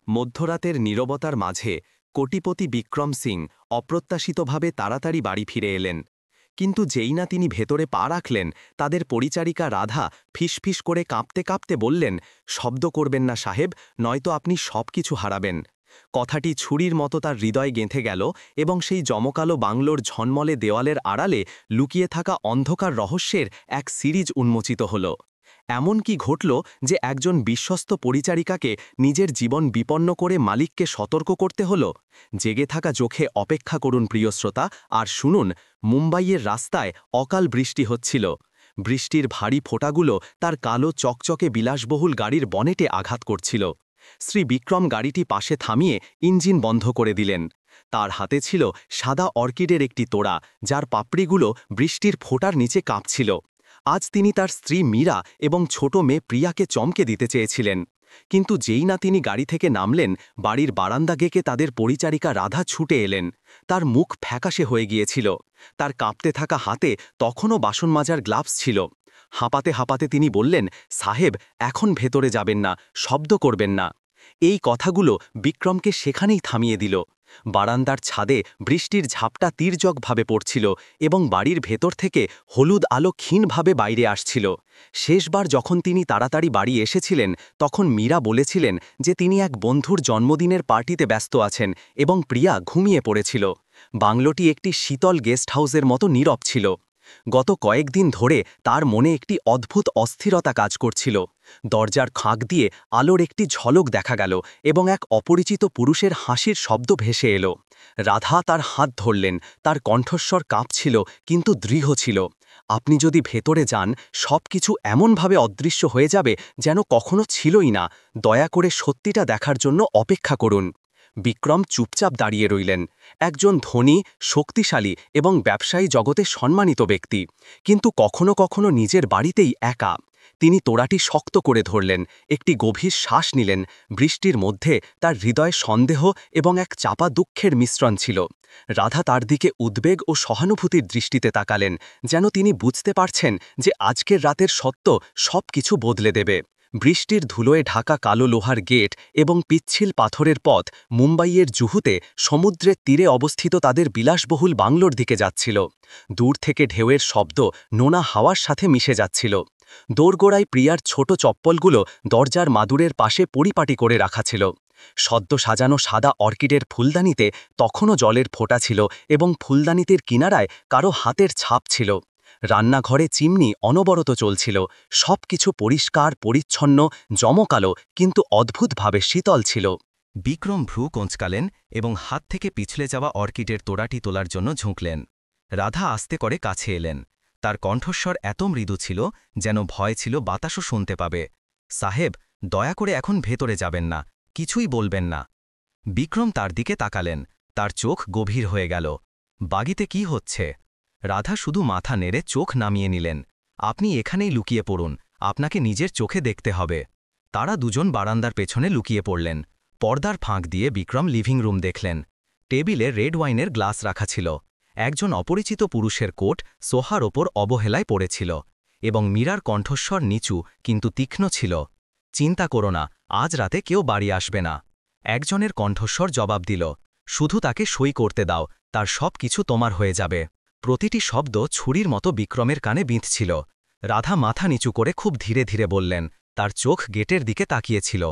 মধ্যরাতের নীরবতার মাঝে কোটিপতি বিক্রম সিং অপ্রত্যাশিতভাবে তাড়াতাড়ি বাড়ি ফিরে এলেন। কিন্তু যেই না তিনি ভেতরে পা রাখলেন, তাদের পরিচারিকা রাধা ফিসফিস করে কাঁপতে কাঁপতে বললেন, শব্দ করবেন না সাহেব, নয়তো আপনি সব কিছু হারাবেন। কথাটি ছুরির মতো তার হৃদয় গেঁথে গেল এবং সেই জমকালো বাংলোর ঝনমলে দেওয়ালের আড়ালে লুকিয়ে থাকা অন্ধকার রহস্যের এক সিরিজ উন্মোচিত হল। এমন কি ঘটল যে একজন বিশ্বস্ত পরিচারিকাকে নিজের জীবন বিপন্ন করে মালিককে সতর্ক করতে হল? জেগে থাকা চোখে অপেক্ষা করুন প্রিয় শ্রোতা, আর শুনুন। মুম্বাইয়ের রাস্তায় অকাল বৃষ্টি হচ্ছিল। বৃষ্টির ভারী ফোঁটাগুলো তার কালো চকচকে বিলাসবহুল গাড়ির বনেটে আঘাত করছিল। শ্রী বিক্রম গাড়িটি পাশে থামিয়ে ইঞ্জিন বন্ধ করে দিলেন। তার হাতে ছিল সাদা অর্কিডের একটি তোড়া, যার পাপড়িগুলো বৃষ্টির ফোঁটার নিচে কাঁপছিল। আজ তিনি তার স্ত্রী মীরা এবং ছোট মেয়ে প্রিয়াকে চমকে দিতে চেয়েছিলেন। কিন্তু যেই না তিনি গাড়ি থেকে নামলেন, বাড়ির বারান্দা গেকে তাদের পরিচারিকা রাধা ছুটে এলেন। তার মুখ ফ্যাকাশে হয়ে গিয়েছিল। তার কাঁপতে থাকা হাতে তখনও বাসন মাজার গ্লাভস ছিল। হাঁপাতে হাঁপাতে তিনি বললেন, সাহেব, এখন ভেতরে যাবেন না, শব্দ করবেন না। এই কথাগুলো বিক্রমকে সেখানেই থামিয়ে দিল। বারান্দার ছাদে বৃষ্টির ঝাপটা তীর্যকভাবে পড়ছিল এবং বাড়ির ভেতর থেকে হলুদ আলো ক্ষীণভাবে বাইরে আসছিল। শেষবার যখন তিনি তাড়াতাড়ি বাড়ি এসেছিলেন, তখন মীরা বলেছিলেন যে তিনি এক বন্ধুর জন্মদিনের পার্টিতে ব্যস্ত আছেন এবং প্রিয়া ঘুমিয়ে পড়েছিল। বাংলোটি একটি শীতল গেস্ট হাউসের মতো নীরব ছিল। গত কয়েকদিন ধরে তার মনে একটি অদ্ভুত অস্থিরতা কাজ করছিল। দরজার ফাঁক দিয়ে আলোর একটি ঝলক দেখা গেল এবং এক অপরিচিত পুরুষের হাসির শব্দ ভেসে এলো। রাধা তার হাত ধরলেন। তার কণ্ঠস্বর কাঁপছিল কিন্তু দৃঢ় ছিল। আপনি যদি ভেতরে যান, সব কিছু এমনভাবে অদৃশ্য হয়ে যাবে যেন কখনো ছিলই না। দয়া করে সত্যিটা দেখার জন্য অপেক্ষা করুন। বিক্রম চুপচাপ দাঁড়িয়ে রইলেন। একজন ধনী, শক্তিশালী এবং ব্যবসায়ী জগতে সম্মানিত ব্যক্তি, কিন্তু কখনো কখনো নিজের বাড়িতেই একা। তিনি তোড়াটি শক্ত করে ধরলেন, একটি গভীর শ্বাস নিলেন। বৃষ্টির মধ্যে তার হৃদয়ে সন্দেহ এবং এক চাপা দুঃখের মিশ্রণ ছিল। রাধা তার দিকে উদ্বেগ ও সহানুভূতির দৃষ্টিতে তাকালেন, যেন তিনি বুঝতে পারছেন যে আজকের রাতের সত্য সব কিছু বদলে দেবে। বৃষ্টির ধুলোয় ঢাকা কালো লোহার গেট এবং পিচ্ছিল পাথরের পথ মুম্বাইয়ের জুহুতে সমুদ্রের তীরে অবস্থিত তাদের বিলাসবহুল বাংলোর দিকে যাচ্ছিল। দূর থেকে ঢেউয়ের শব্দ নোনা হাওয়ার সাথে মিশে যাচ্ছিল। দোরগোড়ায় প্রিয়ার ছোট চপ্পলগুলো দরজার মাদুরের পাশে পরিপাটি করে রাখা ছিল। সদ্য সাজানো সাদা অর্কিডের ফুলদানিতে তখনও জলের ফোঁটা ছিল এবং ফুলদানিতের কিনারায় কারো হাতের ছাপ ছিল। রান্নাঘরে চিমনি অনবরত চলছিল। সব কিছু পরিষ্কার, পরিচ্ছন্ন, জমকালো, কিন্তু অদ্ভুতভাবে শীতল ছিল। বিক্রম ভ্রু কোঁচকালেন এবং হাত থেকে পিছলে যাওয়া অর্কিডের তোড়াটি তোলার জন্য ঝুঁকলেন। রাধা আস্তে করে কাছে এলেন। তার কণ্ঠস্বর এত মৃদু ছিল যেন ভয় ছিল বাতাসও শুনতে পাবে। সাহেব, দয়া করে এখন ভেতরে যাবেন না, কিছুই বলবেন না। বিক্রম তার দিকে তাকালেন। তার চোখ গভীর হয়ে গেল। বাগিতে কি হচ্ছে? রাধা শুধু মাথা নেড়ে চোখ নামিয়ে নিলেন। আপনি এখানেই লুকিয়ে পড়ুন, আপনাকে নিজের চোখে দেখতে হবে। তারা দুজন বারান্দার পেছনে লুকিয়ে পড়লেন। পর্দার ফাঁক দিয়ে বিক্রম লিভিং রুম দেখলেন। টেবিলে রেড ওয়াইনের গ্লাস রাখা ছিল। একজন অপরিচিত পুরুষের কোট সোফার ওপর অবহেলায় পড়েছিল এবং মীরার কণ্ঠস্বর নিচু কিন্তু তীক্ষ্ণ ছিল। চিন্তা করো না, আজ রাতে কেউ বাড়ি আসবে না। একজনের কণ্ঠস্বর জবাব দিল, শুধু তাকে সই করতে দাও, তার সব কিছু তোমার হয়ে যাবে। প্রতিটি শব্দ ছুরির মতো বিক্রমের কানে বিঁধছিল। রাধা মাথা নিচু করে খুব ধীরে ধীরে বললেন, তার চোখ গেটের দিকে তাকিয়েছিল।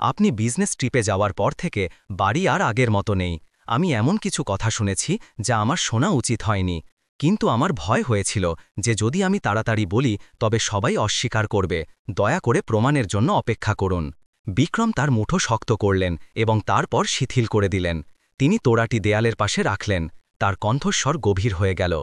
আপনি বিজনেস ট্রিপে যাওয়ার পর থেকে বাড়ি আর আগের মতো নেই। আমি এমন কিছু কথা শুনেছি যা আমার শোনা উচিত হয়নি, কিন্তু আমার ভয় হয়েছিল যে যদি আমি তাড়াতাড়ি বলি তবে সবাই অস্বীকার করবে। দয়া করে প্রমাণের জন্য অপেক্ষা করুন। বিক্রম তার মুঠো শক্ত করলেন এবং তারপর শিথিল করে দিলেন। তিনি তোড়াটি দেয়ালের পাশে রাখলেন। তার কণ্ঠস্বর গভীর হয়ে গেল।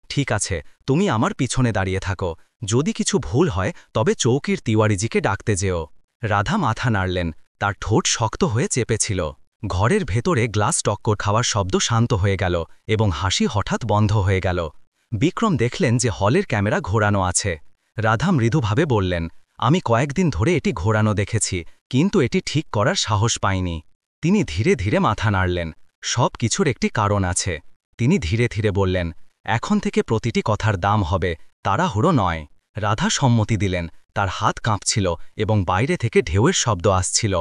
ঠিক আছে, তুমি আমার পিছনে দাঁড়িয়ে থাকো। যদি কিছু ভুল হয় তবে চৌকির তিওয়ারিজিকে ডাকতে যেও। রাধা মাথা নাড়লেন। তার ঠোঁট শক্ত হয়ে চেপেছিল। ঘরের ভেতরে গ্লাস টক্কর খাওয়ার শব্দ শান্ত হয়ে গেল এবং হাসি হঠাৎ বন্ধ হয়ে গেল। বিক্রম দেখলেন যে হলের ক্যামেরা ঘোরানো আছে। রাধা মৃদুভাবে বললেন, আমি কয়েকদিন ধরে এটি ঘোরানো দেখেছি, কিন্তু এটি ঠিক করার সাহস পাইনি। তিনি ধীরে ধীরে মাথা নাড়লেন। সব কিছুর একটি কারণ আছে। তিনি ধীরে ধীরে বললেন, এখন থেকে প্রতিটি কথার দাম হবে, তাড়াহুড়ো নয়। রাধা সম্মতি দিলেন। তার হাত কাঁপছিল এবং বাইরে থেকে ঢেউয়ের শব্দ আসছিল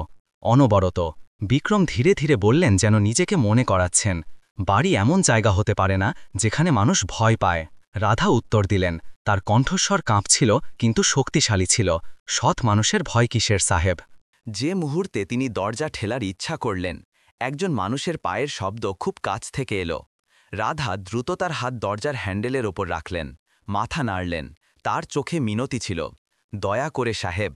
অনবরত। বিক্রম ধীরে ধীরে বললেন, যেন নিজেকে মনে করাচ্ছেন, বাড়ি এমন জায়গা হতে পারে না যেখানে মানুষ ভয় পায়। রাধা উত্তর দিলেন, তার কণ্ঠস্বর কাঁপছিল কিন্তু শক্তিশালী ছিল, সৎ মানুষের ভয় কিসের সাহেব। যে মুহূর্তে তিনি দরজা ঠেলার ইচ্ছা করলেন, একজন মানুষের পায়ের শব্দ খুব কাছ থেকে এলো। রাধা দ্রুত তার হাত দরজার হ্যান্ডেলের ওপর রাখলেন, মাথা নাড়লেন। তার চোখে মিনতি ছিল, দয়া করে সাহেব।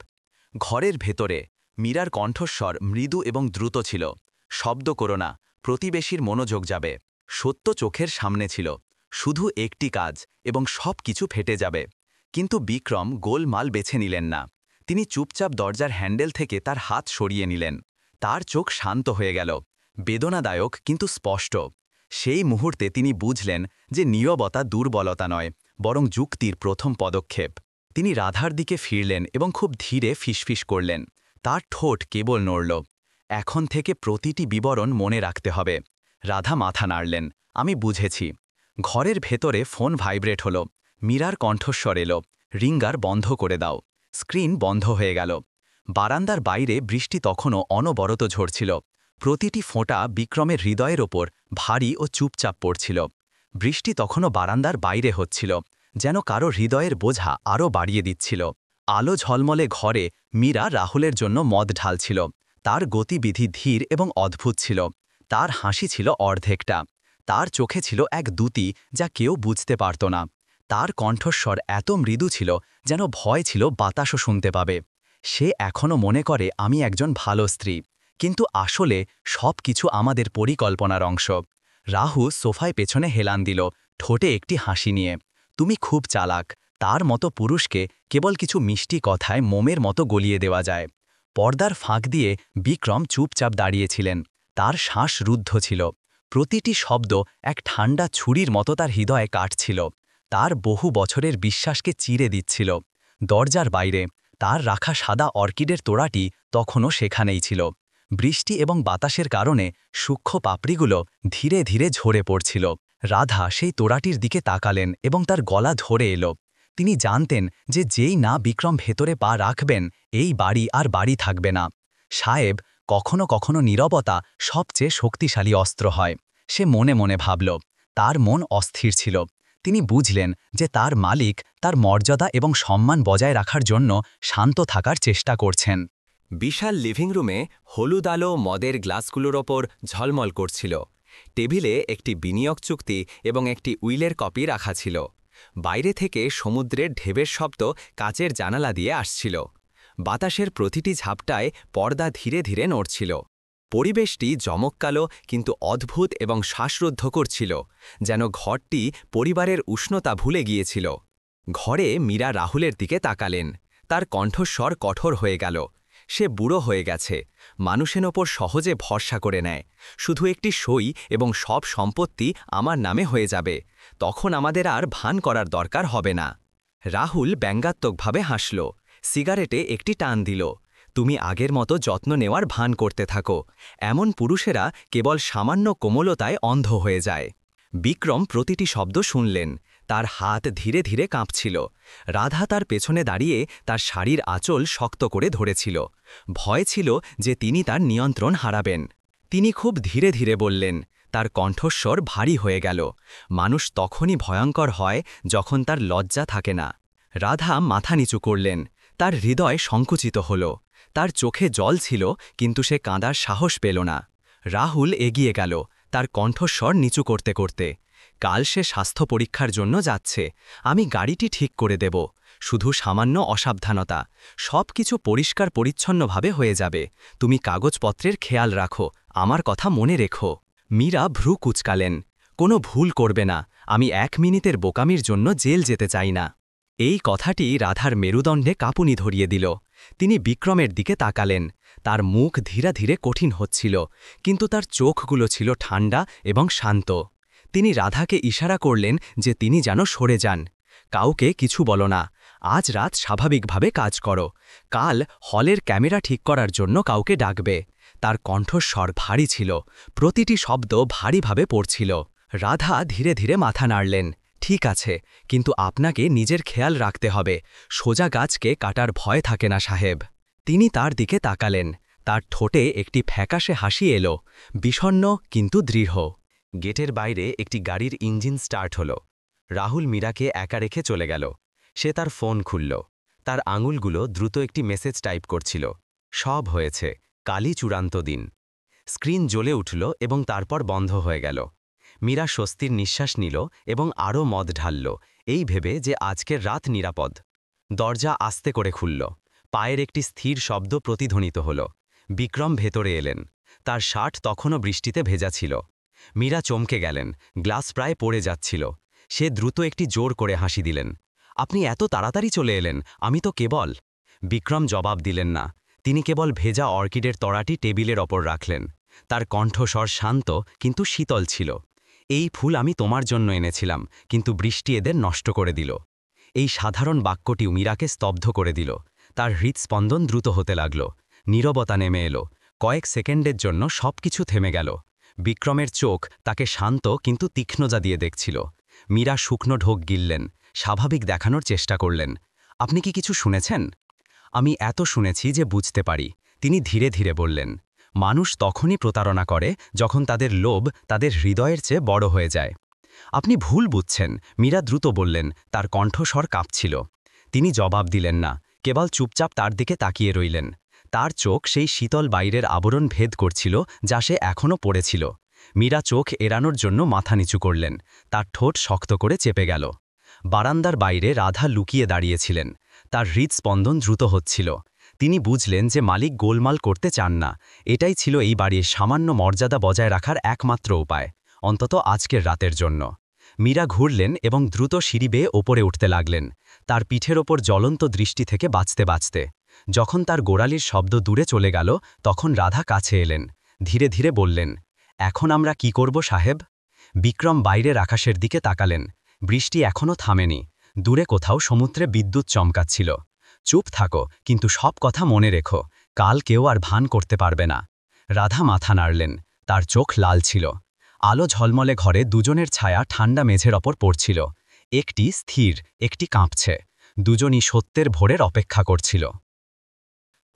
ঘরের ভেতরে মীরার কণ্ঠস্বর মৃদু এবং দ্রুত ছিল, শব্দ করো না, প্রতিবেশীর মনোযোগ যাবে। সত্য চোখের সামনে ছিল, শুধু একটি কাজ এবং সব কিছু ফেটে যাবে। কিন্তু বিক্রম গোলমাল বেছে নিলেন না। তিনি চুপচাপ দরজার হ্যান্ডেল থেকে তার হাত সরিয়ে নিলেন। তার চোখ শান্ত হয়ে গেল, বেদনাদায়ক কিন্তু স্পষ্ট। সেই মুহূর্তে তিনি বুঝলেন যে নীরবতা দুর্বলতা নয়, বরং যুক্তির প্রথম পদক্ষেপ। তিনি রাধার দিকে ফিরলেন এবং খুব ধীরে ফিসফিস করলেন। তার ঠোঁট কেবল নড়ল। এখন থেকে প্রতিটি বিবরণ মনে রাখতে হবে। রাধা মাথা নাড়লেন, আমি বুঝেছি। ঘরের ভেতরে ফোন ভাইব্রেট হল। মীরার কণ্ঠস্বর এলো, রিঙ্গার বন্ধ করে দাও। স্ক্রিন বন্ধ হয়ে গেল। বারান্দার বাইরে বৃষ্টি তখনও অনবরত ঝরছিল। প্রতিটি ফোঁটা বিক্রমের হৃদয়ের ওপর ভারী ও চুপচাপ পড়ছিল। বৃষ্টি তখনও বারান্দার বাইরে হচ্ছিল, যেন কারো হৃদয়ের বোঝা আরও বাড়িয়ে দিচ্ছিল। আলো ঝলমলে ঘরে মীরা রাহুলের জন্য মদ ঢালছিল। তার গতিবিধি ধীর এবং অদ্ভুত ছিল। তার হাসি ছিল অর্ধেকটা। তার চোখে ছিল এক দ্যুতি যা কেউ বুঝতে পারত না। তার কণ্ঠস্বর এত মৃদু ছিল যেন ভয় ছিল বাতাসও শুনতে পাবে। সে এখনও মনে করে আমি একজন ভালো স্ত্রী, কিন্তু আসলে সব কিছু আমাদের পরিকল্পনার অংশ। রাহু সোফায় পেছনে হেলান দিল, ঠোঁটে একটি হাসি নিয়ে। তুমি খুব চালাক। তার মতো পুরুষকে কেবল কিছু মিষ্টি কথায় মোমের মতো গলিয়ে দেওয়া যায়। পর্দার ফাঁক দিয়ে বিক্রম চুপচাপ দাঁড়িয়েছিলেন। তার শ্বাস রুদ্ধ ছিল। প্রতিটি শব্দ এক ঠান্ডা ছুরির মতো তার হৃদয়ে কাটছিল। তার বহু বছরের বিশ্বাসকে চিরে দিচ্ছিল। দরজার বাইরে তার রাখা সাদা অর্কিডের তোড়াটি তখনও সেখানেই ছিল। বৃষ্টি এবং বাতাসের কারণে সূক্ষ্ম পাপড়িগুলো ধীরে ধীরে ঝরে পড়ছিল। রাধা সেই তোড়াটির দিকে তাকালেন এবং তার গলা ধরে এলো। তিনি জানতেন যে যেই না বিক্রম ভেতরে পা রাখবেন, এই বাড়ি আর বাড়ি থাকবে না। সাহেব, কখনো কখনো নীরবতা সবচেয়ে শক্তিশালী অস্ত্র হয়। সে মনে মনে ভাবল। তার মন অস্থির ছিল। তিনি বুঝলেন যে তার মালিক তার মর্যাদা এবং সম্মান বজায় রাখার জন্য শান্ত থাকার চেষ্টা করছেন। বিশাল লিভিং রুমে হলুদ আলো মদের গ্লাসগুলোর ওপর ঝলমল করছিল। টেবিলে একটি বিনিয়োগ চুক্তি এবং একটি উইলের কপি রাখা ছিল। বাইরে থেকে সমুদ্রের ঢেবের শব্দ কাচের জানালা দিয়ে আসছিল। বাতাসের প্রতিটি ঝাপটায় পর্দা ধীরে ধীরে নড়ছিল। পরিবেশটি জমক্কালো কিন্তু অদ্ভুত এবং শ্বাসরুদ্ধকর ছিল, যেন ঘরটি পরিবারের উষ্ণতা ভুলে গিয়েছিল। ঘরে মীরা রাহুলের দিকে তাকালেন। তার কণ্ঠস্বর কঠোর হয়ে গেল। সে বুড়ো হয়ে গেছে, মানুষের ওপর সহজে ভরসা করে নেয়। শুধু একটি সই এবং সব সম্পত্তি আমার নামে হয়ে যাবে, তখন আমাদের আর ভান করার দরকার হবে না। রাহুল ব্যঙ্গাত্মকভাবে হাসল, সিগারেটে একটি টান দিল। তুমি আগের মতো যত্ন নেওয়ার ভান করতে থাকো। এমন পুরুষেরা কেবল সামান্য কোমলতায় অন্ধ হয়ে যায়। বিক্রম প্রতিটি শব্দ শুনলেন। তার হাত ধীরে ধীরে কাঁপছিল। রাধা তার পেছনে দাঁড়িয়ে তার শাড়ির আঁচল শক্ত করে ধরেছিল। ভয় ছিল যে তিনি তার নিয়ন্ত্রণ হারাবেন। তিনি খুব ধীরে ধীরে বললেন, তার কণ্ঠস্বর ভারী হয়ে গেল। মানুষ তখনই ভয়ঙ্কর হয় যখন তার লজ্জা থাকে না। রাধা মাথা নিচু করলেন। তার হৃদয় সংকুচিত হল। তার চোখে জল ছিল, কিন্তু সে কাঁদার সাহস পেল না। রাহুল এগিয়ে গেল, তার কণ্ঠস্বর নিচু করতে করতে। কাল সে স্বাস্থ্য পরীক্ষার জন্য যাচ্ছে। আমি গাড়িটি ঠিক করে দেব। শুধু সামান্য অসাবধানতা, সব কিছু পরিষ্কার পরিচ্ছন্নভাবে হয়ে যাবে। তুমি কাগজপত্রের খেয়াল রাখো, আমার কথা মনে রেখো। মীরা ভ্রু কুচকালেন। কোনো ভুল করবে না। আমি 1 মিনিটের বোকামির জন্য জেল যেতে চাই না। এই কথাটি রাধার মেরুদণ্ডে কাঁপুনি ধরিয়ে দিল। তিনি বিক্রমের দিকে তাকালেন। তার মুখ ধীরে ধীরে কঠিন হচ্ছিল, কিন্তু তার চোখগুলো ছিল ঠান্ডা এবং শান্ত। তিনি রাধাকে ইশারা করলেন যে তিনি যেন সরে যান। কাউকে কিছু বলো না। আজ রাত স্বাভাবিকভাবে কাজ করো। কাল হলের ক্যামেরা ঠিক করার জন্য কাউকে ডাকবে। তার কণ্ঠস্বর ভারী ছিল, প্রতিটি শব্দ ভারীভাবে পড়ছিল। রাধা ধীরে ধীরে মাথা নাড়লেন। ঠিক আছে, কিন্তু আপনাকে নিজের খেয়াল রাখতে হবে। সোজা গাছকে কাটার ভয় থাকে না সাহেব। তিনি তার দিকে তাকালেন। তার ঠোঁটে একটি ফ্যাকাশে হাসি এলো, বিষণ্ণ কিন্তু দৃঢ়। গেটের বাইরে একটি গাড়ির ইঞ্জিন স্টার্ট হল। রাহুল মীরাকে একা রেখে চলে গেল। সে তার ফোন খুলল। তার আঙুলগুলো দ্রুত একটি মেসেজ টাইপ করছিল। সব হয়েছে, কালই চূড়ান্ত দিন। স্ক্রিন জ্বলে উঠল এবং তারপর বন্ধ হয়ে গেল। মীরা স্বস্তির নিঃশ্বাস নিল এবং আরও মদ ঢালল, এই ভেবে যে আজকের রাত নিরাপদ। দরজা আস্তে করে খুলল। পায়ের একটি স্থির শব্দ প্রতিধ্বনিত হল। বিক্রম ভেতরে এলেন। তার শার্ট তখনও বৃষ্টিতে ভেজা ছিল। মীরা চমকে গেলেন, গ্লাস প্রায় পড়ে যাচ্ছিল। সে দ্রুত একটি জোর করে হাসি দিলেন। আপনি এত তাড়াতাড়ি চলে এলেন, আমি তো কেবল। বিক্রম জবাব দিলেন না। তিনি কেবল ভেজা অর্কিডের তরাটি টেবিলের ওপর রাখলেন। তার কণ্ঠস্বর শান্ত কিন্তু শীতল ছিল। এই ফুল আমি তোমার জন্য এনেছিলাম, কিন্তু বৃষ্টি এদের নষ্ট করে দিল। এই সাধারণ বাক্যটিও মীরাকে স্তব্ধ করে দিল। তার হৃৎস্পন্দন দ্রুত হতে লাগল। নীরবতা নেমে এলো। কয়েক সেকেন্ডের জন্য সবকিছু থেমে গেল। বিক্রমের চোখ তাকে শান্ত কিন্তু তীক্ষ্ণতা দিয়ে দেখছিল। মীরা শুকনো ঢোক গিললেন, স্বাভাবিক দেখানোর চেষ্টা করলেন। আপনি কি কিছু শুনেছেন? আমি এত শুনেছি যে বুঝতে পারি, তিনি ধীরে ধীরে বললেন। মানুষ তখনই প্রতারণা করে যখন তাদের লোভ তাদের হৃদয়ের চেয়ে বড় হয়ে যায়। আপনি ভুল বুঝছেন, মীরা দ্রুত বললেন, তার কণ্ঠস্বর কাঁপছিল। তিনি জবাব দিলেন না, কেবল চুপচাপ তার দিকে তাকিয়ে রইলেন। তার চোখ সেই শীতল বাইরের আবরণ ভেদ করছিল যা সে এখনও পড়েছিল। মীরা চোখ এড়ানোর জন্য মাথা নিচু করলেন। তার ঠোঁট শক্ত করে চেপে গেল। বারান্দার বাইরে রাধা লুকিয়ে দাঁড়িয়েছিলেন। তার হৃৎস্পন্দন দ্রুত হচ্ছিল। তিনি বুঝলেন যে মালিক গোলমাল করতে চান না। এটাই ছিল এই বাড়ির সামান্য মর্যাদা বজায় রাখার একমাত্র উপায়, অন্তত আজকের রাতের জন্য। মীরা ঘুরলেন এবং দ্রুত সিঁড়ি বেয়ে ওপরে উঠতে লাগলেন, তার পিঠের ওপর জ্বলন্ত দৃষ্টি থেকে বাঁচতে বাঁচতে। যখন তার গোড়ালির শব্দ দূরে চলে গেল, তখন রাধা কাছে এলেন। ধীরে ধীরে বললেন, এখন আমরা কি করব সাহেব? বিক্রম বাইরের আকাশের দিকে তাকালেন। বৃষ্টি এখনও থামেনি। দূরে কোথাও সমুদ্রে বিদ্যুৎ চমকাচ্ছিল। চুপ থাকো, কিন্তু সব কথা মনে রেখো, কাল কেউ আর ভান করতে পারবে না। রাধা মাথা নাড়লেন। তার চোখ লাল ছিল। আলো ঝলমলে ঘরে দুজনের ছায়া ঠান্ডা মেঝের ওপর পড়ছিল। একটি স্থির, একটি কাঁপছে। দুজনই সত্যের ভোরের অপেক্ষা করছিল।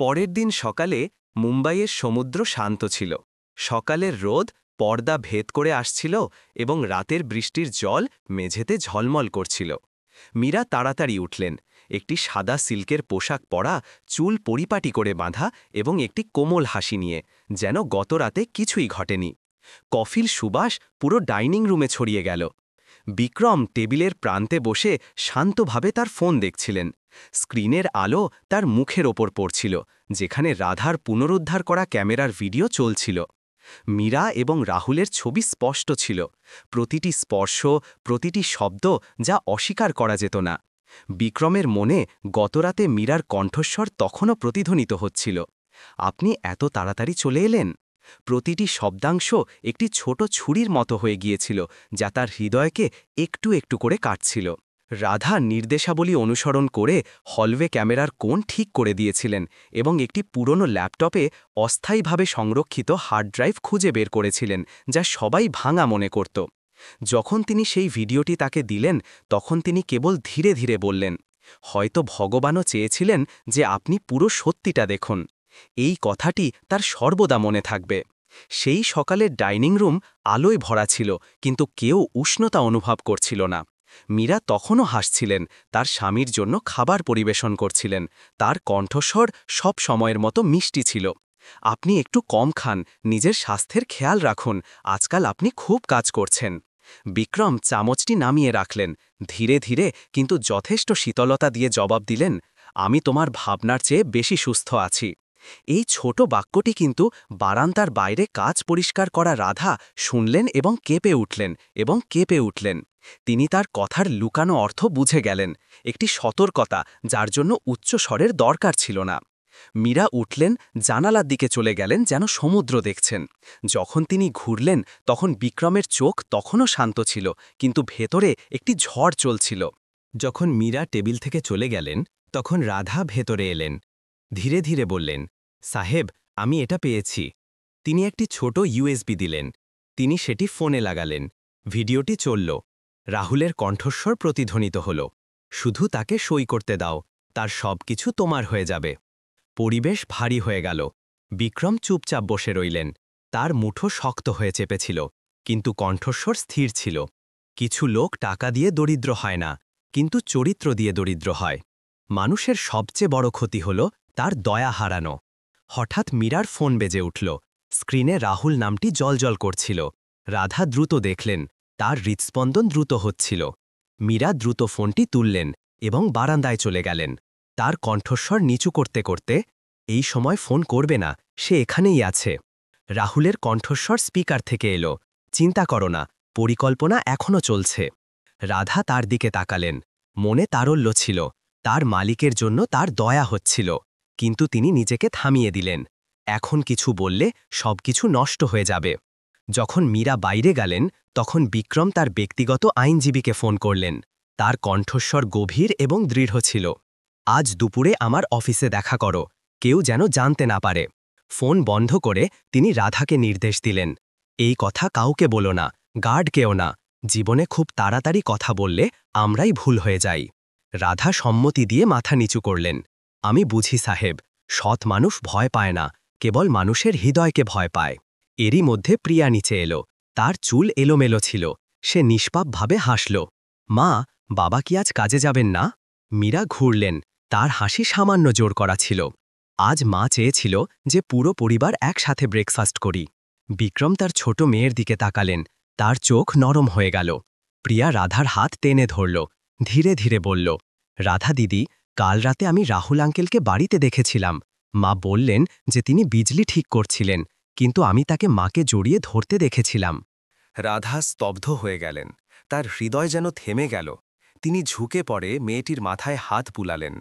পরের দিন সকালে মুম্বাইয়ের সমুদ্র শান্ত ছিল। সকালের রোদ পর্দা ভেদ করে আসছিল এবং রাতের বৃষ্টির জল মেঝেতে ঝলমল করছিল। মীরা তাড়াতাড়ি উঠলেন। একটি সাদা সিল্কের পোশাক পরা, চুল পরিপাটি করে বাঁধা এবং একটি কোমল হাসি নিয়ে, যেন গত রাতে কিছুই ঘটেনি। কফির সুবাস পুরো ডাইনিং রুমে ছড়িয়ে গেল। বিক্রম টেবিলের প্রান্তে বসে শান্তভাবে তার ফোন দেখছিলেন। স্ক্রিনের আলো তার মুখের ওপর পড়ছিল, যেখানে রাধার পুনরুদ্ধার করা ক্যামেরার ভিডিও চলছিল। মীরা এবং রাহুলের ছবি স্পষ্ট ছিল, প্রতিটি স্পর্শ, প্রতিটি শব্দ, যা অস্বীকার করা যেত না। বিক্রমের মনে গতরাতে মীরার কণ্ঠস্বর তখনও প্রতিধ্বনিত হচ্ছিল। আপনি এত তাড়াতাড়ি চলে এলেন। প্রতিটি শব্দাংশ একটি ছোট ছুরির মতো হয়ে গিয়েছিল, যা তার হৃদয়কে একটু একটু করে কাটছিল। রাধা নির্দেশাবলী অনুসরণ করে হলওয়ে ক্যামেরার কোণ ঠিক করে দিয়েছিলেন এবং একটি পুরনো ল্যাপটপে অস্থায়ীভাবে সংরক্ষিত হার্ড ড্রাইভ খুঁজে বের করেছিলেন, যা সবাই ভাঙা মনে করত। যখন তিনি সেই ভিডিওটি তাকে দিলেন, তখন তিনি কেবল ধীরে ধীরে বললেন, হয়তো ভগবানও চেয়েছিলেন যে আপনি পুরো সত্যিটা দেখুন। এই কথাটি তার সর্বদা মনে থাকবে। সেই সকালের ডাইনিং রুম আলোয় ভরা ছিল, কিন্তু কেউ উষ্ণতা অনুভব করছিল না। মীরা তখনও হাসছিলেন, তার স্বামীর জন্য খাবার পরিবেশন করছিলেন। তার কণ্ঠস্বর সব সময়ের মতো মিষ্টি ছিল। আপনি একটু কম খান, নিজের স্বাস্থ্যের খেয়াল রাখুন, আজকাল আপনি খুব কাজ করছেন। বিক্রম চামচটি নামিয়ে রাখলেন। ধীরে ধীরে কিন্তু যথেষ্ট শীতলতা দিয়ে জবাব দিলেন, আমি তোমার ভাবনার চেয়ে বেশি সুস্থ আছি। এই ছোট বাক্যটি কিন্তু বারান্দার বাইরে কাজ পরিষ্কার করা রাধা শুনলেন এবং কেঁপে উঠলেন। তিনি তার কথার লুকানো অর্থ বুঝে গেলেন, একটি সতর্কতা যার জন্য উচ্চ স্বরের দরকার ছিল না। মীরা উঠলেন, জানালার দিকে চলে গেলেন, যেন সমুদ্র দেখছেন। যখন তিনি ঘুরলেন, তখন বিক্রমের চোখ তখনও শান্ত ছিল, কিন্তু ভেতরে একটি ঝড় চলছিল। যখন মীরা টেবিল থেকে চলে গেলেন, তখন রাধা ভেতরে এলেন। ধীরে ধীরে বললেন, সাহেব, আমি এটা পেয়েছি। তিনি একটি ছোট ইউএসবি দিলেন। তিনি সেটি ফোনে লাগালেন। ভিডিওটি চলল। রাহুলের কণ্ঠস্বর প্রতিধ্বনিত হল, শুধু তাকে সই করতে দাও, তার সব কিছু তোমার হয়ে যাবে। পরিবেশ ভারী হয়ে গেল। বিক্রম চুপচাপ বসে রইলেন। তার মুঠো শক্ত হয়ে চেপেছিল, কিন্তু কণ্ঠস্বর স্থির ছিল। কিছু লোক টাকা দিয়ে দরিদ্র হয় না, কিন্তু চরিত্র দিয়ে দরিদ্র হয়। মানুষের সবচেয়ে বড় ক্ষতি হল তার দয়া হারানো। হঠাৎ মীরার ফোন বেজে উঠল। স্ক্রিনে রাহুল নামটি জলজল করছিল। রাধা দ্রুত দেখলেন, তার হৃৎস্পন্দন দ্রুত হচ্ছিল। মীরা দ্রুত ফোনটি তুললেন এবং বারান্দায় চলে গেলেন। তার কণ্ঠস্বর নিচু করতে করতে, এই সময় ফোন করবে না, সে এখানেই আছে। রাহুলের কণ্ঠস্বর স্পিকার থেকে এলো, চিন্তা করো না, পরিকল্পনা এখনও চলছে। রাধা তার দিকে তাকালেন। মনে তারল্য ছিল, তার মালিকের জন্য তার দয়া হচ্ছিল, কিন্তু তিনি নিজেকে থামিয়ে দিলেন। এখন কিছু বললে সবকিছু নষ্ট হয়ে যাবে। যখন মীরা বাইরে গেলেন, তখন বিক্রম তার ব্যক্তিগত আইনজীবীকে ফোন করলেন। তার কণ্ঠস্বর গভীর এবং দৃঢ় ছিল। আজ দুপুরে আমার অফিসে দেখা করো, কেউ যেন জানতে না পারে। ফোন বন্ধ করে তিনি রাধাকে নির্দেশ দিলেন, এই কথা কাউকে বলো না, গার্ডকেও না। জীবনে খুব তাড়াতাড়ি কথা বললে আমরাই ভুল হয়ে যাই। রাধা সম্মতি দিয়ে মাথা নিচু করলেন। আমি বুঝি সাহেব, সৎ মানুষ ভয় পায় না, কেবল মানুষের হৃদয়কে ভয় পায়। এরই মধ্যে প্রিয়া নিচে এলো। তার চুল এলোমেলো ছিল। সে নিষ্পাপভাবে হাসল। মা, বাবা কি আজ কাজে যাবেন না? মীরা ঘুরলেন। তার হাসি সামান্য জোর করা ছিল। আজ মা চেয়েছিল যে পুরো পরিবার একসাথে ব্রেকফাস্ট করি। বিক্রম তার ছোট মেয়ের দিকে তাকালেন। তার চোখ নরম হয়ে গেল। প্রিয়া রাধার হাত টেনে ধরল। ধীরে ধীরে বলল, রাধা দিদি, কাল রাতে আমি রাহুল আঙ্কেলকে বাড়িতে দেখেছিলাম। মা বললেন যে তিনি বিজলি ঠিক করছিলেন, কিন্তু আমি তাকে মাকে জড়িয়ে ধরতে দেখেছিলাম। রাধা স্তব্ধ হয়ে গেলেন। তার হৃদয় যেন থেমে গেল। তিনি ঝুঁকে পড়ে মেয়েটির মাথায় হাত বুলালেন।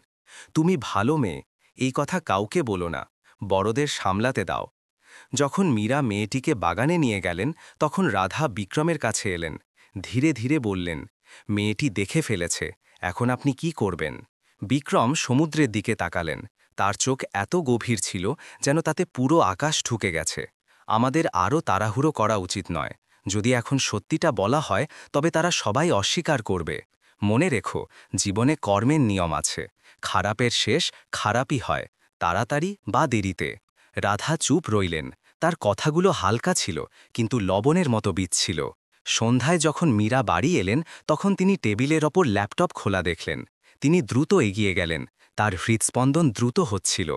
তুমি ভালো মেয়ে, এই কথা কাউকে বলো না, বড়দের সামলাতে দাও। যখন মীরা মেয়েটিকে বাগানে নিয়ে গেলেন, তখন রাধা বিক্রমের কাছে এলেন। ধীরে ধীরে বললেন, মেয়েটি দেখে ফেলেছে, এখন আপনি কি করবেন? বিক্রম সমুদ্রের দিকে তাকালেন। তার চোখ এত গভীর ছিল যেন তাতে পুরো আকাশ ঢুকে গেছে। আমাদের আরও তাড়াহুড়ো করা উচিত নয়। যদি এখন সত্যিটা বলা হয়, তবে তারা সবাই অস্বীকার করবে। মনে রেখো, জীবনে কর্মের নিয়ম আছে। খারাপের শেষ খারাপই হয়, তাড়াতাড়ি বা দেরিতে। রাধা চুপ রইলেন। তার কথাগুলো হালকা ছিল, কিন্তু লবণের মতো বিচ্ছিল। সন্ধ্যায় যখন মীরা বাড়ি এলেন, তখন তিনি টেবিলের ওপর ল্যাপটপ খোলা দেখলেন। তিনি দ্রুত এগিয়ে গেলেন। তার হৃৎস্পন্দন দ্রুত হচ্ছিল।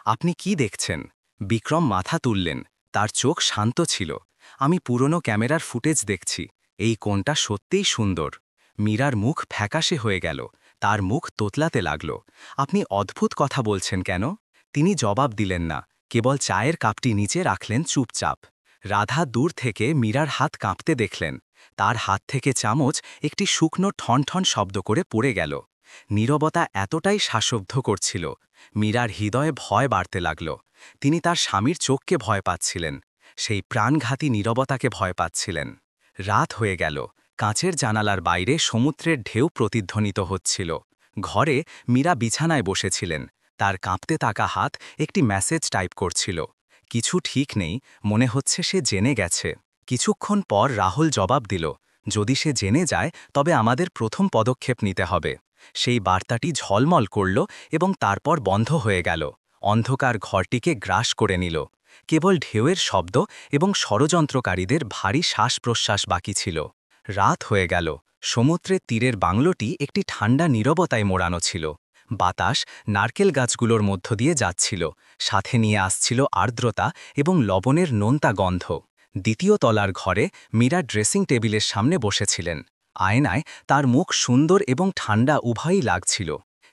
আপনি কি দেখছেন? বিক্রম মাথা তুললেন। তার চোখ শান্ত ছিল। আমি পুরনো ক্যামেরার ফুটেজ দেখছি। এই কোণটা সত্যিই সুন্দর। মীরার মুখ ফ্যাকাশে হয়ে গেল। তার মুখ তোতলাতে লাগল। আপনি অদ্ভুত কথা বলছেন কেন? তিনি জবাব দিলেন না, কেবল চায়ের কাপটি নিচে রাখলেন চুপচাপ। রাধা দূর থেকে মীরার হাত কাঁপতে দেখলেন। তার হাত থেকে চামচ একটি শুকনো ঠনঠন শব্দ করে পড়ে গেল। নীরবতা এতটাই শ্বাসরুদ্ধ করছিল। মীরার হৃদয়ে ভয় বাড়তে লাগল। তিনি তার স্বামীর চোখকে ভয় পাচ্ছিলেন। সেই প্রাণঘাতী নীরবতাকে ভয় পাচ্ছিলেন। রাত হয়ে গেল। কাঁচের জানালার বাইরে সমুদ্রের ঢেউ প্রতিধ্বনিত হচ্ছিল। ঘরে মীরা বিছানায় বসেছিলেন। তার কাঁপতে থাকা হাত একটি মেসেজ টাইপ করছিল। কিছু ঠিক নেই, মনে হচ্ছে সে জেনে গেছে। কিছুক্ষণ পর রাহুল জবাব দিল, যদি সে জেনে যায়, তবে আমাদের প্রথম পদক্ষেপ নিতে হবে। সেই বার্তাটি ঝলমল করল এবং তারপর বন্ধ হয়ে গেল। অন্ধকার ঘরটিকে গ্রাস করে নিল। কেবল ঢেউয়ের শব্দ এবং ষড়যন্ত্রকারীদের ভারী শ্বাস-প্রশ্বাস বাকি ছিল। রাত হয়ে গেল। সমুদ্রের তীরের বাংলোটি একটি ঠান্ডা নীরবতায় মোড়ানো ছিল। বাতাস নারকেল গাছগুলোর মধ্য দিয়ে যাচ্ছিল, সাথে নিয়ে আসছিল আর্দ্রতা এবং লবণের নোনতা গন্ধ। দ্বিতীয় তলার ঘরে মীরা ড্রেসিং টেবিলের সামনে বসেছিলেন। আয়নায় তার মুখ সুন্দর এবং ঠান্ডা উভয়ই লাগছিল।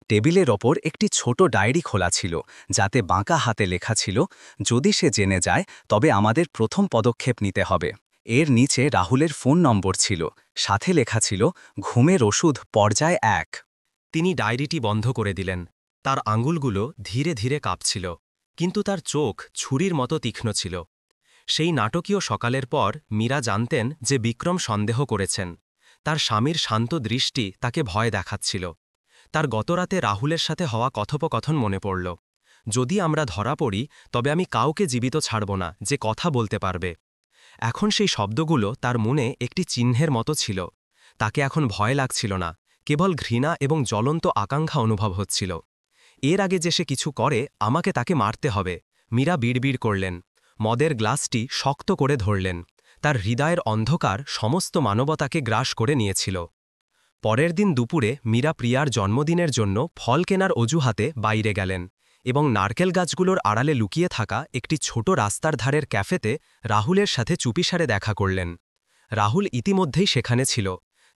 টেবিলের ওপর একটি ছোট ডায়েরি খোলা ছিল, যাতে বাঁকা হাতে লেখা ছিল, যদি সে জেনে যায়, তবে আমাদের প্রথম পদক্ষেপ নিতে হবে। এর নিচে রাহুলের ফোন নম্বর ছিল। সাথে লেখা ছিল, ঘুমের ওষুধ পর্যায় 1। তিনি ডায়েরিটি বন্ধ করে দিলেন। তার আঙুলগুলো ধীরে ধীরে কাঁপছিল, কিন্তু তার চোখ ছুরির মতো তীক্ষ্ণ ছিল। সেই নাটকীয় সকালের পর মীরা জানতেন যে বিক্রম সন্দেহ করেছেন। তার স্বামীর শান্ত দৃষ্টি তাকে ভয় দেখাচ্ছিল। তার গতরাতে রাহুলের সাথে হওয়া কথোপকথন মনে পড়ল। যদি আমরা ধরা পড়ি, তবে আমি কাউকে জীবিত ছাড়ব না যে কথা বলতে পারবে। এখন সেই শব্দগুলো তার মনে একটি চিহ্নের মতো ছিল। তাকে এখন ভয় লাগছিল না, কেবল ঘৃণা এবং জ্বলন্ত আকাঙ্ক্ষা অনুভব হচ্ছিল। এর আগে যে সে কিছু করে, আমাকে তাকে মারতে হবে। মীরা বিড়বিড় করলেন। মদের গ্লাসটি শক্ত করে ধরলেন। তার হৃদয়ের অন্ধকার সমস্ত মানবতাকে গ্রাস করে নিয়েছিল। পরের দিন দুপুরে মীরা প্রিয়ার জন্মদিনের জন্য ফল কেনার অজুহাতে বাইরে গেলেন এবং নারকেল গাছগুলোর আড়ালে লুকিয়ে থাকা একটি ছোট রাস্তার ধারের ক্যাফেতে রাহুলের সাথে চুপিসারে দেখা করলেন। রাহুল ইতিমধ্যেই সেখানে ছিল।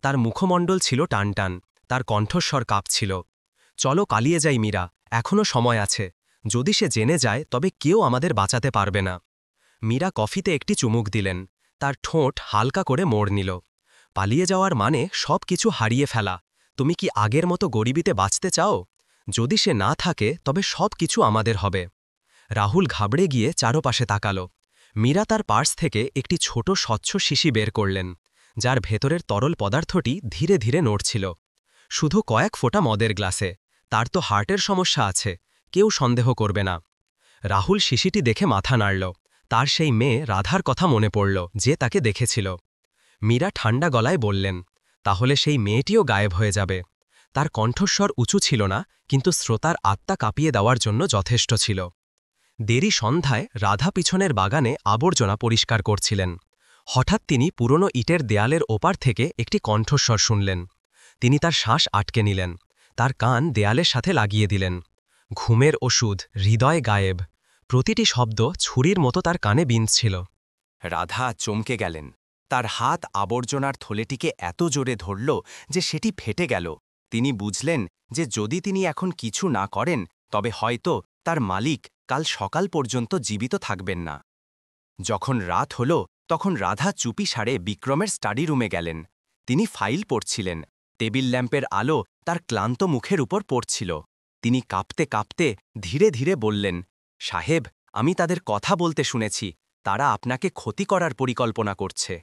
তার মুখমণ্ডল ছিল টানটান, তার কণ্ঠস্বর কাঁপছিল। চলো পালিয়ে যাই মীরা, এখনও সময় আছে। যদি সে জেনে যায় তবে কেউ আমাদের বাঁচাতে পারবে না। মীরা কফিতে একটি চুমুক দিলেন। তার ঠোঁট হালকা করে মোড় নিল। পালিয়ে যাওয়ার মানে সব কিছু হারিয়ে ফেলা। তুমি কি আগের মতো গরিবিতে বাঁচতে চাও? যদি সে না থাকে তবে সব কিছু আমাদের হবে। রাহুল ঘাবড়ে গিয়ে চারপাশে তাকাল। মীরা তার পার্স থেকে একটি ছোট স্বচ্ছ শিশি বের করলেন, যার ভেতরের তরল পদার্থটি ধীরে ধীরে নড়ছিল। শুধু কয়েক ফোঁটা মদের গ্লাসে। তার তো হার্টের সমস্যা আছে, কেউ সন্দেহ করবে না। রাহুল শিশিটি দেখে মাথা নাড়ল। তার সেই মেয়ে রাধার কথা মনে পড়ল, যে তাকে দেখেছিল। মীরা ঠান্ডা গলায় বললেন, তাহলে সেই মেয়েটিও গায়েব হয়ে যাবে। তার কণ্ঠস্বর উঁচু ছিল না, কিন্তু শ্রোতার আত্মা কাঁপিয়ে দেওয়ার জন্য যথেষ্ট ছিল। দেরি সন্ধ্যায় রাধা পিছনের বাগানে আবর্জনা পরিষ্কার করছিলেন। হঠাৎ তিনি পুরনো ইটের দেয়ালের ওপার থেকে একটি কণ্ঠস্বর শুনলেন। তিনি তার শ্বাস আটকে নিলেন, তার কান দেয়ালের সাথে লাগিয়ে দিলেন। ঘুমের ওষুধ, হৃদয় গায়েব। প্রতিটি শব্দ ছুরির মতো তার কানে বিঁধছিল। রাধা চমকে গেলেন। তার হাত আবর্জনার থলেটিকে এত জোরে ধরল যে সেটি ফেটে গেল। তিনি বুঝলেন যে যদি তিনি এখন কিছু না করেন তবে হয়তো তার মালিক কাল সকাল পর্যন্ত জীবিত থাকবেন না। যখন রাত হল তখন রাধা চুপি সারে বিক্রমের স্টাডি রুমে গেলেন। তিনি ফাইল পড়ছিলেন। টেবিল ল্যাম্পের আলো তার ক্লান্ত মুখের উপর পড়ছিল। তিনি কাঁপতে কাঁপতে ধীরে ধীরে বললেন, সাহেব, আমি তাদের কথা বলতে শুনেছি। তারা আপনাকে ক্ষতি করার পরিকল্পনা করছে।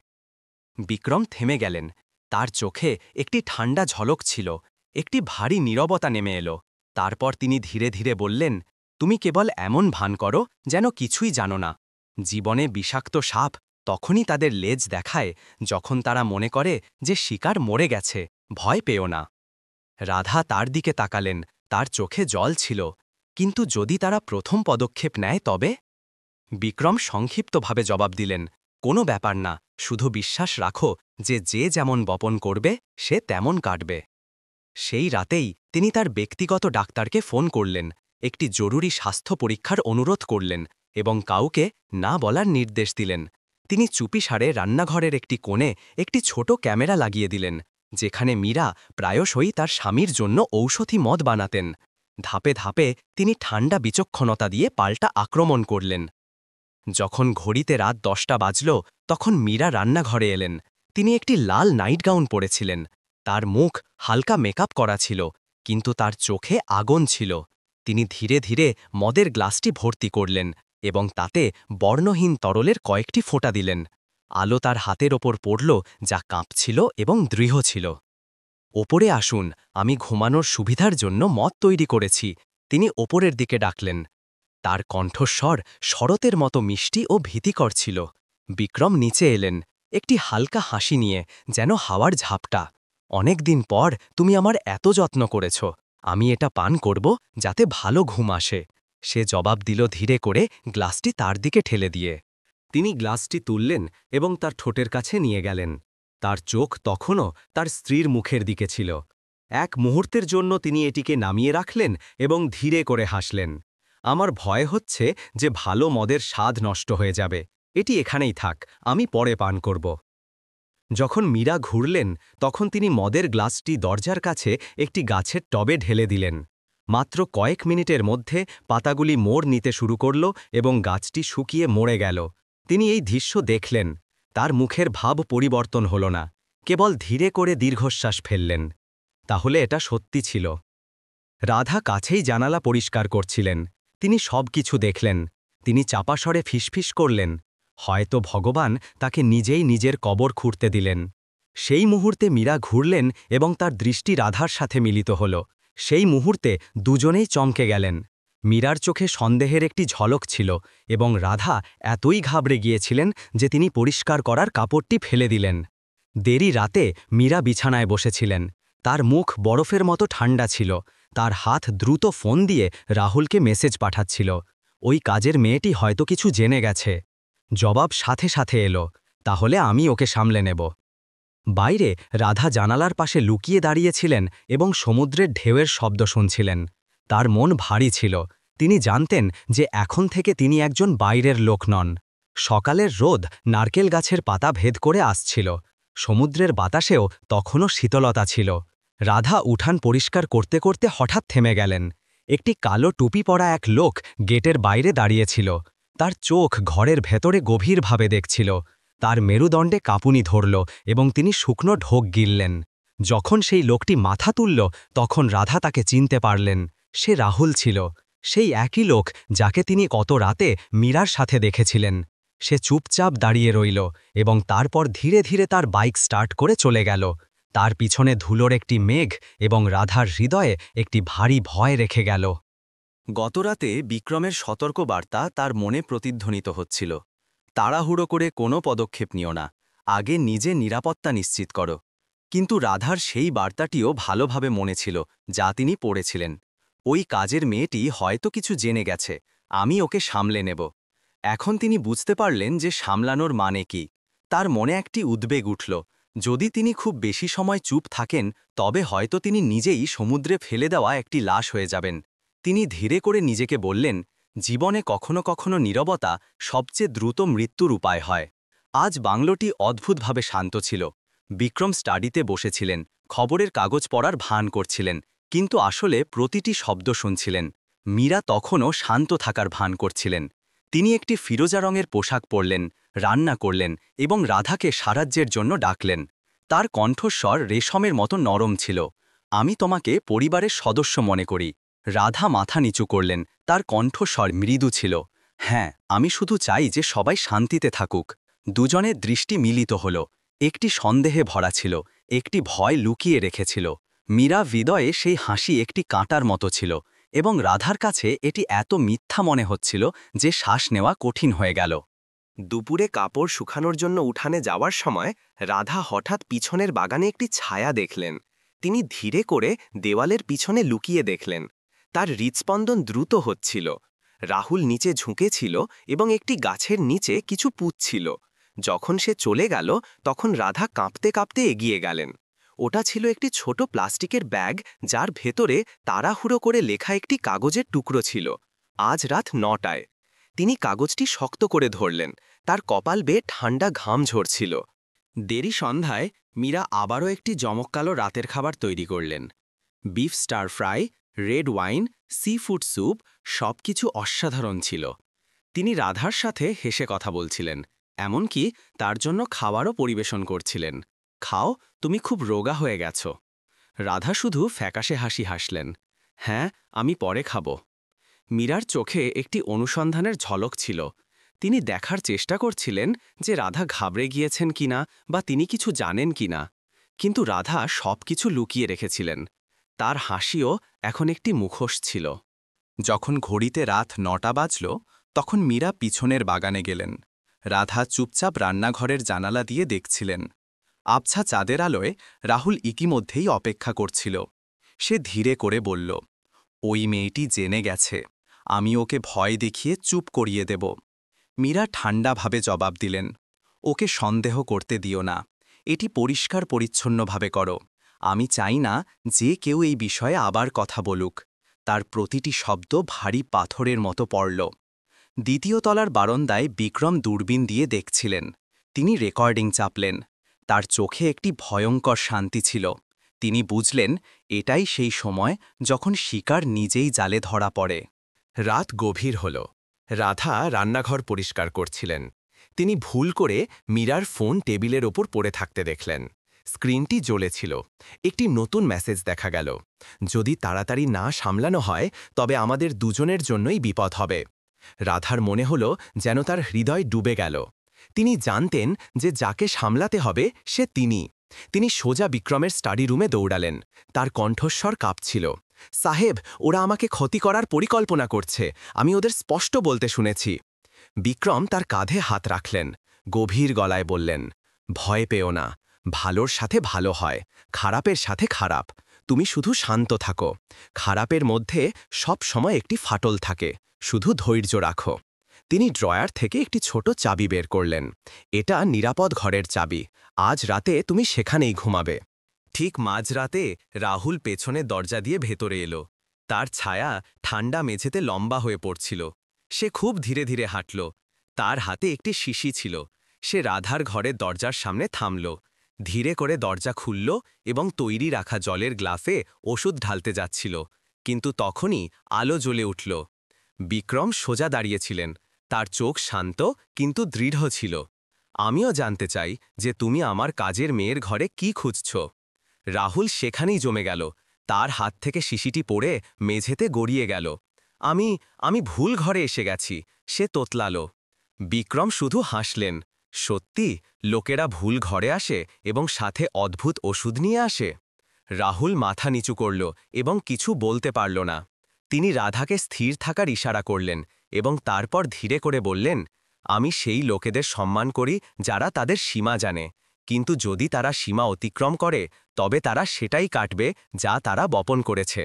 বিক্রম থেমে গেলেন। তার চোখে একটি ঠান্ডা ঝলক ছিল। একটি ভারী নীরবতা নেমে এলো। তারপর তিনি ধীরে ধীরে বললেন, তুমি কেবল এমন ভান করো যেন কিছুই জানো না। জীবনে বিষাক্ত সাপ তখনই তাদের লেজ দেখায় যখন তারা মনে করে যে শিকার মরে গেছে। ভয় পেও না। রাধা তার দিকে তাকালেন। তার চোখে জল ছিল। কিন্তু যদি তারা প্রথম পদক্ষেপ নেয় তবে? বিক্রম সংক্ষিপ্তভাবে জবাব দিলেন, কোনো ব্যাপার না, শুধু বিশ্বাস রাখো যে যে যেমন বপন করবে সে তেমন কাটবে। সেই রাতেই তিনি তার ব্যক্তিগত ডাক্তারকে ফোন করলেন, একটি জরুরি স্বাস্থ্য পরীক্ষার অনুরোধ করলেন এবং কাউকে না বলার নির্দেশ দিলেন। তিনি চুপিসারে রান্নাঘরের একটি কোণে একটি ছোট ক্যামেরা লাগিয়ে দিলেন, যেখানে মীরা প্রায়শই তার স্বামীর জন্য ঔষধি মদ বানাতেন। ধাপে ধাপে তিনি ঠান্ডা বিচক্ষণতা দিয়ে পাল্টা আক্রমণ করলেন। যখন ঘড়িতে রাত 10টা বাজল তখন মীরা রান্নাঘরে এলেন। তিনি একটি লাল নাইট গাউন পরেছিলেন। তার মুখ হালকা মেকআপ করা ছিল, কিন্তু তার চোখে আগুন ছিল। তিনি ধীরে ধীরে মদের গ্লাসটি ভর্তি করলেন এবং তাতে বর্ণহীন তরলের কয়েকটি ফোঁটা দিলেন। আলো তার হাতের ওপর পড়ল, যা কাঁপছিল এবং দৃঢ় ছিল। ওপরে আসুন, আমি ঘুমানোর সুবিধার জন্য মদ তৈরি করেছি। তিনি ওপরের দিকে ডাকলেন। তার কণ্ঠস্বর শরতের মতো মিষ্টি ও ভীতিকর ছিল। বিক্রম নিচে এলেন, একটি হালকা হাসি নিয়ে, যেন হাওয়ার ঝাপটা। অনেক দিন পর তুমি আমার এত যত্ন করেছ। আমি এটা পান করব যাতে ভালো ঘুম আসে। সে জবাব দিল ধীরে করে, গ্লাসটি তার দিকে ঠেলে দিয়ে। তিনি গ্লাসটি তুললেন এবং তার ঠোঁটের কাছে নিয়ে গেলেন। তার চোখ তখনও তার স্ত্রীর মুখের দিকে ছিল। এক মুহূর্তের জন্য তিনি এটিকে নামিয়ে রাখলেন এবং ধীরে করে হাসলেন। আমার ভয় হচ্ছে যে ভালো মদের স্বাদ নষ্ট হয়ে যাবে। এটি এখানেই থাক, আমি পরে পান করব। যখন মীরা ঘুরলেন তখন তিনি মদের গ্লাসটি দরজার কাছে একটি গাছের টবে ঢেলে দিলেন। মাত্র কয়েক মিনিটের মধ্যে পাতাগুলি মোড় নিতে শুরু করল এবং গাছটি শুকিয়ে মরে গেল। তিনি এই দৃশ্য দেখলেন। তার মুখের ভাব পরিবর্তন হল না, কেবল ধীরে করে দীর্ঘশ্বাস ফেললেন। তাহলে এটা সত্যি ছিল। রাধা কাছেই জানালা পরিষ্কার করছিলেন। তিনি সব কিছু দেখলেন। তিনি চাপা স্বরে ফিসফিস করলেন, হয়তো ভগবান তাকে নিজেই নিজের কবর খুঁড়তে দিলেন। সেই মুহূর্তে মীরা ঘুরলেন এবং তার দৃষ্টি রাধার সাথে মিলিত হল। সেই মুহূর্তে দুজনেই চমকে গেলেন। মীরার চোখে সন্দেহের একটি ঝলক ছিল এবং রাধা এতই ঘাবড়ে গিয়েছিলেন যে তিনি পরিষ্কার করার কাপড়টি ফেলে দিলেন। দেরি রাতে মীরা বিছানায় বসেছিলেন। তার মুখ বরফের মতো ঠান্ডা ছিল। তার হাত দ্রুত ফোন দিয়ে রাহুলকে মেসেজ পাঠাচ্ছিল। ওই কাজের মেয়েটি হয়তো কিছু জেনে গেছে। জবাব সাথে সাথে এলো, তাহলে আমি ওকে সামলে নেব। বাইরে রাধা জানালার পাশে লুকিয়ে দাঁড়িয়েছিলেন এবং সমুদ্রের ঢেউয়ের শব্দ শুনছিলেন। তার মন ভারী ছিল। তিনি জানতেন যে এখন থেকে তিনি একজন বাইরের লোক নন। সকালের রোদ নারকেল গাছের পাতা ভেদ করে আসছিল। সমুদ্রের বাতাসেও তখনও শীতলতা ছিল। রাধা উঠান পরিষ্কার করতে করতে হঠাৎ থেমে গেলেন। একটি কালো টুপি পরা এক লোক গেটের বাইরে দাঁড়িয়েছিল। তার চোখ ঘরের ভেতরে গভীরভাবে দেখছিল। তার মেরুদণ্ডে কাঁপুনি ধরল এবং তিনি শুকনো ঢোক গিললেন। যখন সেই লোকটি মাথা তুলল তখন রাধা তাকে চিনতে পারলেন। সে রাহুল ছিল, সেই একই লোক যাকে তিনি গত রাতে মীরার সাথে দেখেছিলেন। সে চুপচাপ দাঁড়িয়ে রইল এবং তারপর ধীরে ধীরে তার বাইক স্টার্ট করে চলে গেল। তার পিছনে ধুলোর একটি মেঘ এবং রাধার হৃদয়ে একটি ভারী ভয় রেখে গেল। গতরাতে বিক্রমের সতর্ক বার্তা তার মনে প্রতিধ্বনিত হচ্ছিল। তাড়াহুড়ো করে কোনো পদক্ষেপ নিও না, আগে নিজে নিরাপত্তা নিশ্চিত করো। কিন্তু রাধার সেই বার্তাটিও ভালোভাবে মনে ছিল যা তিনি পড়েছিলেন। ওই কাজের মেয়েটি হয়তো কিছু জেনে গেছে, আমি ওকে সামলে নেব। এখন তিনি বুঝতে পারলেন যে সামলানোর মানে কি। তার মনে একটি উদ্বেগ উঠল, যদি তিনি খুব বেশি সময় চুপ থাকেন তবে হয়তো তিনি নিজেই সমুদ্রে ফেলে দেওয়া একটি লাশ হয়ে যাবেন। তিনি ধীরে করে নিজেকে বললেন, জীবনে কখনো কখনো নীরবতা সবচেয়ে দ্রুত মৃত্যুর উপায় হয়। আজ বাংলোটি অদ্ভুতভাবে শান্ত ছিল। বিক্রম স্টাডিতে বসেছিলেন, খবরের কাগজ পড়ার ভান করছিলেন, কিন্তু আসলে প্রতিটি শব্দ শুনছিলেন। মীরা তখনও শান্ত থাকার ভান করছিলেন। তিনি একটি ফিরোজা রঙের পোশাক পরলেন, রান্না করলেন এবং রাধাকে সাহায্যের জন্য ডাকলেন। তার কণ্ঠস্বর রেশমের মতো নরম ছিল। আমি তোমাকে পরিবারের সদস্য মনে করি। রাধা মাথা নিচু করলেন, তার কণ্ঠস্বর মৃদু ছিল। হ্যাঁ, আমি শুধু চাই যে সবাই শান্তিতে থাকুক। দুজনের দৃষ্টি মিলিত হল। একটি সন্দেহে ভরা ছিল, একটি ভয় লুকিয়ে রেখেছিল। মীরা হৃদয়ে সেই হাসি একটি কাঁটার মতো ছিল এবং রাধার কাছে এটি এত মিথ্যা মনে হচ্ছিল যে শ্বাস নেওয়া কঠিন হয়ে গেল। দুপুরে কাপড় শুকানোর জন্য উঠানে যাওয়ার সময় রাধা হঠাৎ পিছনের বাগানে একটি ছায়া দেখলেন। তিনি ধীরে করে দেওয়ালের পিছনে লুকিয়ে দেখলেন। তার হৃৎস্পন্দন দ্রুত হচ্ছিল। রাহুল নিচে ঝুঁকেছিল এবং একটি গাছের নিচে কিছু পুঁতছিল। যখন সে চলে গেল তখন রাধা কাঁপতে কাঁপতে এগিয়ে গেলেন। ওটা ছিল একটি ছোট প্লাস্টিকের ব্যাগ, যার ভেতরে তাড়াহুড়ো করে লেখা একটি কাগজের টুকরো ছিল। আজ রাত 9টায়। তিনি কাগজটি শক্ত করে ধরলেন। তার কপাল বেয়ে ঠান্ডা ঘাম ঝরছিল। দেরি সন্ধ্যায় মীরা আবারও একটি জমকালো রাতের খাবার তৈরি করলেন। Beef star fry, red wine, sea food soup, সবকিছু অসাধারণ ছিল। তিনি রাধার সাথে হেসে কথা বলছিলেন, এমনকি তার জন্য খাবারও পরিবেশন করছিলেন। খাও, তুমি খুব রোগা হয়ে গেছ। রাধা শুধু ফ্যাকাশে হাসি হাসলেন। হ্যাঁ, আমি পরে খাব। মীরার চোখে একটি অনুসন্ধানের ঝলক ছিল। তিনি দেখার চেষ্টা করছিলেন যে রাধা ঘাবড়ে গিয়েছেন কিনা বা তিনি কিছু জানেন কিনা। কিন্তু রাধা সবকিছু লুকিয়ে রেখেছিলেন। তার হাসিও এখন একটি মুখোশ ছিল। যখন ঘড়িতে রাত 9টা বাজল তখন মীরা পিছনের বাগানে গেলেন। রাধা চুপচাপ রান্নাঘরের জানালা দিয়ে দেখছিলেন। আবছা চাঁদের আলোয় রাহুল ইতিমধ্যেই অপেক্ষা করছিল। সে ধীরে করে বলল, ওই মেয়েটি জেনে গেছে, আমি ওকে ভয় দেখিয়ে চুপ করিয়ে দেব। মীরা ঠান্ডাভাবে জবাব দিলেন, ওকে সন্দেহ করতে দিও না, এটি পরিষ্কার পরিচ্ছন্নভাবে করো। আমি চাই না যে কেউ এই বিষয়ে আবার কথা বলুক। তার প্রতিটি শব্দ ভারী পাথরের মতো পড়ল। দ্বিতীয় তলার বারান্দায় বিক্রম দূরবীন দিয়ে দেখছিলেন। তিনি রেকর্ডিং চাপলেন। তার চোখে একটি ভয়ঙ্কর শান্তি ছিল। তিনি বুঝলেন এটাই সেই সময় যখন শিকার নিজেই জালে ধরা পড়ে। রাত গভীর হল। রাধা রান্নাঘর পরিষ্কার করছিলেন। তিনি ভুল করে মীরার ফোন টেবিলের ওপর পড়ে থাকতে দেখলেন। স্ক্রিনটি জ্বলেছিল। একটি নতুন মেসেজ দেখা গেল, যদি তাড়াতাড়ি না সামলানো হয় তবে আমাদের দুজনের জন্যই বিপদ হবে। রাধার মনে হল যেন তার হৃদয় ডুবে গেল। তিনি জানতেন যে যাকে সামলাতে হবে সে তিনি সোজা বিক্রমের স্টাডি রুমে দৌড়ালেন। তার কণ্ঠস্বর কাঁপছিল। সাহেব, ওরা আমাকে ক্ষতি করার পরিকল্পনা করছে, আমি ওদের স্পষ্ট বলতে শুনেছি। বিক্রম তার কাঁধে হাত রাখলেন, গভীর গলায় বললেন, ভয় পেও না, ভালোর সাথে ভালো হয়, খারাপের সাথে খারাপ। তুমি শুধু শান্ত থাকো। খারাপের মধ্যে সব সময় একটি ফাটল থাকে, শুধু ধৈর্য রাখো। তিনি ড্রয়ার থেকে একটি ছোট চাবি বের করলেন। এটা নিরাপদ ঘরের চাবি। আজ রাতে তুমি সেখানেই ঘুমাবে। ঠিক মাঝরাতে রাহুল পেছনে দরজা দিয়ে ভেতরে এলো। তার ছায়া ঠান্ডা মেঝেতে লম্বা হয়ে পড়ছিল। সে খুব ধীরে ধীরে হাঁটল। তার হাতে একটি শিশি ছিল। সে রাধার ঘরের দরজার সামনে থামল। ধীরে করে দরজা খুলল এবং তৈরি রাখা জলের গ্লাসে ওষুধ ঢালতে যাচ্ছিল। কিন্তু তখনই আলো জ্বলে উঠল। বিক্রম সোজা দাঁড়িয়েছিলেন। তার চোখ শান্ত কিন্তু দৃঢ় ছিল। আমিও জানতে চাই যে তুমি আমার কাজের মেয়ের ঘরে কি খুঁজছ। রাহুল সেখানেই জমে গেল। তার হাত থেকে শিশিটি পড়ে মেঝেতে গড়িয়ে গেল। আমি ভুল ঘরে এসে গেছি, সে তোতলালো। বিক্রম শুধু হাসলেন। সত্যি, লোকেরা ভুল ঘরে আসে এবং সাথে অদ্ভুত ওষুধ নিয়ে আসে। রাহুল মাথা নিচু করল এবং কিছু বলতে পারল না। তিনি রাধাকে স্থির থাকার ইশারা করলেন এবং তারপর ধীরে করে বললেন, আমি সেই লোকেদের সম্মান করি যারা তাদের সীমা জানে, কিন্তু যদি তারা সীমা অতিক্রম করে তবে তারা সেটাই কাটবে যা তারা বপন করেছে।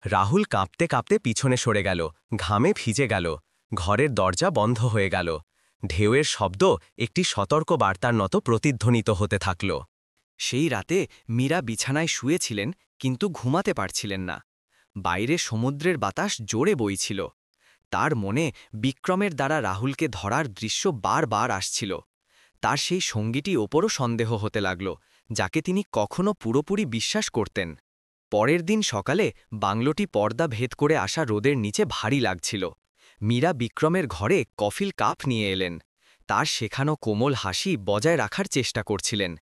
রাহুল কাঁপতে কাঁপতে পিছনে সরে গেল, ঘামে ভিজে গেল। ঘরের দরজা বন্ধ হয়ে গেল। ঢেউয়ের শব্দ একটি সতর্ক বার্তার মতো প্রতিধ্বনিত হতে থাকল। সেই রাতে মীরা বিছানায় শুয়েছিলেন কিন্তু ঘুমাতে পারছিলেন না। বাইরে সমুদ্রের বাতাস জোরে বইছিল। তার মনে বিক্রমের দ্বারা রাহুলকে ধরার দৃশ্য বারবার আসছিল। তার সেই সঙ্গীটি ওপরও সন্দেহ হতে লাগল, যাকে তিনি কখনো পুরোপুরি বিশ্বাস করতেন। পরের দিন সকালে বাংলোটি পর্দা ভেদ করে আসা রোদের নিচে ভারী লাগছিল। মীরা বিক্রমের ঘরে কফির কাপ নিয়ে এলেন। তার শেখানো কোমল হাসি বজায় রাখার চেষ্টা করছিলেন।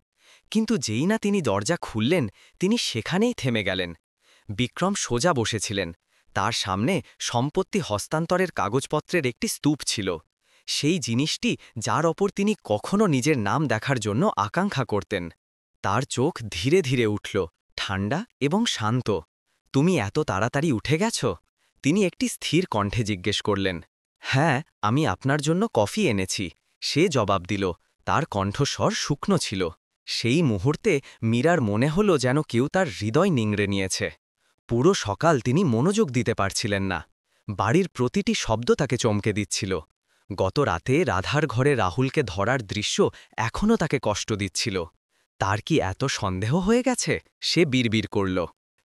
কিন্তু যেই না তিনি দরজা খুললেন, তিনি সেখানেই থেমে গেলেন। বিক্রম সোজা বসেছিলেন। তার সামনে সম্পত্তি হস্তান্তরের কাগজপত্রের একটি স্তূপ ছিল। সেই জিনিসটি যার ওপর তিনি কখনো নিজের নাম দেখার জন্য আকাঙ্ক্ষা করতেন। তার চোখ ধীরে ধীরে উঠল, ঠান্ডা এবং শান্ত। তুমি এত তাড়াতাড়ি উঠে গেছ? তিনি একটি স্থির কণ্ঠে জিজ্ঞেস করলেন। হ্যাঁ, আমি আপনার জন্য কফি এনেছি, সে জবাব দিল। তার কণ্ঠস্বর শুকনো ছিল। সেই মুহূর্তে মীরার মনে হল যেন কেউ তার হৃদয় নিংড়ে নিয়েছে। পুরো সকাল তিনি মনোযোগ দিতে পারছিলেন না। বাড়ির প্রতিটি শব্দ তাকে চমকে দিচ্ছিল। গত রাতে রাধার ঘরে রাহুলকে ধরার দৃশ্য এখনও তাকে কষ্ট দিচ্ছিল। তার কি এত সন্দেহ হয়ে গেছে? সে বিড়বিড় করল।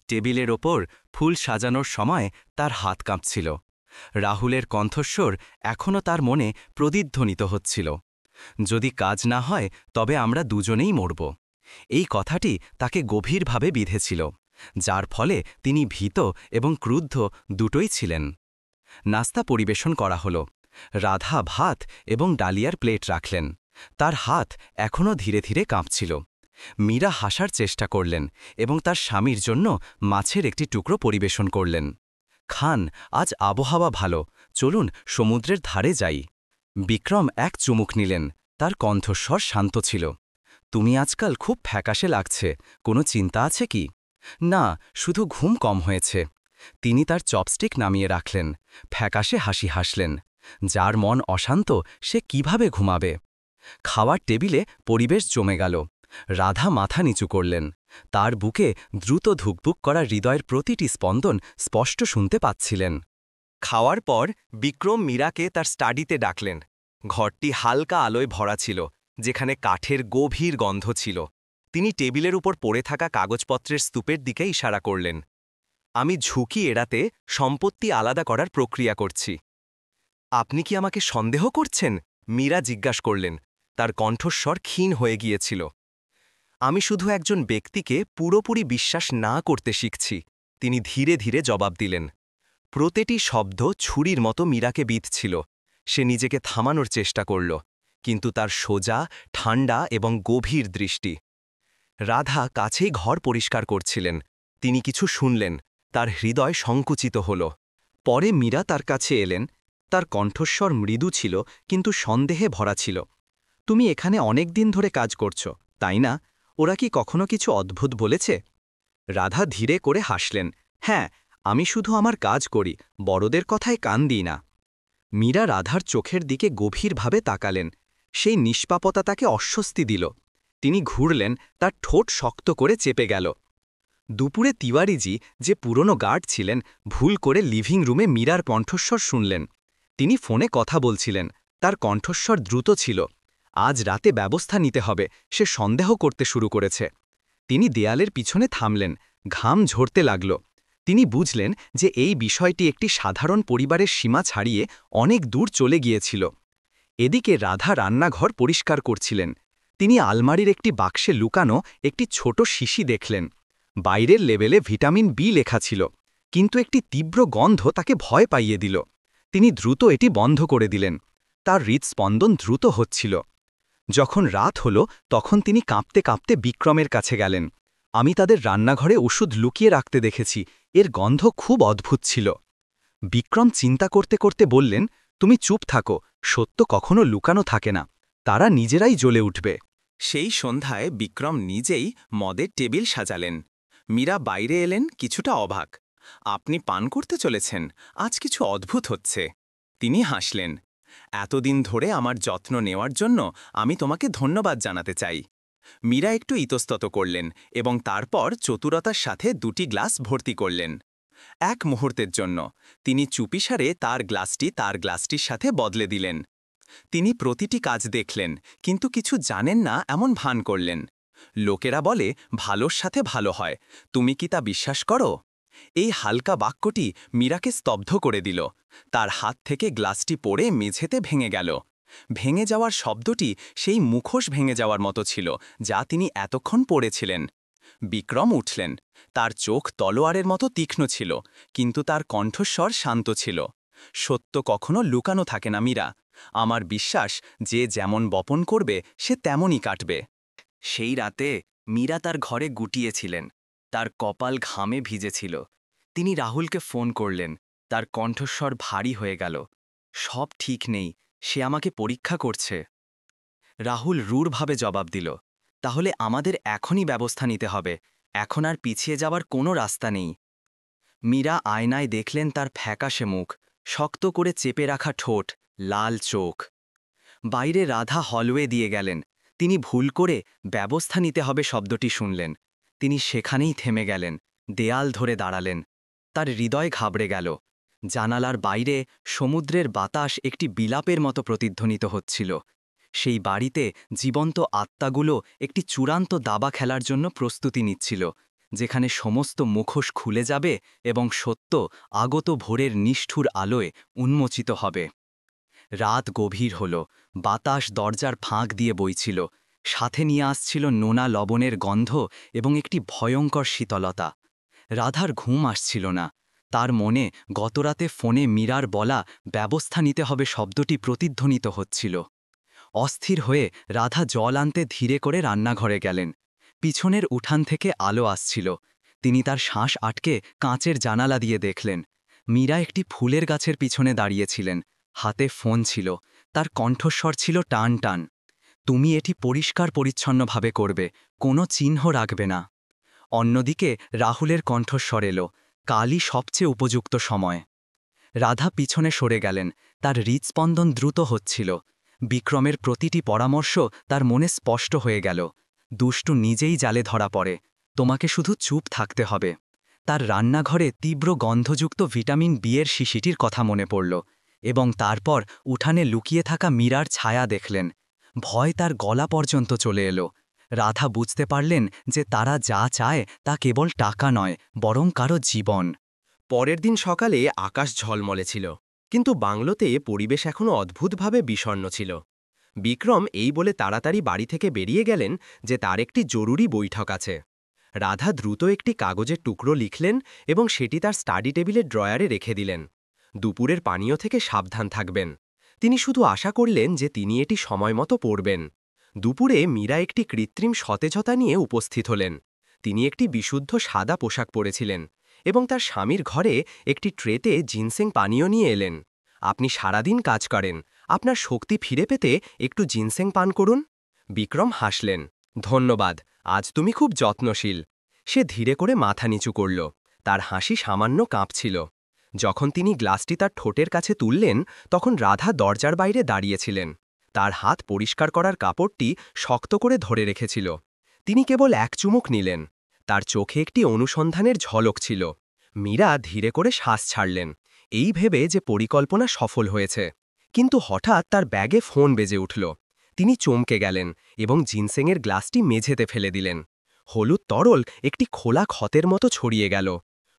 টেবিলের ওপর ফুল সাজানোর সময় তার হাত কাঁপছিল। রাহুলের কণ্ঠস্বর এখনও তার মনে প্রতিধ্বনিত হচ্ছিল। যদি কাজ না হয় তবে আমরা দুজনেই মরব। এই কথাটি তাকে গভীরভাবে বিঁধেছিল, যার ফলে তিনি ভীত এবং ক্রুদ্ধ দুটোই ছিলেন। নাস্তা পরিবেশন করা হল। রাধা ভাত এবং ডালিয়ার প্লেট রাখলেন। তার হাত এখনও ধীরে ধীরে কাঁপছিল। মীরা হাসার চেষ্টা করলেন এবং তার স্বামীর জন্য মাছের একটি টুকরো পরিবেশন করলেন। খান, আজ আবহাওয়া ভালো, চলুন সমুদ্রের ধারে যাই। বিক্রম এক চুমুক নিলেন। তার কণ্ঠস্বর শান্ত ছিল। তুমি আজকাল খুব ফ্যাকাশে লাগছে, কোনো চিন্তা আছে কি? না, শুধু ঘুম কম হয়েছে। তিনি তার চপস্টিক নামিয়ে রাখলেন। ফ্যাকাশে হাসি হাসলেন। যার মন অশান্ত সে কিভাবে ঘুমাবে? খাওয়ার টেবিলে পরিবেশ জমে গেল। রাধা মাথা নিচু করলেন। তার বুকে দ্রুত ধুকধুক করা হৃদয়ের প্রতিটি স্পন্দন স্পষ্ট শুনতে পাচ্ছিলেন। খাওয়ার পর বিক্রম মীরাকে তার স্টাডিতে ডাকলেন। ঘরটি হালকা আলোয় ভরা ছিল, যেখানে কাঠের গভীর গন্ধ ছিল। তিনি টেবিলের উপর পড়ে থাকা কাগজপত্রের স্তূপের দিকে ইশারা করলেন। আমি ঝুঁকি এড়াতে সম্পত্তি আলাদা করার প্রক্রিয়া করছি। আপনি কি আমাকে সন্দেহ করছেন? মীরা জিজ্ঞাসা করলেন। তার কণ্ঠস্বর ক্ষীণ হয়ে গিয়েছিল। আমি শুধু একজন ব্যক্তিকে পুরোপুরি বিশ্বাস না করতে শিখছি, তিনি ধীরে ধীরে জবাব দিলেন। প্রতিটি শব্দ ছুরির মতো মীরাকে বিঁধছিল। সে নিজেকে থামানোর চেষ্টা করল, কিন্তু তার সোজা, ঠান্ডা এবং গভীর দৃষ্টি। রাধা কাছেই ঘর পরিষ্কার করছিলেন। তিনি কিছু শুনলেন। তার হৃদয় সংকুচিত হল। পরে মীরা তার কাছে এলেন। তার কণ্ঠস্বর মৃদু ছিল কিন্তু সন্দেহে ভরা ছিল। তুমি এখানে অনেক দিন ধরে কাজ করছ, তাই না? ওরা কি কখনো কিছু অদ্ভুত বলেছে? রাধা ধীরে করে হাসলেন। হ্যাঁ, আমি শুধু আমার কাজ করি, বড়দের কথায় কান দিই না। মীরা রাধার চোখের দিকে গভীরভাবে তাকালেন। সেই নিষ্পাপতা তাকে অস্বস্তি দিল। তিনি ঘুরলেন, তার ঠোঁট শক্ত করে চেপে গেল। দুপুরে তিওয়ারিজি, যে পুরনো গার্ড ছিলেন, ভুল করে লিভিং রুমে মীরার কণ্ঠস্বর শুনলেন। তিনি ফোনে কথা বলছিলেন, তার কণ্ঠস্বর দ্রুত ছিল। আজ রাতে ব্যবস্থা নিতে হবে, সে সন্দেহ করতে শুরু করেছে। তিনি দেয়ালের পিছনে থামলেন, ঘাম ঝরতে লাগল। তিনি বুঝলেন যে এই বিষয়টি একটি সাধারণ পরিবারের সীমা ছাড়িয়ে অনেক দূর চলে গিয়েছিল। এদিকে রাধা রান্নাঘর পরিষ্কার করছিলেন। তিনি আলমারির একটি বাক্সে লুকানো একটি ছোট শিশি দেখলেন। বাইরের লেবেলে ভিটামিন বি লেখা ছিল, কিন্তু একটি তীব্র গন্ধ তাকে ভয় পাইয়ে দিল। তিনি দ্রুত এটি বন্ধ করে দিলেন। তার হৃদস্পন্দন দ্রুত হচ্ছিল। যখন রাত হল, তখন তিনি কাঁপতে কাঁপতে বিক্রমের কাছে গেলেন। আমি তাদের রান্নাঘরে ওষুধ লুকিয়ে রাখতে দেখেছি, এর গন্ধ খুব অদ্ভুত ছিল। বিক্রম চিন্তা করতে করতে বললেন, তুমি চুপ থাকো, সত্য কখনো লুকানো থাকে না, তারা নিজেরাই জ্বলে উঠবে। সেই সন্ধ্যায় বিক্রম নিজেই মদের টেবিল সাজালেন। মীরা বাইরে এলেন, কিছুটা অবাক। আপনি পান করতে চলেছেন, আজ কিছু অদ্ভুত হচ্ছে। তিনি হাসলেন। এতদিন ধরে আমার যত্ন নেওয়ার জন্য আমি তোমাকে ধন্যবাদ জানাতে চাই। মীরা একটু ইতস্তত করলেন এবং তারপর চতুরতার সাথে 2টি গ্লাস ভর্তি করলেন। এক মুহূর্তের জন্য তিনি চুপিসারে তার গ্লাসটির সাথে বদলে দিলেন। তিনি প্রতিটি কাজ দেখলেন, কিন্তু কিছু জানেন না এমন ভান করলেন। লোকেরা বলে, ভালোর সাথে ভালো হয়, তুমি কি তা বিশ্বাস করো? এই হালকা বাক্যটি মীরাকে স্তব্ধ করে দিল। তার হাত থেকে গ্লাসটি পড়ে মেঝেতে ভেঙে গেল। ভেঙে যাওয়ার শব্দটি সেই মুখোশ ভেঙে যাওয়ার মতো ছিল, যা তিনি এতক্ষণ পড়েছিলেন। বিক্রম উঠলেন। তার চোখ তলোয়ারের মতো তীক্ষ্ণ ছিল, কিন্তু তার কণ্ঠস্বর শান্ত ছিল। সত্য কখনো লুকানো থাকে না মীরা। আমার বিশ্বাস, যে যেমন বপন করবে সে তেমনই কাটবে। সেই রাতে মীরা তার ঘরে গুটিয়েছিলেন। তার কপাল ঘামে ভিজেছিল। তিনি রাহুলকে ফোন করলেন। তার কণ্ঠস্বর ভারী হয়ে গেল। সব ঠিক নেই, সে আমাকে পরীক্ষা করছে। রাহুল রূঢ়ভাবে জবাব দিল, তাহলে আমাদের এখনই ব্যবস্থা নিতে হবে, এখন আর পিছিয়ে যাওয়ার কোনো রাস্তা নেই। মীরা আয়নায় দেখলেন তার ফ্যাকাশে মুখ, শক্ত করে চেপে রাখা ঠোঁট, লাল চোখ। বাইরে রাধা হলওয়ে দিয়ে গেলেন। তিনি ভুল করে ব্যবস্থা নিতে হবে শব্দটি শুনলেন। তিনি সেখানেই থেমে গেলেন, দেয়াল ধরে দাঁড়ালেন। তার হৃদয় ঘাবড়ে গেল। জানালার বাইরে সমুদ্রের বাতাস একটি বিলাপের মতো প্রতিধ্বনিত হচ্ছিল। সেই বাড়িতে জীবন্ত আত্মাগুলো একটি চূড়ান্ত দাবা খেলার জন্য প্রস্তুতি নিচ্ছিল, যেখানে সমস্ত মুখোশ খুলে যাবে এবং সত্য আগত ভোরের নিষ্ঠুর আলোয় উন্মোচিত হবে। রাত গভীর হল, বাতাস দরজার ফাঁক দিয়ে বইছিল, সাথে নিয়ে আসছিল নোনা লবণের গন্ধ এবং একটি ভয়ঙ্কর শীতলতা। রাধার ঘুম আসছিল না। তার মনে গতরাতে ফোনে মীরার বলা ব্যবস্থা নিতে হবে শব্দটি প্রতিধ্বনিত হচ্ছিল। অস্থির হয়ে রাধা জল আনতে ধীরে করে রান্নাঘরে গেলেন। পিছনের উঠান থেকে আলো আসছিল। তিনি তার শ্বাস আটকে কাঁচের জানালা দিয়ে দেখলেন। মীরা একটি ফুলের গাছের পিছনে দাঁড়িয়েছিলেন, হাতে ফোন ছিল, তার কণ্ঠস্বর ছিল টান টান। তুমি এটি পরিষ্কার পরিচ্ছন্নভাবে করবে, কোনো চিহ্ন রাখবে না। অন্যদিকে রাহুলের কণ্ঠস্বর এলো, কালই সবচেয়ে উপযুক্ত সময়। রাধা পিছনে সরে গেলেন, তার হৃদস্পন্দন দ্রুত হচ্ছিল। বিক্রমের প্রতিটি পরামর্শ তার মনে স্পষ্ট হয়ে গেল। দুষ্টু নিজেই জালে ধরা পড়ে, তোমাকে শুধু চুপ থাকতে হবে। তার রান্নাঘরে তীব্র গন্ধযুক্ত ভিটামিন বি এর শিশিটির কথা মনে পড়ল, এবং তারপর উঠানে লুকিয়ে থাকা মীরার ছায়া দেখলেন। ভয় তার গলা পর্যন্ত চলে এলো। রাধা বুঝতে পারলেন যে তারা যা চায় তা কেবল টাকা নয়, বরং কারো জীবন। পরের দিন সকালে আকাশ ঝলমলে ছিল, কিন্তু বাংলোতে পরিবেশ এখনও অদ্ভুতভাবে বিষণ্ণ ছিল। বিক্রম এই বলে তাড়াতাড়ি বাড়ি থেকে বেরিয়ে গেলেন যে তার একটি জরুরি বৈঠক আছে। রাধা দ্রুত একটি কাগজের টুকরো লিখলেন এবং সেটি তার স্টাডি টেবিলের ড্রয়ারে রেখে দিলেন। দুপুরের পানীয় থেকে সাবধান থাকবেন। তিনি শুধু আশা করলেন যে তিনি এটি সময়মতো পড়বেন। দুপুরে মীরা একটি কৃত্রিম সতেজতা নিয়ে উপস্থিত হলেন। তিনি একটি বিশুদ্ধ সাদা পোশাক পরেছিলেন এবং তার স্বামীর ঘরে একটি ট্রেতে জিনসেং পানীয় নিয়ে এলেন। আপনি সারাদিন কাজ করেন, আপনার শক্তি ফিরে পেতে একটু জিনসেং পান করুন। বিক্রম হাসলেন, ধন্যবাদ, আজ তুমি খুব যত্নশীল। সে ধীরে করে মাথা নিচু করল, তার হাসি সামান্য কাঁপছিল। যখন তিনি গ্লাসটি তার ঠোঁটের কাছে তুললেন, তখন রাধা দরজার বাইরে দাঁড়িয়েছিলেন। তার হাত পরিষ্কার করার কাপড়টি শক্ত করে ধরে রেখেছিল। তিনি কেবল এক চুমুক নিলেন। তার চোখে একটি অনুসন্ধানের ঝলক ছিল। মীরা ধীরে করে শ্বাস ছাড়লেন, এই ভেবে যে পরিকল্পনা সফল হয়েছে। কিন্তু হঠাৎ তার ব্যাগে ফোন বেজে উঠল। তিনি চমকে গেলেন এবং জিনসেংয়ের গ্লাসটি মেঝেতে ফেলে দিলেন। হলুদ তরল একটি খোলা ক্ষতের মতো ছড়িয়ে গেল।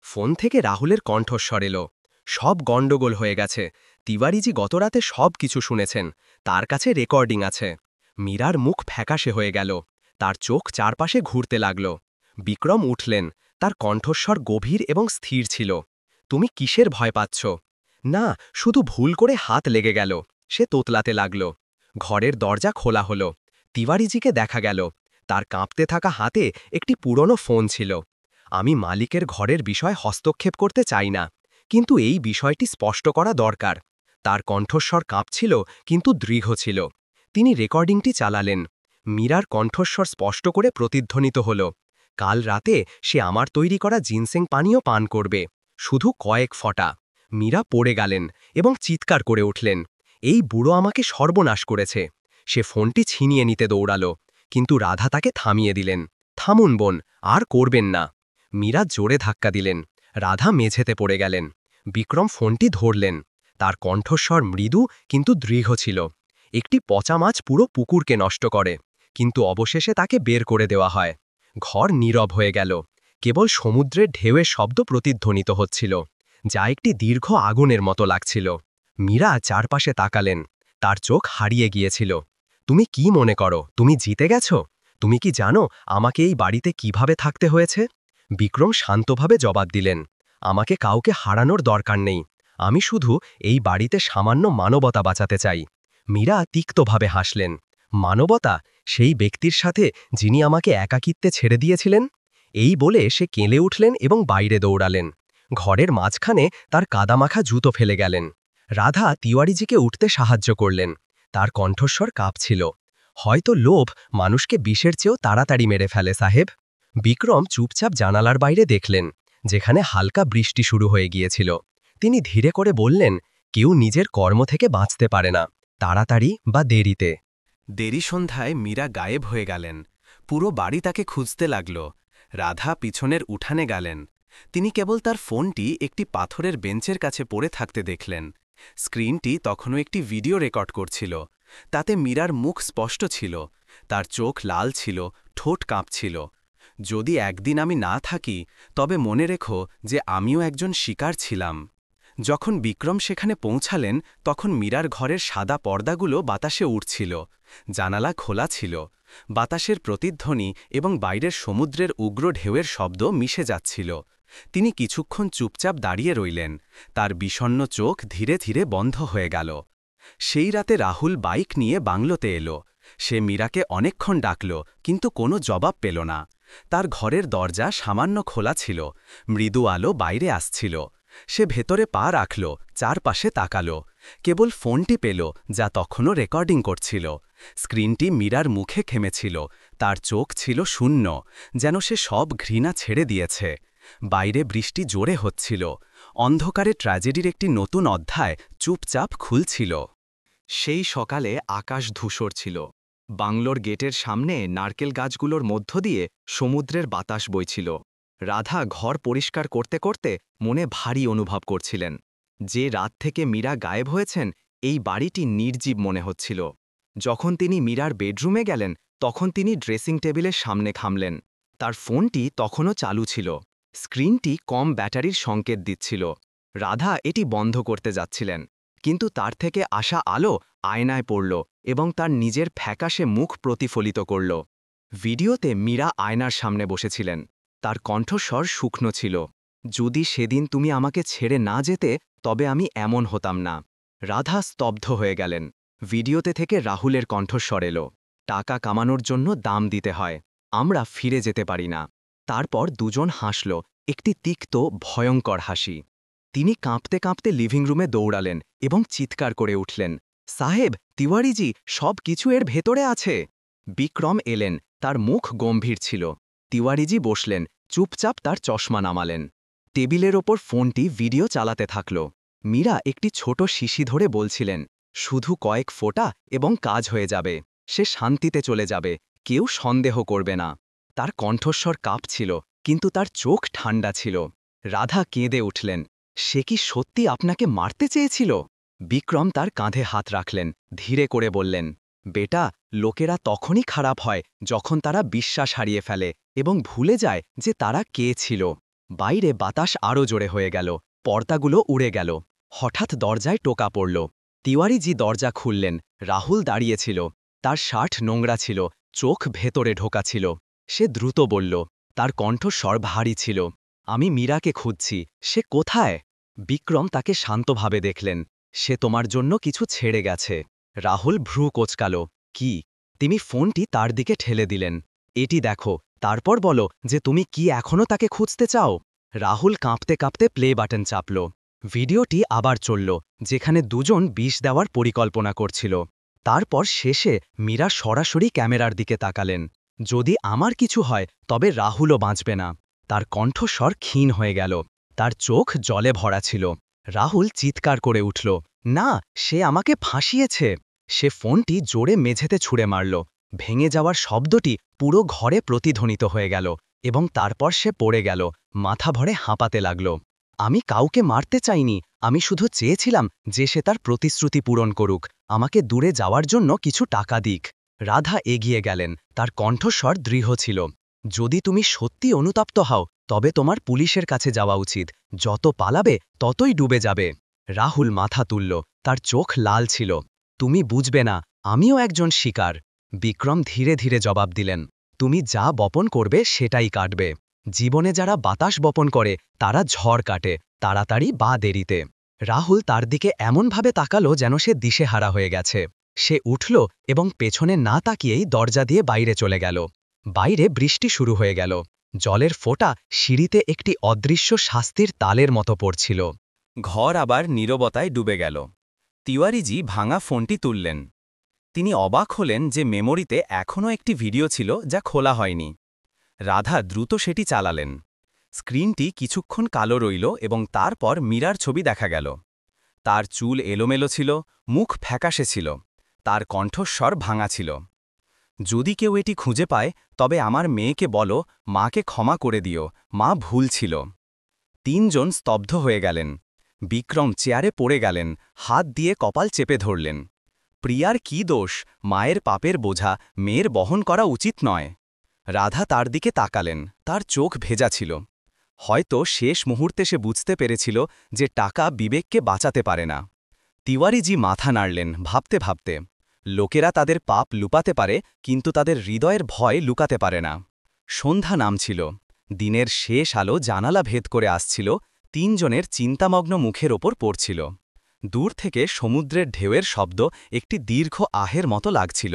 ফোন থেকে রাহুলের কণ্ঠস্বর এলো, সব গণ্ডগোল হয়ে গেছে। তিওয়ারিজি গতরাতে সব কিছু শুনেছেন, তার কাছে রেকর্ডিং আছে। মীরার মুখ ফ্যাকাশে হয়ে গেল, তার চোখ চারপাশে ঘুরতে লাগল। বিক্রম উঠলেন, তার কণ্ঠস্বর গভীর এবং স্থির ছিল। তুমি কিসের ভয় পাচ্ছ? না, শুধু ভুল করে হাত লেগে গেল। সে তোতলাতে লাগল। ঘরের দরজা খোলা হল। তিওয়ারিজিকে দেখা গেল। তার কাঁপতে থাকা হাতে একটি পুরনো ফোন ছিল। আমি মালিকের ঘরের বিষয় হস্তক্ষেপ করতে চাই না, কিন্তু এই বিষয়টি স্পষ্ট করা দরকার। তার কণ্ঠস্বর কাঁপছিল কিন্তু দৃঢ় ছিল। তিনি রেকর্ডিংটি চালালেন। মীরার কণ্ঠস্বর স্পষ্ট করে প্রতিধ্বনিত হল, কাল রাতে সে আমার তৈরি করা জিনসেং পানীয় পান করবে, শুধু কয়েক ফোঁটা। মীরা পড়ে গেলেন এবং চিৎকার করে উঠলেন, এই বুড়ো আমাকে সর্বনাশ করেছে। সে ফোনটি ছিনিয়ে নিতে দৌড়াল, কিন্তু রাধা তাকে থামিয়ে দিলেন। থামুন বোন, আর করবেন না। মীরা জোরে ধাক্কা দিলেন। রাধা মেঝেতে পড়ে গেলেন। বিক্রম ফোনটি ধরলেন। তার কণ্ঠস্বর মৃদু কিন্তু দৃঢ় ছিল। একটি পচা মাছ পুরো পুকুরকে নষ্ট করে, কিন্তু অবশেষে তাকে বের করে দেওয়া হয়। ঘর নীরব হয়ে গেল, কেবল সমুদ্রের ঢেউয়ের শব্দ প্রতিধ্বনিত হচ্ছিল, যা একটি দীর্ঘ আগুনের মতো লাগছিল। মীরা চারপাশে তাকালেন, তার চোখ হারিয়ে গিয়েছিল। তুমি কি মনে করো তুমি জিতে গেছ? তুমি কি জানো আমাকে এই বাড়িতে কিভাবে থাকতে হয়েছে? বিক্রম শান্তভাবে জবাব দিলেন, আমাকে কাউকে হারানোর দরকার নেই। আমি শুধু এই বাড়িতে সামান্য মানবতা বাঁচাতে চাই। মীরা তিক্তভাবে হাসলেন। মানবতা? সেই ব্যক্তির সাথে যিনি আমাকে একাকিত্বে ছেড়ে দিয়েছিলেন? এই বলে সে কেঁলে উঠলেন এবং বাইরে দৌড়ালেন। ঘরের মাঝখানে তার কাদামাখা জুতো ফেলে গেলেন। রাধা তিওয়ারিজিকে উঠতে সাহায্য করলেন। তার কণ্ঠস্বর কাঁপছিল, হয়তো লোভ মানুষকে বিষের চেয়েও তাড়াতাড়ি মেরে ফেলে সাহেব। বিক্রম চুপচাপ জানালার বাইরে দেখলেন, যেখানে হালকা বৃষ্টি শুরু হয়ে গিয়েছিল। তিনি ধীরে করে বললেন, কেউ নিজের কর্ম থেকে বাঁচতে পারে না, তাড়াতাড়ি বা দেরিতে। দেরি সন্ধ্যায় মীরা গায়েব হয়ে গেলেন। পুরো বাড়ি তাকে খুঁজতে লাগল। রাধা পিছনের উঠানে গেলেন। তিনি কেবল তার ফোনটি একটি পাথরের বেঞ্চের কাছে পড়ে থাকতে দেখলেন। স্ক্রিনটি তখনও একটি ভিডিও রেকর্ড করছিল। তাতে মীরার মুখ স্পষ্ট ছিল, তার চোখ লাল ছিল, ঠোঁট কাঁপছিল। যদি একদিন আমি না থাকি, তবে মনে রেখো যে আমিও একজন শিকার ছিলাম। যখন বিক্রম সেখানে পৌঁছালেন, তখন মীরার ঘরের সাদা পর্দাগুলো বাতাসে উড়ছিল। জানালা খোলা ছিল। বাতাসের প্রতিধ্বনি এবং বাইরের সমুদ্রের উগ্র ঢেউয়ের শব্দ মিশে যাচ্ছিল। তিনি কিছুক্ষণ চুপচাপ দাঁড়িয়ে রইলেন। তার বিষণ্ণ চোখ ধীরে ধীরে বন্ধ হয়ে গেল। সেই রাতে রাহুল বাইক নিয়ে বাংলোতে এলো। সে মীরাকে অনেকক্ষণ ডাকল, কিন্তু কোনো জবাব পেল না। তার ঘরের দরজা সামান্য খোলা ছিল, মৃদু আলো বাইরে আসছিল। সে ভেতরে পা রাখল, চারপাশে তাকাল। কেবল ফোনটি পেল, যা তখনও রেকর্ডিং করছিল। স্ক্রিনটি মীরার মুখে থেমেছিল, তার চোখ ছিল শূন্য, যেন সে সব ঘৃণা ছেড়ে দিয়েছে। বাইরে বৃষ্টি জোরে হচ্ছিল। অন্ধকারে ট্র্যাজেডির একটি নতুন অধ্যায় চুপচাপ খুলছিল। সেই সকালে আকাশ ধূসর ছিল। বাংলোর গেটের সামনে নারকেল গাছগুলোর মধ্য দিয়ে সমুদ্রের বাতাস বইছিল। রাধা ঘর পরিষ্কার করতে করতে মনে ভারী অনুভব করছিলেন। যে রাত থেকে মীরা গায়েব হয়েছেন, এই বাড়িটি নির্জীব মনে হচ্ছিল। যখন তিনি মীরার বেডরুমে গেলেন, তখন তিনি ড্রেসিং টেবিলের সামনে থামলেন। তার ফোনটি তখনও চালু ছিল। স্ক্রিনটি কম ব্যাটারির সংকেত দিচ্ছিল। রাধা এটি বন্ধ করতে যাচ্ছিলেন, কিন্তু তার থেকে আসা আলো আয়নায় পড়ল এবং তার নিজের ফ্যাকাশে মুখ প্রতিফলিত করল। ভিডিওতে মীরা আয়নার সামনে বসেছিলেন। তার কণ্ঠস্বর শুকনো ছিল, যদি সেদিন তুমি আমাকে ছেড়ে না যেতে, তবে আমি এমন হতাম না। রাধা স্তব্ধ হয়ে গেলেন। ভিডিওতে থেকে রাহুলের কণ্ঠস্বর এলো, টাকা কামানোর জন্য দাম দিতে হয়, আমরা ফিরে যেতে পারি না। তারপর দুজন হাসল, একটি তিক্ত ভয়ঙ্কর হাসি। তিনি কাঁপতে কাঁপতে লিভিং রুমে দৌড়ালেন এবং চিৎকার করে উঠলেন, সাহেব, তিওয়ারিজি, সব কিছু এর ভেতরে আছে। বিক্রম এলেন, তার মুখ গম্ভীর ছিল। তিওয়ারিজি বসলেন, চুপচাপ তার চশমা নামালেন। টেবিলের ওপর ফোনটি ভিডিও চালাতে থাকল। মীরা একটি ছোট শিশি ধরে বলছিলেন, শুধু কয়েক ফোঁটা এবং কাজ হয়ে যাবে। সে শান্তিতে চলে যাবে, কেউ সন্দেহ করবে না। তার কণ্ঠস্বর কাঁপছিল, কিন্তু তার চোখ ঠান্ডা ছিল। রাধা কেঁদে উঠলেন। সে কি সত্যি আপনাকে মারতে চেয়েছিল? বিক্রম তার কাঁধে হাত রাখলেন, ধীরে করে বললেন, বেটা, লোকেরা তখনই খারাপ হয় যখন তারা বিশ্বাস হারিয়ে ফেলে এবং ভুলে যায় যে তারা কে ছিল। বাইরে বাতাস আরও জোরে হয়ে গেল, পর্দাগুলো উড়ে গেল। হঠাৎ দরজায় টোকা পড়ল। তিওয়ারিজি দরজা খুললেন। রাহুল দাঁড়িয়েছিল। তার শার্ট নোংরা ছিল, চোখ ভেতরে ঢোকা ছিল। সে দ্রুত বলল, তার কণ্ঠস্বর ভারী ছিল, আমি মীরাকে খুঁজছি, সে কোথায়? বিক্রম তাকে শান্তভাবে দেখলেন। সে তোমার জন্য কিছু ছেড়ে গেছে। রাহুল ভ্রু কোঁচকাল। কি? তিনি ফোনটি তার দিকে ঠেলে দিলেন। এটি দেখো, তারপর বলো যে তুমি কি এখনও তাকে খুঁজতে চাও। রাহুল কাঁপতে কাঁপতে প্লে বাটন চাপল। ভিডিওটি আবার চলল, যেখানে দুজন বিষ দেওয়ার পরিকল্পনা করছিল। তারপর শেষে মীরা সরাসরি ক্যামেরার দিকে তাকালেন। যদি আমার কিছু হয় তবে রাহুলও বাঁচবে না। তার কণ্ঠস্বর ক্ষীণ হয়ে গেল। তার চোখ জলে ভরা ছিল। রাহুল চিৎকার করে উঠল, না, সে আমাকে ফাঁসিয়েছে। সে ফোনটি জোরে মেঝেতে ছুঁড়ে মারল। ভেঙে যাওয়ার শব্দটি পুরো ঘরে প্রতিধ্বনিত হয়ে গেল এবং তারপর সে পড়ে গেল, মাথা ভরে হাঁপাতে লাগল। আমি কাউকে মারতে চাইনি, আমি শুধু চেয়েছিলাম যে সে তার প্রতিশ্রুতি পূরণ করুক, আমাকে দূরে যাওয়ার জন্য কিছু টাকা দিক। রাধা এগিয়ে গেলেন, তার কণ্ঠস্বর দৃঢ় ছিল। যদি তুমি সত্যি অনুতপ্ত হও তবে তোমার পুলিশের কাছে যাওয়া উচিত, যত পালাবে ততই ডুবে যাবে। রাহুল মাথা তুলল, তার চোখ লাল ছিল। তুমি বুঝবে না, আমিও একজন শিকার। বিক্রম ধীরে ধীরে জবাব দিলেন, তুমি যা বপন করবে সেটাই কাটবে। জীবনে যারা বাতাস বপন করে তারা ঝড় কাটে, তাড়াতাড়ি বা দেরিতে। রাহুল তার দিকে এমনভাবে তাকালো যেন সে দিশেহারা হয়ে গেছে। সে উঠল এবং পেছনে না তাকিয়েই দরজা দিয়ে বাইরে চলে গেল। বাইরে বৃষ্টি শুরু হয়ে গেল। জলের ফোঁটা সিঁড়িতে একটি অদৃশ্য শাস্তির তালের মতো পড়ছিল। ঘর আবার নীরবতায় ডুবে গেল। তিওয়ারিজি ভাঙা ফোনটি তুললেন। তিনি অবাক হলেন যে মেমোরিতে এখনও একটি ভিডিও ছিল যা খোলা হয়নি। রাধা দ্রুত সেটি চালালেন। স্ক্রিনটি কিছুক্ষণ কালো রইল এবং তারপর মীরার ছবি দেখা গেল। তার চুল এলোমেলো ছিল, মুখ ফ্যাকাশে ছিল, তার কণ্ঠস্বর ভাঙা ছিল। যদি কেউ এটি খুঁজে পায় তবে আমার মেয়েকে বলো, মাকে ক্ষমা করে দিও, মা ভুল ছিল। তিনজন স্তব্ধ হয়ে গেলেন। বিক্রম চেয়ারে পড়ে গেলেন, হাত দিয়ে কপাল চেপে ধরলেন। প্রিয়ার কি দোষ? মায়ের পাপের বোঝা মেয়ের বহন করা উচিত নয়। রাধা তার দিকে তাকালেন, তার চোখ ভেজা ছিল। হয়তো শেষ মুহূর্তে সে বুঝতে পেরেছিল যে টাকা বিবেককে বাঁচাতে পারে না। তিওয়ারিজি মাথা নাড়লেন, ভাবতে ভাবতে, লোকেরা তাদের পাপ লুকাতে পারে কিন্তু তাদের হৃদয়ের ভয় লুকাতে পারে না। সন্ধ্যা নামছিল। দিনের শেষ আলো জানালা ভেদ করে আসছিল, তিনজনের চিন্তামগ্ন মুখের ওপর পড়ছিল। দূর থেকে সমুদ্রের ঢেউয়ের শব্দ একটি দীর্ঘ আহের মতো লাগছিল।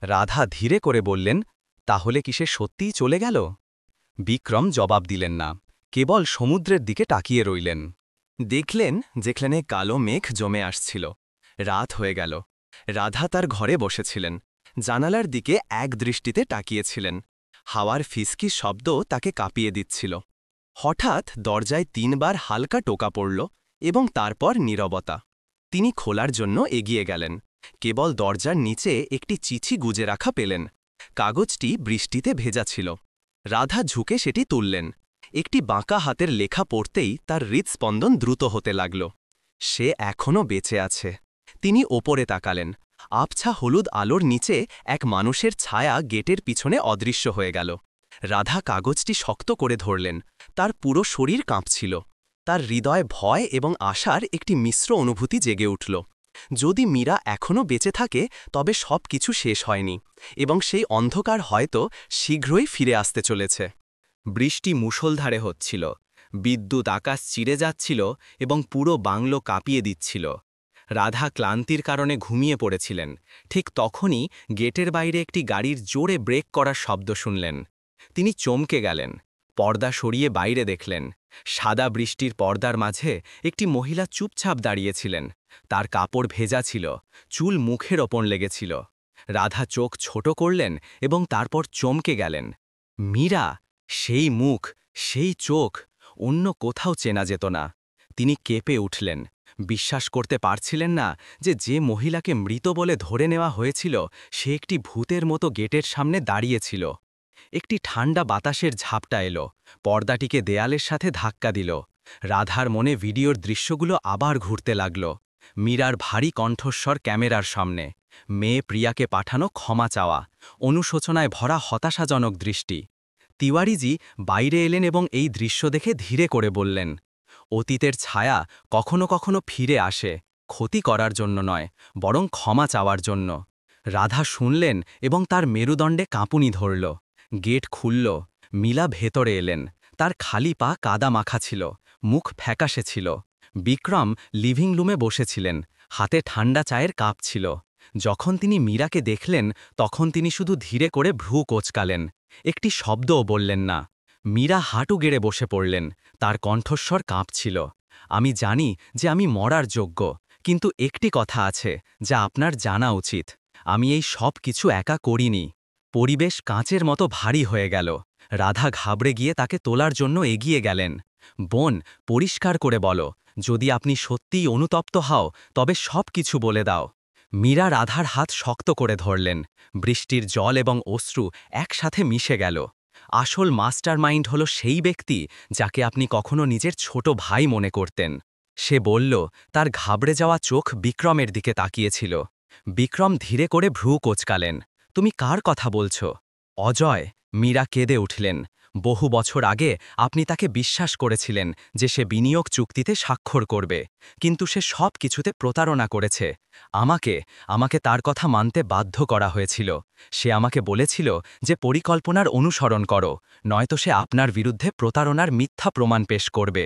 রাধা ধীরে করে বললেন, তাহলে কি সে সত্যিই চলে গেল? বিক্রম জবাব দিলেন না, কেবল সমুদ্রের দিকে তাকিয়ে রইলেন। দেখলেন যেখানে কালো মেঘ জমে আসছিল। রাত হয়ে গেল। রাধা তার ঘরে বসেছিলেন, জানালার দিকে এক দৃষ্টিতে তাকিয়েছিলেন। হাওয়ার ফিসকি শব্দ তাকে কাঁপিয়ে দিচ্ছিল। হঠাৎ দরজায় ৩ বার হালকা টোকা পড়ল এবং তারপর নীরবতা। তিনি খোলার জন্য এগিয়ে গেলেন। কেবল দরজার নিচে একটি চিঠি গুজে রাখা পেলেন। কাগজটি বৃষ্টিতে ভেজা ছিল। রাধা ঝুঁকে সেটি তুললেন। একটি বাঁকা হাতের লেখা পড়তেই তার হৃৎস্পন্দন দ্রুত হতে লাগল। সে এখনও বেঁচে আছে। তিনি ওপরে তাকালেন। আবছা হলুদ আলোর নিচে এক মানুষের ছায়া গেটের পিছনে অদৃশ্য হয়ে গেল। রাধা কাগজটি শক্ত করে ধরলেন। তার পুরো শরীর কাঁপছিল। তার হৃদয়ে ভয় এবং আশার একটি মিশ্র অনুভূতি জেগে উঠল। যদি মীরা এখনও বেঁচে থাকে তবে সব কিছু শেষ হয়নি এবং সেই অন্ধকার হয়তো শীঘ্রই ফিরে আসতে চলেছে। বৃষ্টি মুষলধারে হচ্ছিল। বিদ্যুৎ আকাশ চিরে যাচ্ছিল এবং পুরো বাংলো কাঁপিয়ে দিচ্ছিল। রাধা ক্লান্তির কারণে ঘুমিয়ে পড়েছিলেন। ঠিক তখনই গেটের বাইরে একটি গাড়ির জোরে ব্রেক করার শব্দ শুনলেন। তিনি চমকে গেলেন। পর্দা সরিয়ে বাইরে দেখলেন। সাদা বৃষ্টির পর্দার মাঝে একটি মহিলা চুপচাপ দাঁড়িয়েছিলেন। তার কাপড় ভেজা ছিল, চুল মুখের ওপর লেগেছিল। রাধা চোখ ছোট করলেন এবং তারপর চমকে গেলেন। মীরা! সেই মুখ, সেই চোখ, অন্য কোথাও চেনা যেত না। তিনি কেঁপে উঠলেন। বিশ্বাস করতে পারছিলেন না যে মহিলাকে মৃত বলে ধরে নেওয়া হয়েছিল সে একটি ভূতের মতো গেটের সামনে দাঁড়িয়েছিল। একটি ঠান্ডা বাতাসের ঝাপটা এলো, পর্দাটিকে দেয়ালের সাথে ধাক্কা দিল। রাধার মনে ভিডিওর দৃশ্যগুলো আবার ঘুরতে লাগল। মীরার ভারী কণ্ঠস্বর ক্যামেরার সামনে, মেয়ে প্রিয়াকে পাঠানো ক্ষমা চাওয়া, অনুশোচনায় ভরা হতাশাজনক দৃষ্টি। তিওয়ারিজি বাইরে এলেন এবং এই দৃশ্য দেখে ধীরে করে বললেন, অতীতের ছায়া কখনো কখনো ফিরে আসে, ক্ষতি করার জন্য নয়, বরং ক্ষমা চাওয়ার জন্য। রাধা শুনলেন এবং তার মেরুদণ্ডে কাঁপুনি ধরল। গেট খুলল, মীলা ভেতরে এলেন। তার খালি পা কাদা মাখা ছিল, মুখ ফ্যাকাশে ছিল। বিক্রম লিভিং রুমে বসেছিলেন, হাতে ঠান্ডা চায়ের কাপ ছিল। যখন তিনি মীরাকে দেখলেন তখন তিনি শুধু ধীরে করে ভ্রু কোঁচকালেন, একটি শব্দও বললেন না। মীরা হাঁটু গেড়ে বসে পড়লেন, তার কণ্ঠস্বর কাঁপছিল। আমি জানি যে আমি মরার যোগ্য, কিন্তু একটি কথা আছে যা আপনার জানা উচিত, আমি এই সব কিছু একা করিনি। পরিবেশ কাঁচের মতো ভারী হয়ে গেল। রাধা ঘাবড়ে গিয়ে তাকে তোলার জন্য এগিয়ে গেলেন। বোন, পরিষ্কার করে বলো, যদি আপনি সত্যিই অনুতপ্ত হও তবে সব কিছু বলে দাও। মীরা রাধার হাত শক্ত করে ধরলেন। বৃষ্টির জল এবং অশ্রু একসাথে মিশে গেল। আসল মাস্টারমাইন্ড হল সেই ব্যক্তি যাকে আপনি কখনো নিজের ছোট ভাই মনে করতেন। সে বলল, তার ঘাবড়ে যাওয়া চোখ বিক্রমের দিকে তাকিয়েছিল। বিক্রম ধীরে করে ভ্রু কোঁচকালেন। তুমি কার কথা বলছ? অজয়। মীরা কেঁদে উঠলেন। বহু বছর আগে আপনি তাকে বিশ্বাস করেছিলেন যে সে বিনিয়োগ চুক্তিতে স্বাক্ষর করবে, কিন্তু সে সব কিছুতে প্রতারণা করেছে। আমাকে তার কথা মানতে বাধ্য করা হয়েছিল। সে আমাকে বলেছিল যে পরিকল্পনার অনুসরণ করো, নয়তো সে আপনার বিরুদ্ধে প্রতারণার মিথ্যা প্রমাণ পেশ করবে।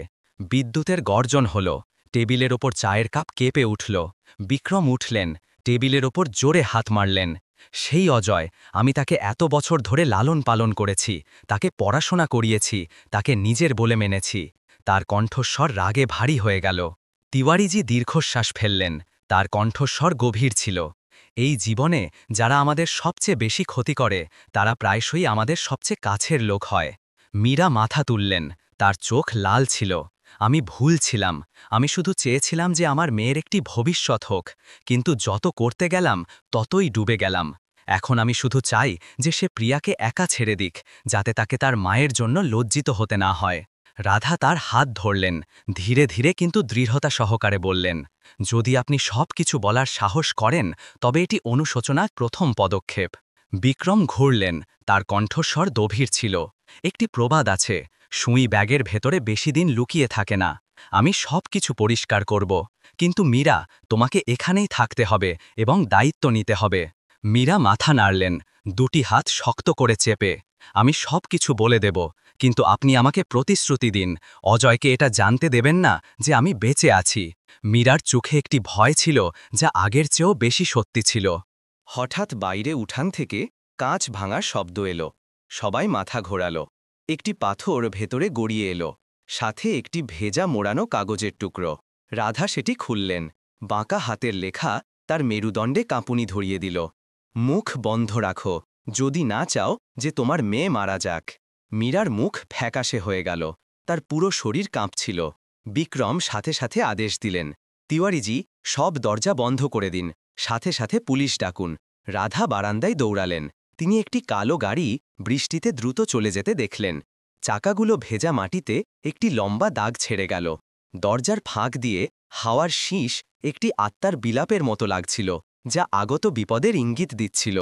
বিদ্যুতের গর্জন হল, টেবিলের ওপর চায়ের কাপ কেঁপে উঠল। বিক্রম উঠলেন, টেবিলের ওপর জোরে হাত মারলেন। সেই অজয়, আমি তাকে এত বছর ধরে লালন পালন করেছি, তাকে পড়াশোনা করিয়েছি, তাকে নিজের বলে মেনেছি। তার কণ্ঠস্বর রাগে ভারী হয়ে গেল। তিওয়ারিজি দীর্ঘশ্বাস ফেললেন, তার কণ্ঠস্বর গভীর ছিল। এই জীবনে যারা আমাদের সবচেয়ে বেশি ক্ষতি করে তারা প্রায়শই আমাদের সবচেয়ে কাছের লোক হয়। মীরা মাথা তুললেন, তার চোখ লাল ছিল। আমি ভুল ছিলাম, আমি শুধু চেয়েছিলাম যে আমার মেয়ের একটি ভবিষ্যৎ হোক, কিন্তু যত করতে গেলাম ততই ডুবে গেলাম। এখন আমি শুধু চাই যে সে প্রিয়াকে একা ছেড়ে দিক, যাতে তাকে তার মায়ের জন্য লজ্জিত হতে না হয়। রাধা তার হাত ধরলেন, ধীরে ধীরে কিন্তু দৃঢ়তা সহকারে বললেন, যদি আপনি সব কিছু বলার সাহস করেন তবে এটি অনুশোচনার প্রথম পদক্ষেপ। বিক্রম ঘুরলেন, তার কণ্ঠস্বর গভীর ছিল। একটি প্রবাদ আছে, সুঁই ব্যাগের ভেতরে বেশি দিন লুকিয়ে থাকে না। আমি সব কিছু পরিষ্কার করব, কিন্তু মীরা, তোমাকে এখানেই থাকতে হবে এবং দায়িত্ব নিতে হবে। মীরা মাথা নাড়লেন, দুটি হাত শক্ত করে চেপে। আমি সব কিছু বলে দেব, কিন্তু আপনি আমাকে প্রতিশ্রুতি দিন, অজয়কে এটা জানতে দেবেন না যে আমি বেঁচে আছি। মীরার চোখে একটি ভয় ছিল যা আগের চেয়েও বেশি সত্যি ছিল। হঠাৎ বাইরে উঠান থেকে কাঁচ ভাঙার শব্দ এলো। সবাই মাথা ঘোরাল। একটি পাথর ভেতরে গড়িয়ে এলো, সাথে একটি ভেজা মোড়ানো কাগজের টুকরো। রাধা সেটি খুললেন। বাঁকা হাতের লেখা তার মেরুদণ্ডে কাঁপুনি ধরিয়ে দিল। মুখ বন্ধ রাখো, যদি না চাও যে তোমার মেয়ে মারা যাক। মীরার মুখ ফ্যাকাশে হয়ে গেল, তার পুরো শরীর কাঁপছিল। বিক্রম সাথে সাথে আদেশ দিলেন, তিওয়ারিজি, সব দরজা বন্ধ করে দিন, সাথে সাথে পুলিশ ডাকুন। রাধা বারান্দায় দৌড়ালেন। তিনি একটি কালো গাড়ি বৃষ্টিতে দ্রুত চলে যেতে দেখলেন। চাকাগুলো ভেজা মাটিতে একটি লম্বা দাগ ছেড়ে গেল। দরজার ফাঁক দিয়ে হাওয়ার শীষ একটি আত্মার বিলাপের মতো লাগছিল, যা আগত বিপদের ইঙ্গিত দিচ্ছিল।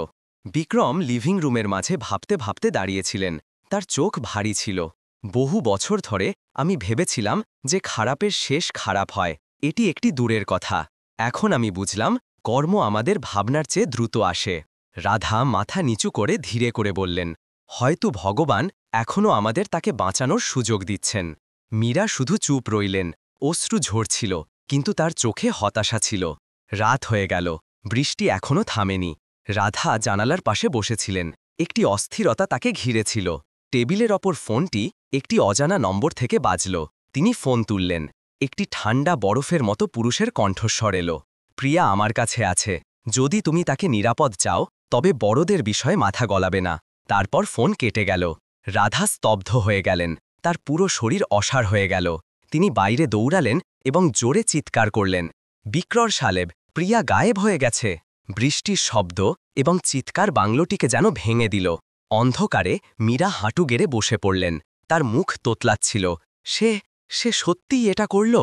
বিক্রম লিভিং রুমের মাঝে ভাবতে ভাবতে দাঁড়িয়েছিলেন, তার চোখ ভারী ছিল। বহু বছর ধরে আমি ভেবেছিলাম যে খারাপের শেষ খারাপ হয়, এটি একটি দূরের কথা। এখন আমি বুঝলাম, কর্ম আমাদের ভাবনার চেয়ে দ্রুত আসে। রাধা মাথা নিচু করে ধীরে করে বললেন, হয়তো ভগবান এখনও আমাদের তাকে বাঁচানোর সুযোগ দিচ্ছেন। মীরা শুধু চুপ রইলেন। অশ্রু ঝরছিল, কিন্তু তার চোখে হতাশা ছিল। রাত হয়ে গেল, বৃষ্টি এখনও থামেনি। রাধা জানালার পাশে বসেছিলেন, একটি অস্থিরতা তাকে ঘিরেছিল। টেবিলের ওপর ফোনটি একটি অজানা নম্বর থেকে বাজল। তিনি ফোন তুললেন। একটি ঠান্ডা বরফের মতো পুরুষের কণ্ঠস্বর এলো, প্রিয়া আমার কাছে আছে, যদি তুমি তাকে নিরাপদ চাও তবে বড়দের বিষয়ে মাথা গলাবে না। তারপর ফোন কেটে গেল। রাধা স্তব্ধ হয়ে গেলেন, তার পুরো শরীর অসাড় হয়ে গেল। তিনি বাইরে দৌড়ালেন এবং জোরে চিৎকার করলেন, বিক্রর সালেব, প্রিয়া গায়েব হয়ে গেছে। বৃষ্টির শব্দ এবং চিৎকার বাংলোটিকে যেন ভেঙে দিল। অন্ধকারে মীরা হাঁটু গেড়ে বসে পড়লেন। তার মুখ তোতলাচ্ছিল। সে সে সত্যিই এটা করল।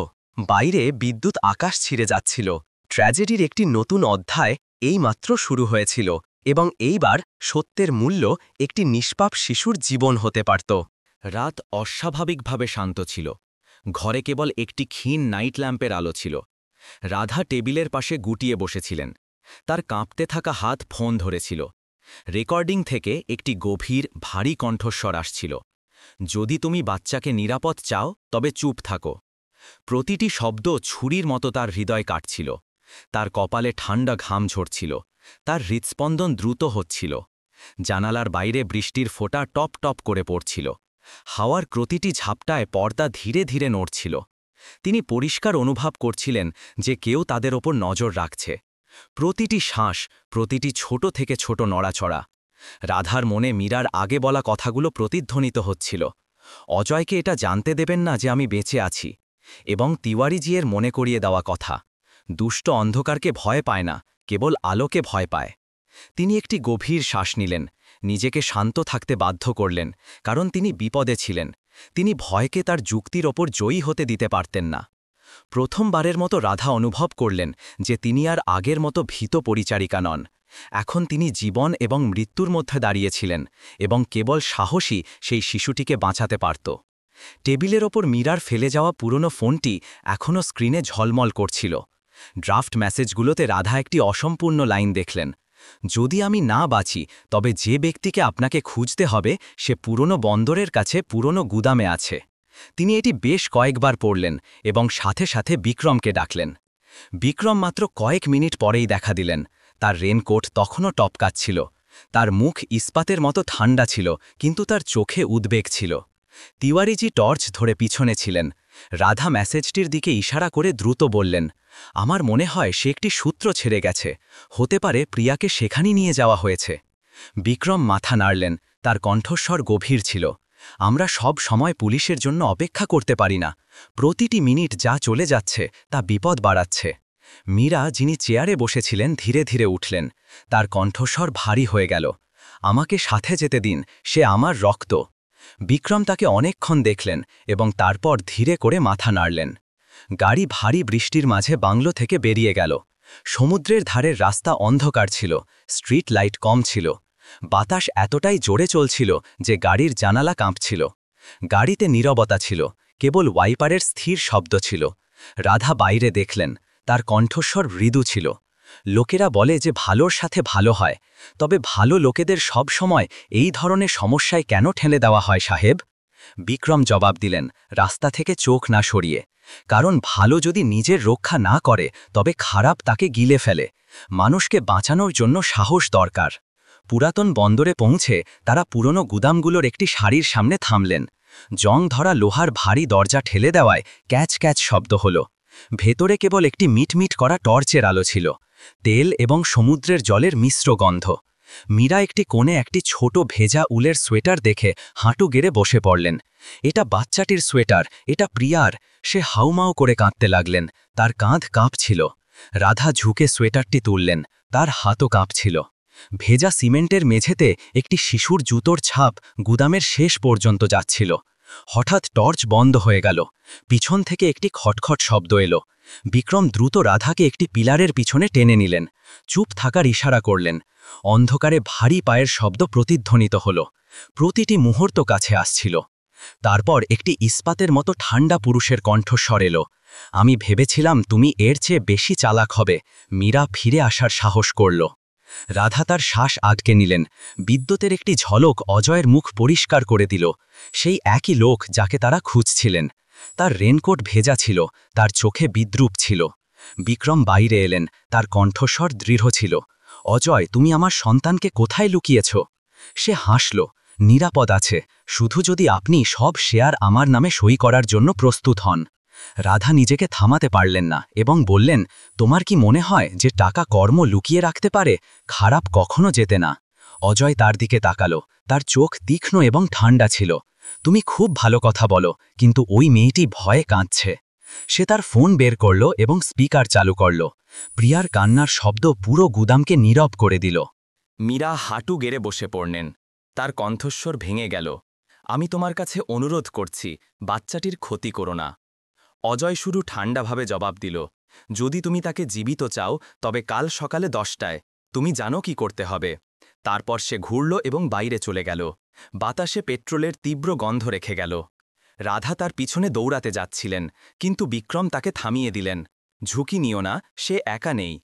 বাইরে বিদ্যুৎ আকাশ ছিঁড়ে যাচ্ছিল। ট্র্যাজেডির একটি নতুন অধ্যায় এইমাত্র শুরু হয়েছিল, এবং এইবার সত্যের মূল্য একটি নিষ্পাপ শিশুর জীবন হতে পারত। রাত অস্বাভাবিকভাবে শান্ত ছিল। ঘরে কেবল একটি ক্ষীণ নাইট ল্যাম্পের আলো ছিল। রাধা টেবিলের পাশে গুটিয়ে বসেছিলেন। তার কাঁপতে থাকা হাত ফোন ধরেছিল। রেকর্ডিং থেকে একটি গভীর ভারী কণ্ঠস্বর আসছিল। যদি তুমি বাচ্চাকে নিরাপদ চাও তবে চুপ থাকো। প্রতিটি শব্দ ছুরির মতো তার হৃদয় কাটছিল। তার কপালে ঠান্ডা ঘাম ঝরছিল। তার হৃৎস্পন্দন দ্রুত হচ্ছিল। জানালার বাইরে বৃষ্টির ফোঁটা টপ টপ করে পড়ছিল। হাওয়ার প্রতিটি ঝাপটায় পর্দা ধীরে ধীরে নড়ছিল। তিনি পরিষ্কার অনুভব করছিলেন যে কেউ তাদের ওপর নজর রাখছে। প্রতিটি শ্বাস, প্রতিটি ছোট থেকে ছোট নড়াচড়া। রাধার মনে মীরার আগে বলা কথাগুলো প্রতিধ্বনিত হচ্ছিল। অজয়কে এটা জানতে দেবেন না যে আমি বেঁচে আছি। এবং তিওয়ারিজিয়ের মনে করিয়ে দেওয়া কথা, দুষ্ট অন্ধকারকে ভয় পায় না, কেবল আলোকে ভয় পায়। তিনি একটি গভীর শ্বাস নিলেন, নিজেকে শান্ত থাকতে বাধ্য করলেন, কারণ তিনি বিপদে ছিলেন। তিনি ভয়কে তার যুক্তির ওপর জয়ী হতে দিতে পারতেন না। প্রথমবারের মতো রাধা অনুভব করলেন যে তিনি আর আগের মতো ভীত পরিচারিকা নন। এখন তিনি জীবন এবং মৃত্যুর মধ্যে দাঁড়িয়েছিলেন, এবং কেবল সাহসী সেই শিশুটিকে বাঁচাতে পারত। টেবিলের ওপর মীরার ফেলে যাওয়া পুরনো ফোনটি এখনও স্ক্রিনে ঝলমল করছিল। ড্রাফট মেসেজগুলোতে রাধা একটি অসম্পূর্ণ লাইন দেখলেন। যদি আমি না বাঁচি তবে যে ব্যক্তিকে আপনাকে খুঁজতে হবে সে পুরনো বন্দরের কাছে পুরনো গুদামে আছে। তিনি এটি বেশ কয়েকবার পড়লেন এবং সাথে সাথে বিক্রমকে ডাকলেন। বিক্রম মাত্র কয়েক মিনিট পরেই দেখা দিলেন। তার রেনকোট তখনও টপকাচ্ছিল। তার মুখ ইস্পাতের মতো ঠান্ডা ছিল, কিন্তু তার চোখে উদ্বেগ ছিল। তিওয়ারিজি টর্চ ধরে পিছনে ছিলেন। রাধা মেসেজটির দিকে ইশারা করে দ্রুত বললেন, আমার মনে হয় সে একটি সূত্র ছেড়ে গেছে। হতে পারে প্রিয়াকে সেখানেই নিয়ে যাওয়া হয়েছে। বিক্রম মাথা নাড়লেন। তার কণ্ঠস্বর গভীর ছিল। আমরা সব সময় পুলিশের জন্য অপেক্ষা করতে পারি না। প্রতিটি মিনিট যা চলে যাচ্ছে তা বিপদ বাড়াচ্ছে। মীরা, যিনি চেয়ারে বসেছিলেন, ধীরে ধীরে উঠলেন। তার কণ্ঠস্বর ভারী হয়ে গেল। আমাকে সাথে যেতে দিন, সে আমার রক্ত। বিক্রম তাকে অনেকক্ষণ দেখলেন এবং তারপর ধীরে করে মাথা নাড়লেন। গাড়ি ভারী বৃষ্টির মাঝে বাংলো থেকে বেরিয়ে গেল। সমুদ্রের ধারের রাস্তা অন্ধকার ছিল, স্ট্রিট লাইট কম ছিল। বাতাস এতটাই জোরে চলছিল যে গাড়ির জানালা কাঁপছিল। গাড়িতে নীরবতা ছিল, কেবল ওয়াইপারের স্থির শব্দ ছিল। রাধা বাইরে দেখলেন। তার কণ্ঠস্বর মৃদু ছিল। লোকেরা বলে যে ভালোর সাথে ভালো হয়, তবে ভালো লোকেদের সব সময় এই ধরনের সমস্যায় কেন ঠেলে দেওয়া হয় সাহেব? বিক্রম জবাব দিলেন, রাস্তা থেকে চোখ না সরিয়ে। কারণ ভালো যদি নিজের রক্ষা না করে তবে খারাপ তাকে গিলে ফেলে। মানুষকে বাঁচানোর জন্য সাহস দরকার। পুরাতন বন্দরে পৌঁছে তারা পুরনো গুদামগুলোর একটি সারির সামনে থামলেন। জং ধরা লোহার ভারী দরজা ঠেলে দেওয়ায় ক্যাচ ক্যাচ শব্দ হল। ভেতরে কেবল একটি মিটমিট করা টর্চের আলো ছিল, তেল এবং সমুদ্রের জলের মিশ্র গন্ধ। মীরা একটি কোণে একটি ছোট ভেজা উলের সোয়েটার দেখে হাঁটু গেড়ে বসে পড়লেন। এটা বাচ্চাটির সোয়েটার, এটা প্রিয়ার। সে হাউমাউ করে কাঁদতে লাগলেন। তার কাঁধ কাঁপছিল। রাধা ঝুঁকে সোয়েটারটি তুললেন। তার হাতও কাঁপছিল। ভেজা সিমেন্টের মেঝেতে একটি শিশুর জুতোর ছাপ গুদামের শেষ পর্যন্ত যাচ্ছিল। হঠাৎ টর্চ বন্ধ হয়ে গেল। পিছন থেকে একটি খটখট শব্দ এলো। বিক্রম দ্রুত রাধাকে একটি পিলারের পিছনে টেনে নিলেন। চুপ থাকার ইশারা করলেন। অন্ধকারে ভারী পায়ের শব্দ প্রতিধ্বনিত হল। প্রতিটি মুহূর্ত কাছে আসছিল। তারপর একটি ইস্পাতের মতো ঠান্ডা পুরুষের কণ্ঠস্বর এলো, আমি ভেবেছিলাম তুমি এর চেয়ে বেশি চালাক হবে। মীরা ফিরে আসার সাহস করল। রাধা তার শ্বাস আটকে নিলেন। বিদ্যুতের একটি ঝলক অজয়ের মুখ পরিষ্কার করে দিল। সেই একই লোক যাকে তারা খুঁজছিলেন। তার রেনকোট ভেজা ছিল, তার চোখে বিদ্রূপ ছিল। বিক্রম বাইরে এলেন। তার কণ্ঠস্বর দৃঢ় ছিল, অজয়, তুমি আমার সন্তানকে কোথায় লুকিয়েছ? সে হাসল, নিরাপদ আছে, শুধু যদি আপনি সব শেয়ার আমার নামে সই করার জন্য প্রস্তুত হন। রাধা নিজেকে থামাতে পারলেন না এবং বললেন, তোমার কি মনে হয় যে টাকা কর্ম লুকিয়ে রাখতে পারে? খারাপ কখনো যেতে না। অজয় তার দিকে তাকালো। তার চোখ তীক্ষ্ণ এবং ঠান্ডা ছিল। তুমি খুব ভালো কথা বলো, কিন্তু ওই মেয়েটি ভয়ে কাঁদছে। সে তার ফোন বের করল এবং স্পিকার চালু করল। প্রিয়ার কান্নার শব্দ পুরো গুদামকে নীরব করে দিল। মীরা হাঁটু গেড়ে বসে পড়লেন। তার কণ্ঠস্বর ভেঙে গেল। আমি তোমার কাছে অনুরোধ করছি, বাচ্চাটির ক্ষতি করো না। অজয় শুরু ঠান্ডাভাবে জবাব দিল, যদি তুমি তাকে জীবিত চাও তবে কাল সকালে 10টায়। তুমি জানো কি করতে হবে। তারপর সে ঘুরল এবং বাইরে চলে গেল। বাতাসে পেট্রোলের তীব্র গন্ধ রেখে গেল। রাধা তার পিছনে দৌড়াতে যাচ্ছিলেন, কিন্তু বিক্রম তাকে থামিয়ে দিলেন। ঝুঁকি নিও না, সে একা নেই।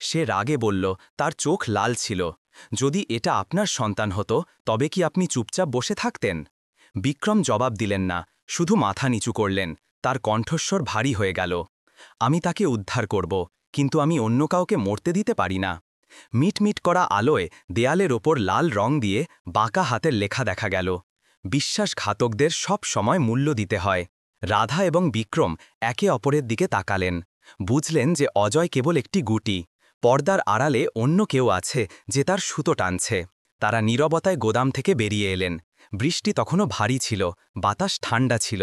সে রাগে বলল, তার চোখ লাল ছিল, যদি এটা আপনার সন্তান হতো তবে কি আপনি চুপচাপ বসে থাকতেন? বিক্রম জবাব দিলেন না, শুধু মাথা নিচু করলেন। তার কণ্ঠস্বর ভারী হয়ে গেল। আমি তাকে উদ্ধার করব, কিন্তু আমি অন্য কাউকে মরতে দিতে পারি না। মিটমিট করা আলোয় দেয়ালের ওপর লাল রং দিয়ে বাঁকা হাতের লেখা দেখা গেল, বিশ্বাসঘাতকদের সব সময় মূল্য দিতে হয়। রাধা এবং বিক্রম একে অপরের দিকে তাকালেন। বুঝলেন যে অজয় কেবল একটি গুটি, পর্দার আড়ালে অন্য কেউ আছে যে তার সুতো টানছে। তারা নীরবতায় গোদাম থেকে বেরিয়ে এলেন। বৃষ্টি তখনও ভারী ছিল, বাতাস ঠান্ডা ছিল।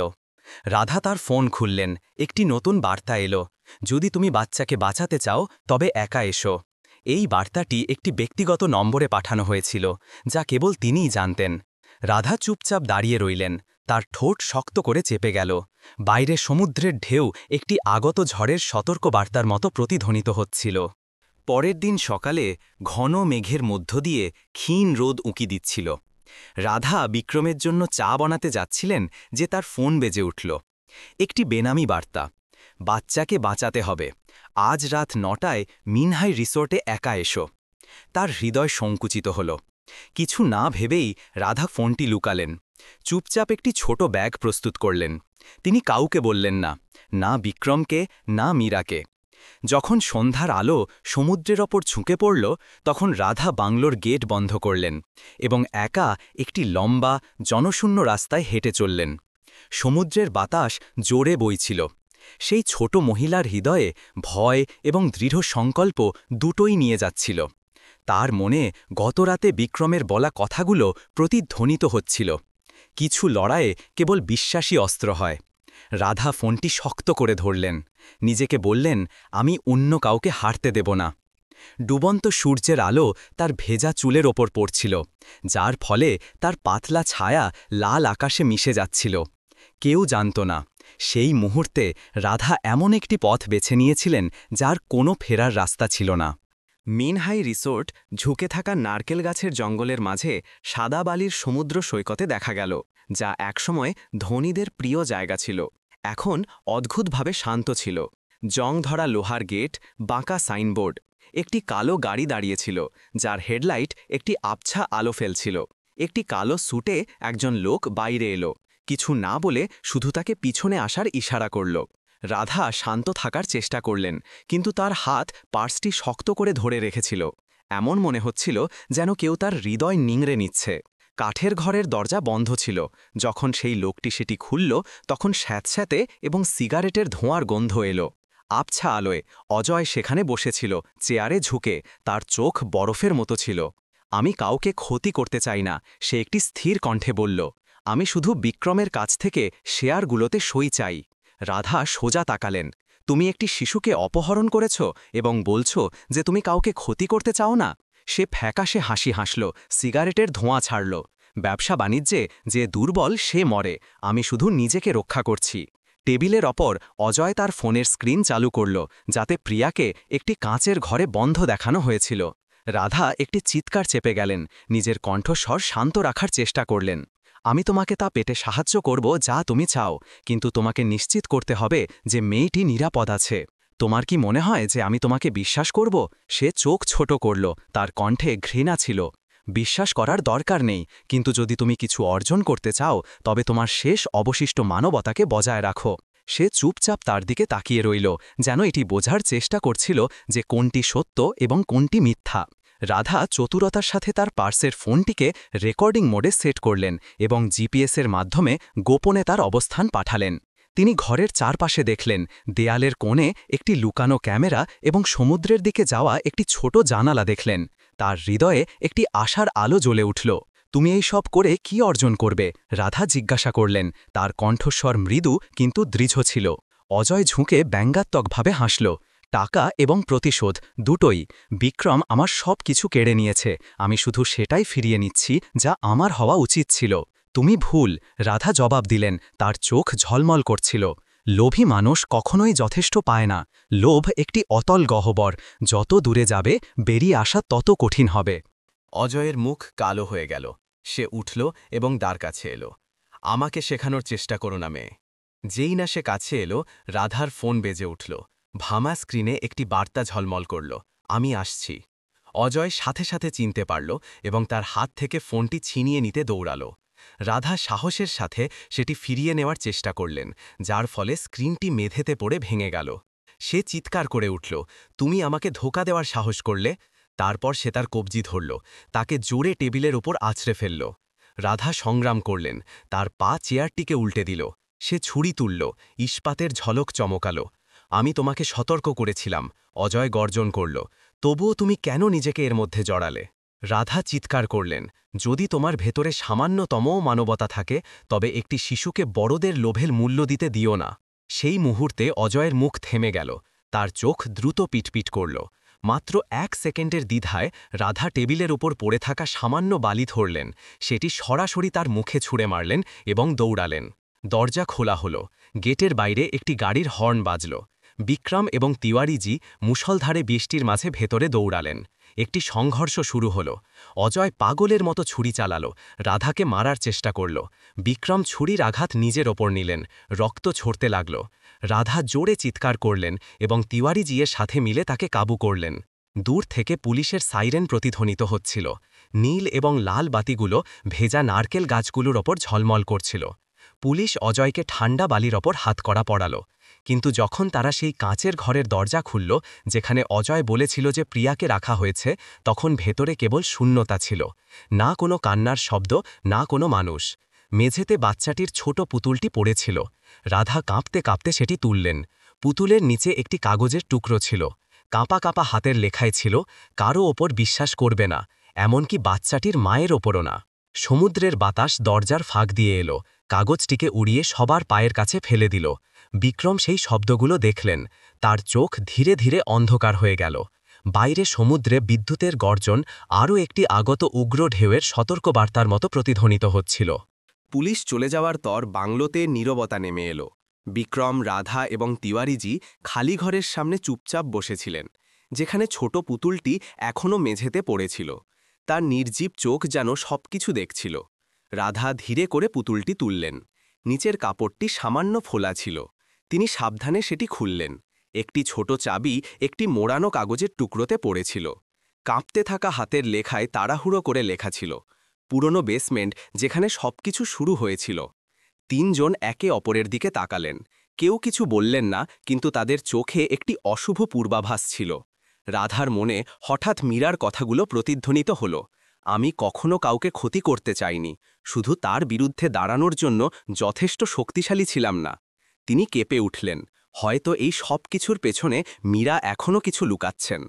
রাধা তার ফোন খুললেন। একটি নতুন বার্তা এলো, যদি তুমি বাচ্চাকে বাঁচাতে চাও তবে একা এসো। এই বার্তাটি একটি ব্যক্তিগত নম্বরে পাঠানো হয়েছিল, যা কেবল তিনিই জানতেন। রাধা চুপচাপ দাঁড়িয়ে রইলেন, তার ঠোঁট শক্ত করে চেপে গেল। বাইরে সমুদ্রের ঢেউ একটি আগত ঝড়ের সতর্ক বার্তার মতো প্রতিধ্বনিত হচ্ছিল। পরের দিন সকালে ঘন মেঘের মধ্য দিয়ে ক্ষীণ রোদ উঁকি দিচ্ছিল। রাধা বিক্রমের জন্য চা বানাতে যাচ্ছিলেন যে তার ফোন বেজে উঠল। একটি বেনামি বার্তা, বাচ্চাকে বাঁচাতে হবে, আজ রাত 9টায় মিনহাই রিসোর্টে একা এসো। তার হৃদয় সংকুচিত হল। কিছু না ভেবেই রাধা ফোনটি লুকালেন। চুপচাপ একটি ছোট ব্যাগ প্রস্তুত করলেন। তিনি কাউকে বললেন না, না বিক্রমকে, না মীরাকে। যখন সন্ধ্যার আলো সমুদ্রের ওপর ঝুঁকে পড়ল, তখন রাধা বাংলোর গেট বন্ধ করলেন এবং একা একটি লম্বা জনশূন্য রাস্তায় হেঁটে চললেন। সমুদ্রের বাতাস জোরে বইছিল। সেই ছোট মহিলার হৃদয়ে ভয় এবং দৃঢ় সংকল্প দুটোই নিয়ে যাচ্ছিল। তার মনে গতরাতে বিক্রমের বলা কথাগুলো প্রতিধ্বনিত হচ্ছিল, কিছু লড়াইয়ে কেবল বিশ্বাসী অস্ত্র হয়। রাধা ফোনটি শক্ত করে ধরলেন, নিজেকে বললেন, আমি অন্য কাউকে হারতে দেব না। ডুবন্ত সূর্যের আলো তার ভেজা চুলের ওপর পড়ছিল, যার ফলে তার পাতলা ছায়া লাল আকাশে মিশে যাচ্ছিল। কেউ জানত না, সেই মুহূর্তে রাধা এমন একটি পথ বেছে নিয়েছিলেন যার কোনো ফেরার রাস্তা ছিল না। মিনহাই রিসোর্ট ঝুঁকে থাকা নারকেল গাছের জঙ্গলের মাঝে সাদা বালির সমুদ্র সৈকতে দেখা গেল, যা একসময় ধনীদের প্রিয় জায়গা ছিল। এখন অদ্ভুতভাবে শান্ত ছিল। জং ধরা লোহার গেট, বাঁকা সাইনবোর্ড, একটি কালো গাড়ি দাঁড়িয়েছিল যার হেডলাইট একটি আবছা আলো ফেলছিল। একটি কালো স্যুটে একজন লোক বাইরে এলো, কিছু না বলে শুধু তাকে পিছনে আসার ইশারা করল। রাধা শান্ত থাকার চেষ্টা করলেন, কিন্তু তার হাত পার্সটি শক্ত করে ধরে রেখেছিল। এমন মনে হচ্ছিল যেন কেউ তার হৃদয় নিংড়ে নিচ্ছে। কাঠের ঘরের দরজা বন্ধ ছিল। যখন সেই লোকটি সেটি খুলল, তখন স্যাঁতস্যাঁতে এবং সিগারেটের ধোঁয়ার গন্ধ এলো। আবছা আলোয় অজয় সেখানে বসেছিল, চেয়ারে ঝুঁকে, তার চোখ বরফের মতো ছিল। আমি কাউকে ক্ষতি করতে চাই না, সে একটি স্থির কণ্ঠে বলল। আমি শুধু বিক্রমের কাছ থেকে শেয়ারগুলোতে সই চাই। রাধা সোজা তাকালেন। তুমি একটি শিশুকে অপহরণ করেছ এবং বলছ যে তুমি কাউকে ক্ষতি করতে চাও না? সে ফ্যাকাশে হাসি হাসল, সিগারেটের ধোঁয়া ছাড়ল। ব্যবসা বাণিজ্যে যে দুর্বল সে মরে, আমি শুধু নিজেকে রক্ষা করছি। টেবিলের ওপর অজয় তার ফোনের স্ক্রিন চালু করল, যাতে প্রিয়াকে একটি কাঁচের ঘরে বন্ধ দেখানো হয়েছিল। রাধা একটি চিৎকার চেপে গেলেন, নিজের কণ্ঠস্বর শান্ত রাখার চেষ্টা করলেন। আমি তোমাকে তা পেতে সাহায্য করব যা তুমি চাও, কিন্তু তোমাকে নিশ্চিত করতে হবে যে মেয়েটি নিরাপদ আছে। তোমার কি মনে হয় যে আমি তোমাকে বিশ্বাস করব? সে চোখ ছোট করল, তার কণ্ঠে ঘৃণা ছিল। বিশ্বাস করার দরকার নেই, কিন্তু যদি তুমি কিছু অর্জন করতে চাও তবে তোমার শেষ অবশিষ্ট মানবতাকে বজায় রাখো। সে চুপচাপ তার দিকে তাকিয়ে রইল, যেন এটি বোঝার চেষ্টা করছিল যে কোনটি সত্য এবং কোনটি মিথ্যা। রাধা চতুরতার সাথে তার পার্সের ফোনটিকে রেকর্ডিং মোডে সেট করলেন এবং জিপিএসের মাধ্যমে গোপনে তার অবস্থান পাঠালেন। তিনি ঘরের চারপাশে দেখলেন, দেয়ালের কোণে একটি লুকানো ক্যামেরা এবং সমুদ্রের দিকে যাওয়া একটি ছোট জানালা দেখলেন। তার হৃদয়ে একটি আশার আলো জ্বলে উঠল। তুমি এই সব করে কি অর্জন করবে? রাধা জিজ্ঞাসা করলেন। তার কণ্ঠস্বর মৃদু কিন্তু দৃঢ় ছিল। অজয় ঝুঁকে ব্যঙ্গাত্মকভাবে হাসল। টাকা এবং প্রতিশোধ দুটোই। বিক্রম আমার সব কিছু কেড়ে নিয়েছে, আমি শুধু সেটাই ফিরিয়ে নিচ্ছি যা আমার হওয়া উচিত ছিল। তুমি ভুল, রাধা জবাব দিলেন, তার চোখ ঝলমল করছিল। লোভী মানুষ কখনোই যথেষ্ট পায় না। লোভ একটি অতল গহ্বর, যত দূরে যাবে বেরিয়ে আসা তত কঠিন হবে। অজয়ের মুখ কালো হয়ে গেল। সে উঠল এবং দ্বার কাছে এলো। আমাকে শেখানোর চেষ্টা করো না মেয়ে। যেই না সে কাছে এলো, রাধার ফোন বেজে উঠল। ভামা স্ক্রিনে একটি বার্তা ঝলমল করল, আমি আসছি। অজয় সাথে সাথে চিনতে পারল এবং তার হাত থেকে ফোনটি ছিনিয়ে নিতে দৌড়াল। রাধা সাহসের সাথে সেটি ফিরিয়ে নেওয়ার চেষ্টা করলেন, যার ফলে স্ক্রিনটি মেঝেতে পড়ে ভেঙে গেল। সে চিৎকার করে উঠল, তুমি আমাকে ধোঁকা দেওয়ার সাহস করলে? তারপর সে তার কবজি ধরল, তাকে জোরে টেবিলের ওপর আছড়ে ফেলল। রাধা সংগ্রাম করলেন, তার পা চেয়ারটিকে উল্টে দিল। সে ছুরি তুলল, ইস্পাতের ঝলক চমকালো। আমি তোমাকে সতর্ক করেছিলাম, অজয় গর্জন করল। তবুও তুমি কেন নিজেকে এর মধ্যে জড়ালে? রাধা চিৎকার করলেন, যদি তোমার ভেতরে সামান্যতমও মানবতা থাকে, তবে একটি শিশুকে বড়দের লোভের মূল্য দিতে দিও না। সেই মুহূর্তে অজয়ের মুখ থেমে গেল, তার চোখ দ্রুত পিটপিট করল। মাত্র 1 সেকেন্ডের দ্বিধায় রাধা টেবিলের ওপর পড়ে থাকা সামান্য বালি ধরলেন, সেটি সরাসরি তার মুখে ছুঁড়ে মারলেন এবং দৌড়ালেন। দরজা খোলা হল, গেটের বাইরে একটি গাড়ির হর্ন বাজল। বিক্রম এবং তিওয়ারিজি মুষলধারে বৃষ্টির মাঝে ভেতরে দৌড়ালেন। একটি সংঘর্ষ শুরু হল। অজয় পাগলের মতো ছুরি চালাল, রাধাকে মারার চেষ্টা করল। বিক্রম ছুরির আঘাত নিজের ওপর নিলেন, রক্ত ঝরতে লাগল। রাধা জোরে চিৎকার করলেন এবং তিওয়ারিজিয়ের সাথে মিলে তাকে কাবু করলেন। দূর থেকে পুলিশের সাইরেন প্রতিধ্বনিত হচ্ছিল। নীল এবং লাল বাতিগুলো ভেজা নারকেল গাছগুলোর ওপর ঝলমল করছিল। পুলিশ অজয়কে ঠান্ডা বালির ওপর হাতকড়া পড়াল। কিন্তু যখন তারা সেই কাঁচের ঘরের দরজা খুলল, যেখানে অজয় বলেছিল যে প্রিয়াকে রাখা হয়েছে, তখন ভেতরে কেবল শূন্যতা ছিল। না কোনো কান্নার শব্দ, না কোনো মানুষ। মেঝেতে বাচ্চাটির ছোট পুতুলটি পড়েছিল। রাধা কাঁপতে কাঁপতে সেটি তুললেন। পুতুলের নিচে একটি কাগজের টুকরো ছিল। কাঁপা কাঁপা হাতের লেখায় ছিল, কারও ওপর বিশ্বাস করবে না, এমনকি বাচ্চাটির মায়ের ওপরও না। সমুদ্রের বাতাস দরজার ফাঁক দিয়ে এলো, কাগজটিকে উড়িয়ে সবার পায়ের কাছে ফেলে দিল। বিক্রম সেই শব্দগুলো দেখলেন, তার চোখ ধীরে ধীরে অন্ধকার হয়ে গেল। বাইরে সমুদ্রে বিদ্যুতের গর্জন আরও একটি আগত উগ্র ঢেউয়ের সতর্কবার্তার মতো প্রতিধ্বনিত হচ্ছিল। পুলিশ চলে যাওয়ার পর বাংলোতে নীরবতা নেমে এলো। বিক্রম, রাধা এবং তিওয়ারিজি খালি ঘরের সামনে চুপচাপ বসেছিলেন, যেখানে ছোট পুতুলটি এখনও মেঝেতে পড়েছিল। তার নির্জীব চোখ যেন সবকিছু দেখছিল। রাধা ধীরে করে পুতুলটি তুললেন। নিচের কাপড়টি সামান্য ফোলা ছিল। তিনি সাবধানে সেটি খুললেন। একটি ছোট চাবি একটি মোড়ানো কাগজের টুকরোতে পড়েছিল। কাঁপতে থাকা হাতের লেখায় তাড়াহুড়ো করে লেখা ছিল, পুরনো বেসমেন্ট যেখানে সবকিছু শুরু হয়েছিল। 3 জন একে অপরের দিকে তাকালেন। কেউ কিছু বললেন না, কিন্তু তাদের চোখে একটি অশুভ পূর্বাভাস ছিল। রাধার মনে হঠাৎ মীরার কথাগুলো প্রতিধ্বনিত হল, আমি কখনো কাউকে ক্ষতি করতে চাইনি, শুধু তার বিরুদ্ধে দাঁড়ানোর জন্য যথেষ্ট শক্তিশালী ছিলাম না। তিনি কেঁপে উঠলেন, হয়তো এই সব কিছুর পেছনে মীরা এখনও কিছু লুকাচ্ছেন।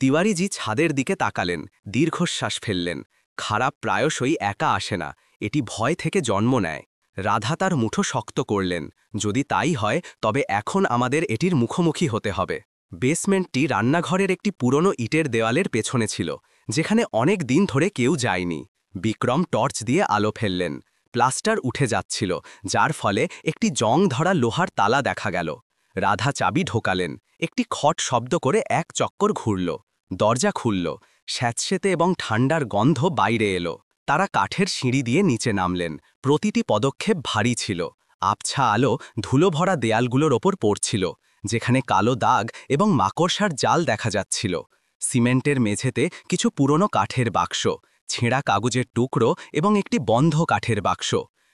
তিওয়ারিজি ছাদের দিকে তাকালেন, দীর্ঘশ্বাস ফেললেন। খারাপ প্রায়শই একা আসে না, এটি ভয় থেকে জন্ম নেয়। রাধা তার মুঠো শক্ত করলেন, যদি তাই হয় তবে এখন আমাদের এটির মুখোমুখি হতে হবে। বেসমেন্টটি রান্নাঘরের একটি পুরনো ইটের দেওয়ালের পেছনে ছিল, যেখানে অনেক দিন ধরে কেউ যায়নি। বিক্রম টর্চ দিয়ে আলো ফেললেন। প্লাস্টার উঠে যাচ্ছিল, যার ফলে একটি জং ধরা লোহার তালা দেখা গেল। রাধা চাবি ঢোকালেন, একটি খট শব্দ করে 1 চক্কর ঘুরল। দরজা খুলল, স্যাঁতসেঁতে এবং ঠান্ডার গন্ধ বাইরে এলো। তারা কাঠের সিঁড়ি দিয়ে নিচে নামলেন। প্রতিটি পদক্ষেপ ভারী ছিল। আবছা আলো ধুলো ভরা দেয়ালগুলোর ওপর পড়ছিল, যেখানে কালো দাগ এবং মাকড়সার জাল দেখা যাচ্ছিল। সিমেন্টের মেঝেতে কিছু পুরনো কাঠের বাক্স, ছেঁড়া কাগজের টুকরো এবং একটি বন্ধ কাঠের বাক্স।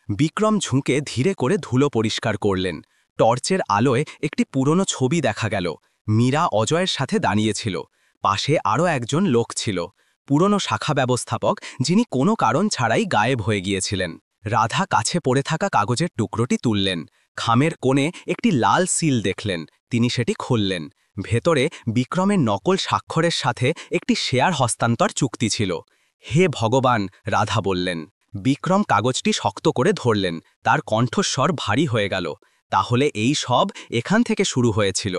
বিক্রম ঝুঁকে ধীরে করে ধুলো পরিষ্কার করলেন। টর্চের আলোয় একটি পুরনো ছবি দেখা গেল। মীরা অজয়ের সাথে দাঁড়িয়েছিল। পাশে আরও একজন লোক ছিল, পুরনো শাখা ব্যবস্থাপক, যিনি কোনো কারণ ছাড়াই গায়েব হয়ে গিয়েছিলেন। রাধা কাছে পড়ে থাকা কাগজের টুকরোটি তুললেন। খামের কোণে একটি লাল সিল দেখলেন। তিনি সেটি খুললেন। ভেতরে বিক্রমের নকল স্বাক্ষরের সাথে একটি শেয়ার হস্তান্তর চুক্তি ছিল। হে ভগবান, রাধা বললেন। বিক্রম কাগজটি শক্ত করে ধরলেন। তার কণ্ঠস্বর ভারী হয়ে গেল। তাহলে এই সব এখান থেকে শুরু হয়েছিল।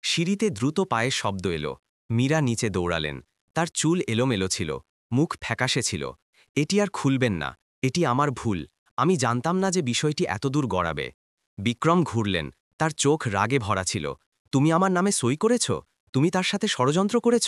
সিঁড়িতে দ্রুত পায়ের শব্দ এলো। মীরা নিচে দৌড়ালেন। তার চুল এলোমেলো ছিল, মুখ ফ্যাকাশে ছিল। এটি আর খুলবেন না, এটি আমার ভুল। আমি জানতাম না যে বিষয়টি এতদূর গড়াবে। বিক্রম ঘুরলেন, তার চোখ রাগে ভরা ছিল। তুমি আমার নামে সই করেছ? তুমি তার সাথে ষড়যন্ত্র করেছ?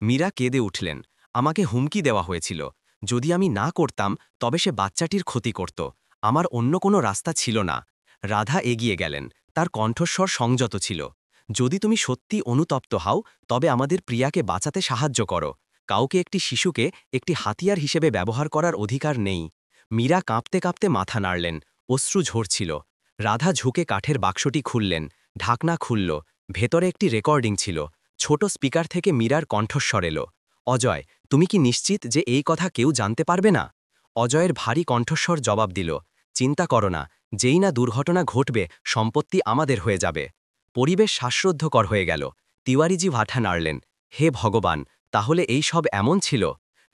মীরা কেঁদে উঠলেন। আমাকে হুমকি দেওয়া হয়েছিল। যদি আমি না করতাম তবে সে বাচ্চাটির ক্ষতি করত। আমার অন্য কোনো রাস্তা ছিল না। রাধা এগিয়ে গেলেন, তার কণ্ঠস্বর সংযত ছিল। যদি তুমি সত্যি অনুতপ্ত হও তবে আমাদের প্রিয়াকে বাঁচাতে সাহায্য করো। কাউকে একটি শিশুকে একটি হাতিয়ার হিসেবে ব্যবহার করার অধিকার নেই। মীরা কাঁপতে কাঁপতে মাথা নাড়লেন, অশ্রু ঝরছিল। রাধা ঝুঁকে কাঠের বাক্সটি খুললেন, ঢাকনা খুলল। ভেতরে একটি রেকর্ডিং ছিল। ছোট স্পিকার থেকে মীরার কণ্ঠস্বর এলো। অজয়, তুমি কি নিশ্চিত যে এই কথা কেউ জানতে পারবে না? অজয়ের ভারী কণ্ঠস্বর জবাব দিল, চিন্তা করো না, যেই না দুর্ঘটনা ঘটবে সম্পত্তি আমাদের হয়ে যাবে। পরিবেশ শ্বাসরুদ্ধকর হয়ে গেল। তিওয়ারিজি ভাঠা নাড়লেন, হে ভগবান, তাহলে এই সব এমন ছিল?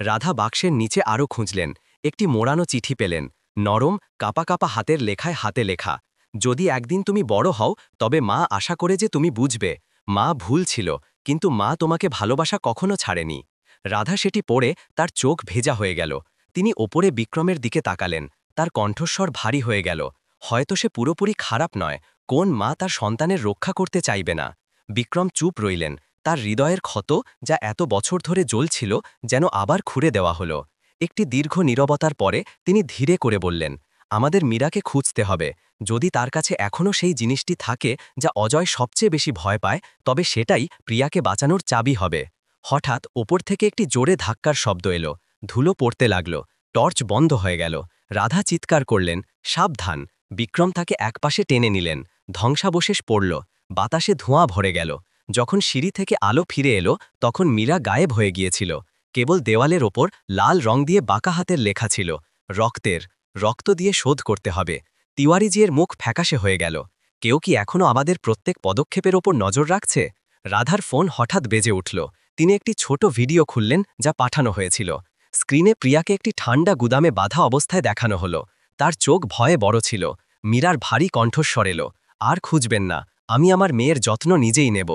রাধা বাক্সের নিচে আরও খুঁজলেন, একটি মোড়ানো চিঠি পেলেন, নরম কাপা কাপা হাতের লেখায় হাতে লেখা। যদি একদিন তুমি বড় হও তবে মা আশা করে যে তুমি বুঝবে। মা ভুল ছিল, কিন্তু মা তোমাকে ভালোবাসা কখনো ছাড়েনি। রাধা সেটি পড়ে তার চোখ ভেজা হয়ে গেল। তিনি ওপরে বিক্রমের দিকে তাকালেন, তার কণ্ঠস্বর ভারী হয়ে গেল। হয়তো সে পুরোপুরি খারাপ নয়, কোন মা তার সন্তানের রক্ষা করতে চাইবে না? বিক্রম চুপ রইলেন, তার হৃদয়ের ক্ষত যা এত বছর ধরে জ্বলছিল যেন আবার খুঁড়ে দেওয়া হলো। একটি দীর্ঘ নীরবতার পরে তিনি ধীরে করে বললেন, আমাদের মীরাকে খুঁজতে হবে। যদি তার কাছে এখনও সেই জিনিসটি থাকে যা অজয় সবচেয়ে বেশি ভয় পায়, তবে সেটাই প্রিয়াকে বাঁচানোর চাবি হবে। হঠাৎ ওপর থেকে একটি জোরে ধাক্কার শব্দ এলো, ধুলো পড়তে লাগল, টর্চ বন্ধ হয়ে গেল। রাধা চিৎকার করলেন, সাবধান! বিক্রম তাকে একপাশে টেনে নিলেন। ধ্বংসাবশেষ পড়ল, বাতাসে ধোঁয়া ভরে গেল। যখন সিঁড়ি থেকে আলো ফিরে এলো তখন মীরা গায়েব হয়ে গিয়েছিল। কেবল দেওয়ালের ওপর লাল রং দিয়ে বাঁকা হাতের লেখা ছিল, রক্তের, রক্ত দিয়ে শোধ করতে হবে। তিওয়ারিজির মুখ ফ্যাকাশে হয়ে গেল। কেউ কি এখনও আমাদের প্রত্যেক পদক্ষেপের ওপর নজর রাখছে? রাধার ফোন হঠাৎ বেজে উঠল। তিনি একটি ছোট ভিডিও খুললেন যা পাঠানো হয়েছিল। স্ক্রিনে প্রিয়াকে একটি ঠান্ডা গুদামে বাধা অবস্থায় দেখানো হলো। তার চোখ ভয়ে বড় ছিল। মীরার ভারী কণ্ঠস্বর এলো, আর খুঁজবেন না, আমি আমার মেয়ের যত্ন নিজেই নেব।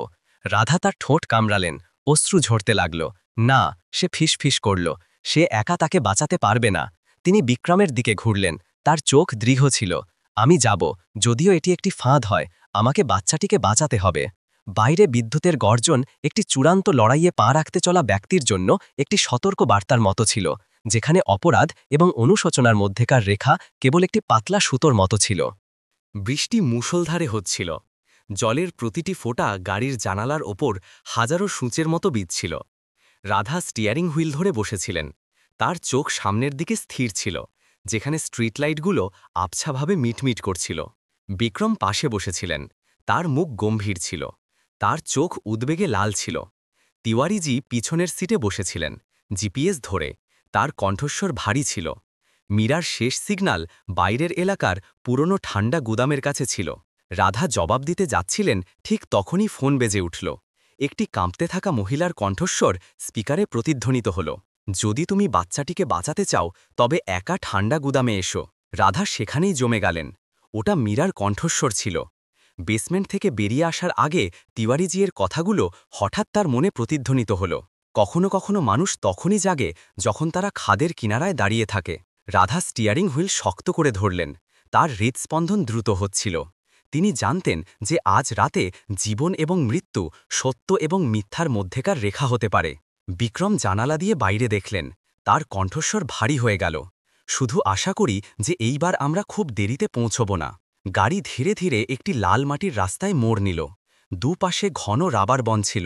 রাধা তার ঠোঁট কামড়ালেন, অশ্রু ঝরতে লাগল। না, সে ফিসফিস করল, সে একা তাকে বাঁচাতে পারবে না। তিনি বিক্রমের দিকে ঘুরলেন, তার চোখ দৃঢ় ছিল। আমি যাব, যদিও এটি একটি ফাঁদ হয়, আমাকে বাচ্চাটিকে বাঁচাতে হবে। বাইরে বিদ্যুতের গর্জন একটি চূড়ান্ত লড়াইয়ে পা রাখতে চলা ব্যক্তির জন্য একটি সতর্ক বার্তার মতো ছিল, যেখানে অপরাধ এবং অনুশোচনার মধ্যেকার রেখা কেবল একটি পাতলা সুতোর মতো ছিল। বৃষ্টি মুষলধারে হচ্ছিল। জলের প্রতিটি ফোঁটা গাড়ির জানালার ওপর হাজারো সূঁচের মতো বিঁধছিল। রাধা স্টিয়ারিং হুইল ধরে বসেছিলেন। তার চোখ সামনের দিকে স্থির ছিল, যেখানে স্ট্রিট লাইটগুলো আবছাভাবে মিটমিট করছিল। বিক্রম পাশে বসেছিলেন, তার মুখ গম্ভীর ছিল, তার চোখ উদ্বেগে লাল ছিল। তিওয়ারিজি পিছনের সিটে বসেছিলেন, জিপিএস ধরে, তার কণ্ঠস্বর ভারী ছিল। মীরার শেষ সিগন্যাল বাইরের এলাকার পুরনো ঠান্ডা গুদামের কাছে ছিল। রাধা জবাব দিতে যাচ্ছিলেন, ঠিক তখনই ফোন বেজে উঠল। একটি কাঁপতে থাকা মহিলার কণ্ঠস্বর স্পিকারে প্রতিধ্বনিত হল, যদি তুমি বাচ্চাটিকে বাঁচাতে চাও তবে একা ঠান্ডা গুদামে এসো। রাধা সেখানেই জমে গেলেন। ওটা মীরার কণ্ঠস্বর ছিল। বেসমেন্ট থেকে বেরিয়ে আসার আগে তিওয়ারিজির কথাগুলো হঠাৎ তার মনে প্রতিধ্বনিত হল। কখনো কখনো মানুষ তখনই জাগে যখন তারা খাদের কিনারায় দাঁড়িয়ে থাকে। রাধা স্টিয়ারিং হুইল শক্ত করে ধরলেন, তার হৃদস্পন্দন দ্রুত হচ্ছিল। তিনি জানতেন যে আজ রাতে জীবন এবং মৃত্যু, সত্য এবং মিথ্যার মধ্যেকার রেখা হতে পারে। বিক্রম জানালা দিয়ে বাইরে দেখলেন, তার কণ্ঠস্বর ভারী হয়ে গেল, শুধু আশা করি যে এইবার আমরা খুব দেরিতে পৌঁছব না। গাড়ি ধীরে ধীরে একটি লাল মাটির রাস্তায় মোড় নিল। দুপাশে ঘন রাবার বন ছিল।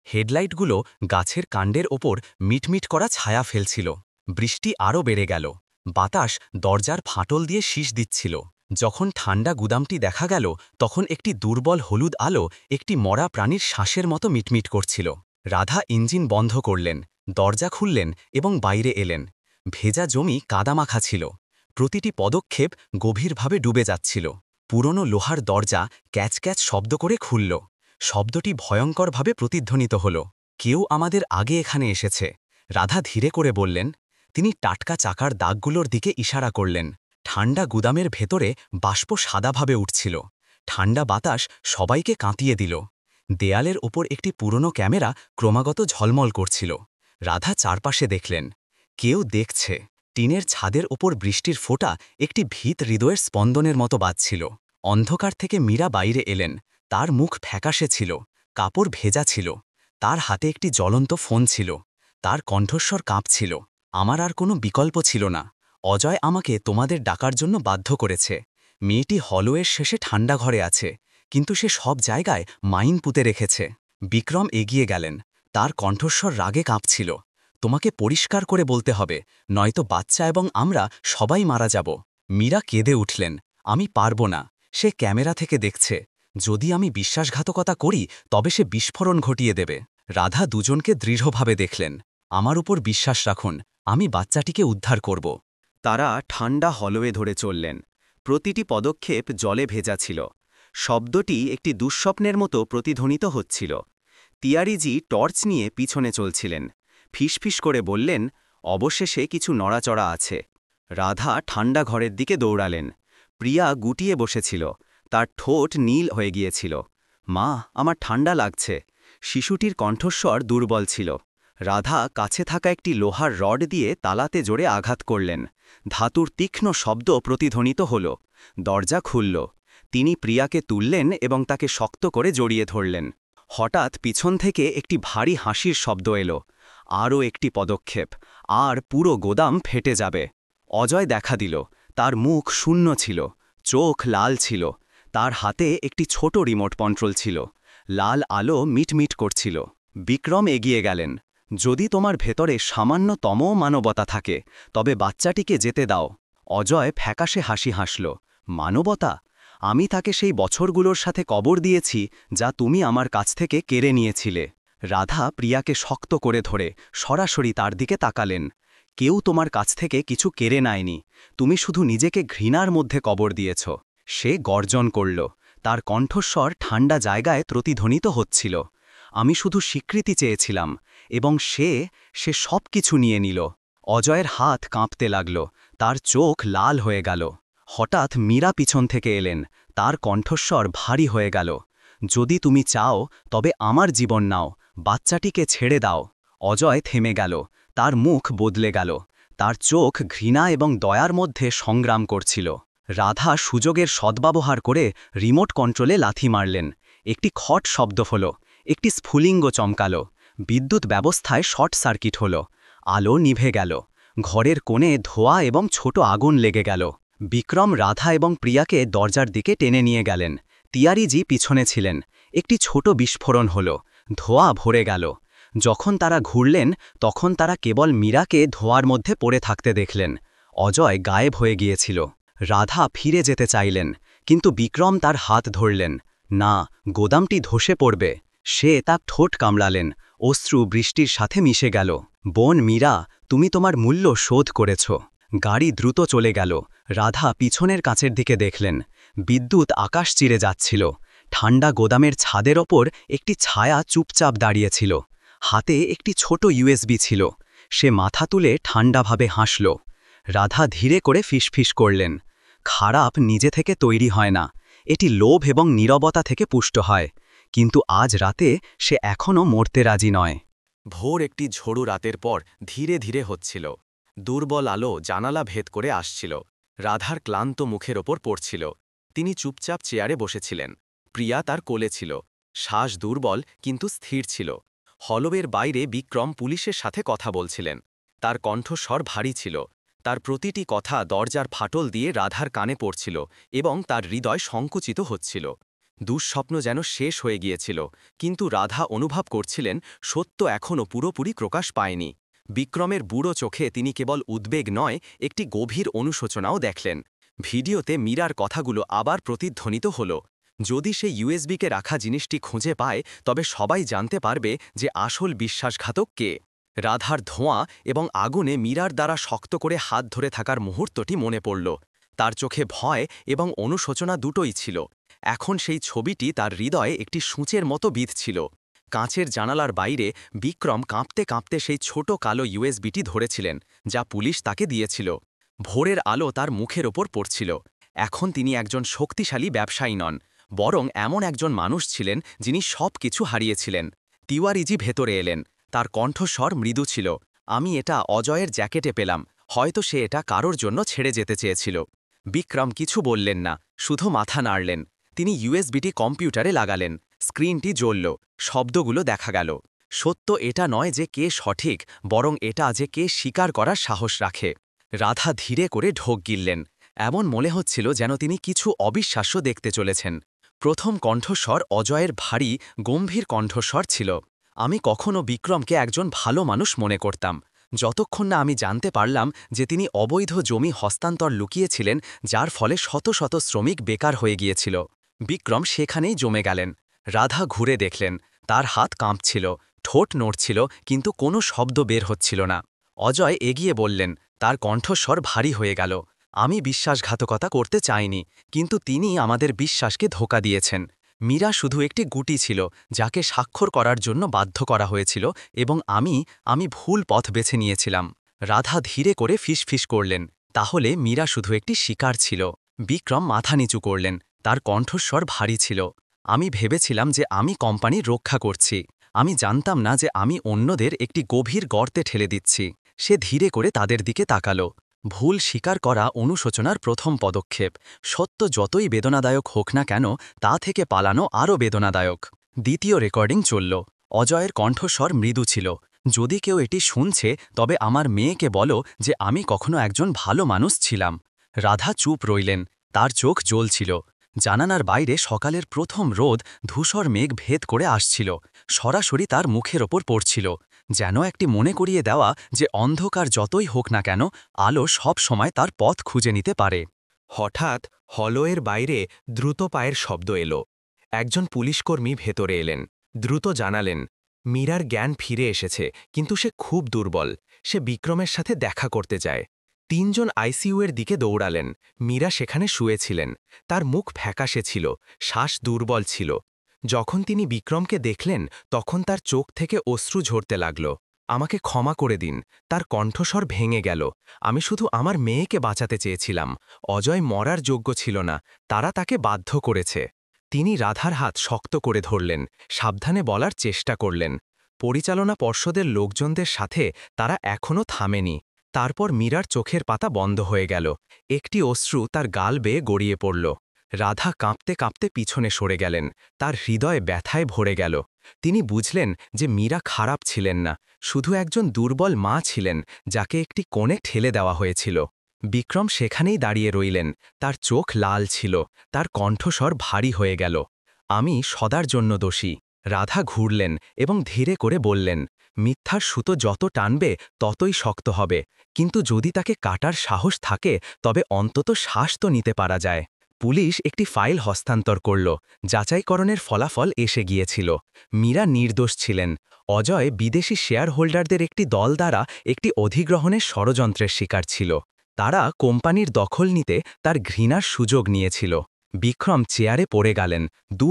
হেডলাইটগুলো গাছের কাণ্ডের ওপর মিটমিট করা ছায়া ফেলছিল। বৃষ্টি আরও বেড়ে গেল। বাতাস দরজার ফাটল দিয়ে শীষ দিচ্ছিল। যখন ঠান্ডা গুদামটি দেখা গেল তখন একটি দুর্বল হলুদ আলো একটি মরা প্রাণীর শ্বাসের মতো মিটমিট করছিল। রাধা ইঞ্জিন বন্ধ করলেন, দরজা খুললেন এবং বাইরে এলেন। ভেজা জমি কাদামাখা ছিল। প্রতিটি পদক্ষেপ গভীরভাবে ডুবে যাচ্ছিল। পুরনো লোহার দরজা ক্যাচ ক্যাচ শব্দ করে খুলল। শব্দটি ভয়ঙ্করভাবে প্রতিধ্বনিত হল, কেউ আমাদের আগে এখানে এসেছে। রাধা ধীরে করে বললেন। তিনি টাটকা চাকার দাগগুলোর দিকে ইশারা করলেন। ঠান্ডা গুদামের ভেতরে বাষ্প সাদাভাবে উঠছিল। ঠান্ডা বাতাস সবাইকে কাঁতিয়ে দিল। দেয়ালের ওপর একটি পুরনো ক্যামেরা ক্রমাগত ঝলমল করছিল। রাধা চারপাশে দেখলেন, কেউ দেখছে। টিনের ছাদের ওপর বৃষ্টির ফোঁটা একটি ভীত হৃদয়ের স্পন্দনের মতো বাজছিল। অন্ধকার থেকে মীরা বাইরে এলেন। তার মুখ ফ্যাকাশে ছিল, কাপড় ভেজা ছিল। তার হাতে একটি জ্বলন্ত ফোন ছিল। তার কণ্ঠস্বর কাঁপছিল, আমার আর কোনো বিকল্প ছিল না। অজয় আমাকে তোমাদের ডাকার জন্য বাধ্য করেছে। মেয়েটি হলওয়ের শেষে ঠান্ডা ঘরে আছে, কিন্তু সে সব জায়গায় মাইন পুঁতে রেখেছে। বিক্রম এগিয়ে গেলেন, তার কণ্ঠস্বর রাগে কাঁপছিল। তোমাকে পরিষ্কার করে বলতে হবে, নয়তো বাচ্চা এবং আমরা সবাই মারা যাব। মীরা কেঁদে উঠলেন, আমি পারব না। সে ক্যামেরা থেকে দেখছে। যদি আমি বিশ্বাসঘাতকতা করি তবে সে বিস্ফোরণ ঘটিয়ে দেবে। রাধা দুজনকে দৃঢ়ভাবে দেখলেন। আমার উপর বিশ্বাস রাখুন, আমি বাচ্চাটিকে উদ্ধার করব। তারা ঠান্ডা হলওয়ে ধরে চললেন। প্রতিটি পদক্ষেপ জলে ভেজা ছিল। শব্দটি একটি দুঃস্বপ্নের মতো প্রতিধ্বনিত হচ্ছিল। তিয়ারিজি টর্চ নিয়ে পিছনে চলছিলেন। ফিসফিস করে বললেন, অবশেষে কিছু নড়াচড়া আছে। রাধা ঠান্ডা ঘরের দিকে দৌড়ালেন। প্রিয়া গুটিয়ে বসেছিল, তার ঠোঁট নীল হয়ে গিয়েছিল। মা, আমার ঠান্ডা লাগছে। শিশুটির কণ্ঠস্বর দুর্বল ছিল। রাধা কাছে থাকা একটি লোহার রড দিয়ে তালাতে জোরে আঘাত করলেন। ধাতুর তীক্ষ্ণ শব্দ প্রতিধ্বনিত হল। দরজা খুলল। তিনি প্রিয়াকে তুললেন এবং তাকে শক্ত করে জড়িয়ে ধরলেন। হঠাৎ পিছন থেকে একটি ভারী হাসির শব্দ এলো। আরও একটি পদক্ষেপ, আর পুরো গোদাম ফেটে যাবে। অজয় দেখা দিল। তার মুখ শূন্য ছিল, চোখ লাল ছিল। তার হাতে একটি ছোট রিমোট কন্ট্রোল ছিল। লাল আলো মিটমিট করছিল। বিক্রম এগিয়ে গেলেন। যদি তোমার ভেতরে সামান্যতম মানবতা থাকে তবে বাচ্চাটিকে যেতে দাও। অজয় ফ্যাকাশে হাসি হাসল। মানবতা? আমি তাকে সেই বছরগুলোর সাথে কবর দিয়েছি যা তুমি আমার কাছ থেকে কেড়ে নিয়েছিলে। রাধা প্রিয়াকে শক্ত করে ধরে সরাসরি তার দিকে তাকালেন। কেউ তোমার কাছ থেকে কিছু কেড়ে নেয়নি, তুমি শুধু নিজেকে ঘৃণার মধ্যে কবর দিয়েছ। সে গর্জন করল। তার কণ্ঠস্বর ঠান্ডা জায়গায় প্রতিধ্বনিত হচ্ছিল। আমি শুধু স্বীকৃতি চেয়েছিলাম, এবং সে সব কিছু নিয়ে নিল। অজয়ের হাত কাঁপতে লাগল, তার চোখ লাল হয়ে গেল। হঠাৎ মীরা পিছন থেকে এলেন। তার কণ্ঠস্বর ভারী হয়ে গেল। যদি তুমি চাও তবে আমার জীবন নাও, বাচ্চাটিকে ছেড়ে দাও। অজয় থেমে গেল, তার মুখ বদলে গেল। তার চোখ ঘৃণা এবং দয়ার মধ্যে সংগ্রাম করছিল। রাধা সুযোগের সদ্ব্যবহার করে রিমোট কন্ট্রোলে লাথি মারলেন। একটি খট শব্দ হল, একটি স্ফুলিঙ্গ চমকালো। বিদ্যুৎ ব্যবস্থায় শর্ট সার্কিট হল। আলো নিভে গেল। ঘরের কোণে ধোঁয়া এবং ছোট আগুন লেগে গেল। বিক্রম রাধা এবং প্রিয়াকে দরজার দিকে টেনে নিয়ে গেলেন। তিয়ারিজি পিছনে ছিলেন। একটি ছোট বিস্ফোরণ হল, ধোঁয়া ভরে গেল। যখন তারা ঘুরলেন তখন তারা কেবল মীরাকে ধোঁয়ার মধ্যে পড়ে থাকতে দেখলেন। অজয় গায়েব হয়ে গিয়েছিল। রাধা ফিরে যেতে চাইলেন, কিন্তু বিক্রম তার হাত ধরলেন। না, গোদামটি ধসে পড়বে। সে তার ঠোঁট কামড়ালেন। অশ্রু বৃষ্টির সাথে মিশে গেল। বোন মীরা, তুমি তোমার মূল্য শোধ করেছ। গাড়ি দ্রুত চলে গেল। রাধা পিছনের কাঁচের দিকে দেখলেন। বিদ্যুৎ আকাশ চিরে যাচ্ছিল। ঠান্ডা গোদামের ছাদের ওপর একটি ছায়া চুপচাপ দাঁড়িয়েছিল। হাতে একটি ছোট ইউএসবি ছিল। সে মাথা তুলে ঠান্ডাভাবে হাসল। রাধা ধীরে করে ফিসফিস করলেন, খারাপ নিজে থেকে তৈরি হয় না, এটি লোভ এবং নীরবতা থেকে পুষ্ট হয়। কিন্তু আজ রাতে সে এখনও মরতে রাজি নয়। ভোর একটি ঝোড়ো রাতের পর ধীরে ধীরে হচ্ছিল। দুর্বল আলো জানালা ভেদ করে আসছিল। রাধার ক্লান্ত মুখের ওপর পড়ছিল। তিনি চুপচাপ চেয়ারে বসেছিলেন। প্রিয়া তার কোলে ছিল। শ্বাস দুর্বল কিন্তু স্থির ছিল। হলওয়ের বাইরে বিক্রম পুলিশের সাথে কথা বলছিলেন। তার কণ্ঠস্বর ভারী ছিল। তার প্রতিটি কথা দরজার ফাটল দিয়ে রাধার কানে পড়ছিল এবং তার হৃদয় সংকুচিত হচ্ছিল। দুঃস্বপ্ন যেন শেষ হয়ে গিয়েছিল, কিন্তু রাধা অনুভব করছিলেন সত্য এখনও পুরোপুরি প্রকাশ পায়নি। বিক্রমের বুড়ো চোখে তিনি কেবল উদ্বেগ নয়, একটি গভীর অনুশোচনাও দেখলেন। ভিডিওতে মীরার কথাগুলো আবার প্রতিধ্বনিত হল। যদি সে ইউএসবিকে রাখা জিনিসটি খুঁজে পায় তবে সবাই জানতে পারবে যে আসল বিশ্বাসঘাতক কে। রাধার ধোঁয়া এবং আগুনে মীরার দ্বারা শক্ত করে হাত ধরে থাকার মুহূর্তটি মনে পড়ল। তার চোখে ভয় এবং অনুশোচনা দুটোই ছিল। এখন সেই ছবিটি তার হৃদয়ে একটি সূঁচের মতো বিঁধছিল। কাঁচের জানালার বাইরে বিক্রম কাঁপতে কাঁপতে সেই ছোট কালো ইউএসবিটি ধরেছিলেন, যা পুলিশ তাকে দিয়েছিল। ভোরের আলো তার মুখের ওপর পড়ছিল। এখন তিনি একজন শক্তিশালী ব্যবসায়ী নন, বরং এমন একজন মানুষ ছিলেন যিনি সব কিছু হারিয়েছিলেন। তিওয়ারিজি ভেতরে এলেন। তার কণ্ঠস্বর মৃদু ছিল। আমি এটা অজয়ের জ্যাকেটে পেলাম, হয়তো সে এটা কারোর জন্য ছেড়ে যেতে চেয়েছিল। বিক্রম কিছু বললেন না, শুধু মাথা নাড়লেন। তিনি ইউএসবিটি কম্পিউটারে লাগালেন। স্ক্রিনটি জ্বলল, শব্দগুলো দেখা গেল। সত্য এটা নয় যে কে সঠিক, বরং এটা যে কে স্বীকার করার সাহস রাখে। রাধা ধীরে করে ঢোক গিললেন। এমন মনে হচ্ছিল যেন তিনি কিছু অবিশ্বাস্য দেখতে চলেছেন। প্রথম কণ্ঠস্বর অজয়ের ভারী, গম্ভীর কণ্ঠস্বর ছিল। আমি কখনো বিক্রমকে একজন ভালো মানুষ মনে করতাম, যতক্ষণ না আমি জানতে পারলাম যে তিনি অবৈধ জমি হস্তান্তর লুকিয়েছিলেন, যার ফলে শত শত শ্রমিক বেকার হয়ে গিয়েছিল। বিক্রম সেখানেই জমে গেলেন। রাধা ঘুরে দেখলেন। তার হাত কাঁপছিল, ঠোঁট নড়ছিল, কিন্তু কোনো শব্দ বের হচ্ছিল না। অজয় এগিয়ে বললেন, তার কণ্ঠস্বর ভারী হয়ে গেল। আমি বিশ্বাসঘাতকতা করতে চাইনি, কিন্তু তিনি আমাদের বিশ্বাসকে ধোঁকা দিয়েছেন। মীরা শুধু একটি গুটি ছিল, যাকে স্বাক্ষর করার জন্য বাধ্য করা হয়েছিল, এবং আমি ভুল পথ বেছে নিয়েছিলাম। রাধা ধীরে করে ফিসফিস করলেন, তাহলে মীরা শুধু একটি শিকার ছিল। বিক্রম মাথা নিচু করলেন। তার কণ্ঠস্বর ভারী ছিল। আমি ভেবেছিলাম যে আমি কোম্পানির রক্ষা করছি। আমি জানতাম না যে আমি অন্যদের একটি গভীর গর্তে ঠেলে দিচ্ছি। সে ধীরে করে তাদের দিকে তাকালো। ভুল স্বীকার করা অনুশোচনার প্রথম পদক্ষেপ। সত্য যতই বেদনাদায়ক হোক না কেন, তা থেকে পালানো আরও বেদনাদায়ক। দ্বিতীয় রেকর্ডিং চলল। অজয়ের কণ্ঠস্বর মৃদু ছিল। যদি কেউ এটি শুনছে, তবে আমার মেয়েকে বলো যে আমি কখনো একজন ভালো মানুষ ছিলাম। রাধা চুপ রইলেন। তার চোখ জ্বলছিল। জানানার বাইরে সকালের প্রথম রোদ ধূসর মেঘ ভেদ করে আসছিল, সরাসরি তার মুখের ওপর পড়ছিল, যেন একটি মনে করিয়ে দেওয়া যে অন্ধকার যতই হোক না কেন, আলো সব সময় তার পথ খুঁজে নিতে পারে। হঠাৎ হলওয়ের বাইরে দ্রুত পায়ের শব্দ এলো। একজন পুলিশকর্মী ভেতরে এলেন। দ্রুত জানালেন, মীরার জ্ঞান ফিরে এসেছে, কিন্তু সে খুব দুর্বল। সে বিক্রমের সাথে দেখা করতে চায়। তিনজন আইসিইউয়ের দিকে দৌড়ালেন। মীরা সেখানে শুয়েছিলেন। তার মুখ ফ্যাকাশে ছিল, শ্বাস দুর্বল ছিল। যখন তিনি বিক্রমকে দেখলেন, তখন তার চোখ থেকে অশ্রু ঝরতে লাগল। আমাকে ক্ষমা করে দিন। তার কণ্ঠস্বর ভেঙে গেল। আমি শুধু আমার মেয়েকে বাঁচাতে চেয়েছিলাম। অজয় মরার যোগ্য ছিল না, তারা তাকে বাধ্য করেছে। তিনি রাধার হাত শক্ত করে ধরলেন, সাবধানে বলার চেষ্টা করলেন। পরিচালনা পর্ষদের লোকজনদের সাথে তারা এখনও থামেনি। তারপর মীরার চোখের পাতা বন্ধ হয়ে গেল। একটি অশ্রু তার গাল বেয়ে গড়িয়ে পড়ল। রাধা কাঁপতে কাঁপতে পিছনে সরে গেলেন। তার হৃদয় ব্যথায় ভরে গেল। তিনি বুঝলেন যে মীরা খারাপ ছিলেন না, শুধু একজন দুর্বল মা ছিলেন, যাকে একটি কোণে ঠেলে দেওয়া হয়েছিল। বিক্রম সেখানেই দাঁড়িয়ে রইলেন। তার চোখ লাল ছিল, তার কণ্ঠস্বর ভারী হয়ে গেল। আমি সদার জন্য দোষী। রাধা ঘুরলেন এবং ধীরে করে বললেন, মিথ্যার সুতো যত টানবে ততই শক্ত হবে, কিন্তু যদি তাকে কাটার সাহস থাকে, তবে অন্তত শ্বাস তো নিতে পারা যায়। পুলিশ একটি ফাইল হস্তান্তর করল। যাচাইকরণের ফলাফল এসে গিয়েছিল। মীরা নির্দোষ ছিলেন। অজয় বিদেশি শেয়ার হোল্ডারদের একটি দল দ্বারা একটি অধিগ্রহণের ষড়যন্ত্রের শিকার ছিল। তারা কোম্পানির দখল নিতে তার ঘৃণার সুযোগ নিয়েছিল। বিক্রম চেয়ারে পড়ে গেলেন,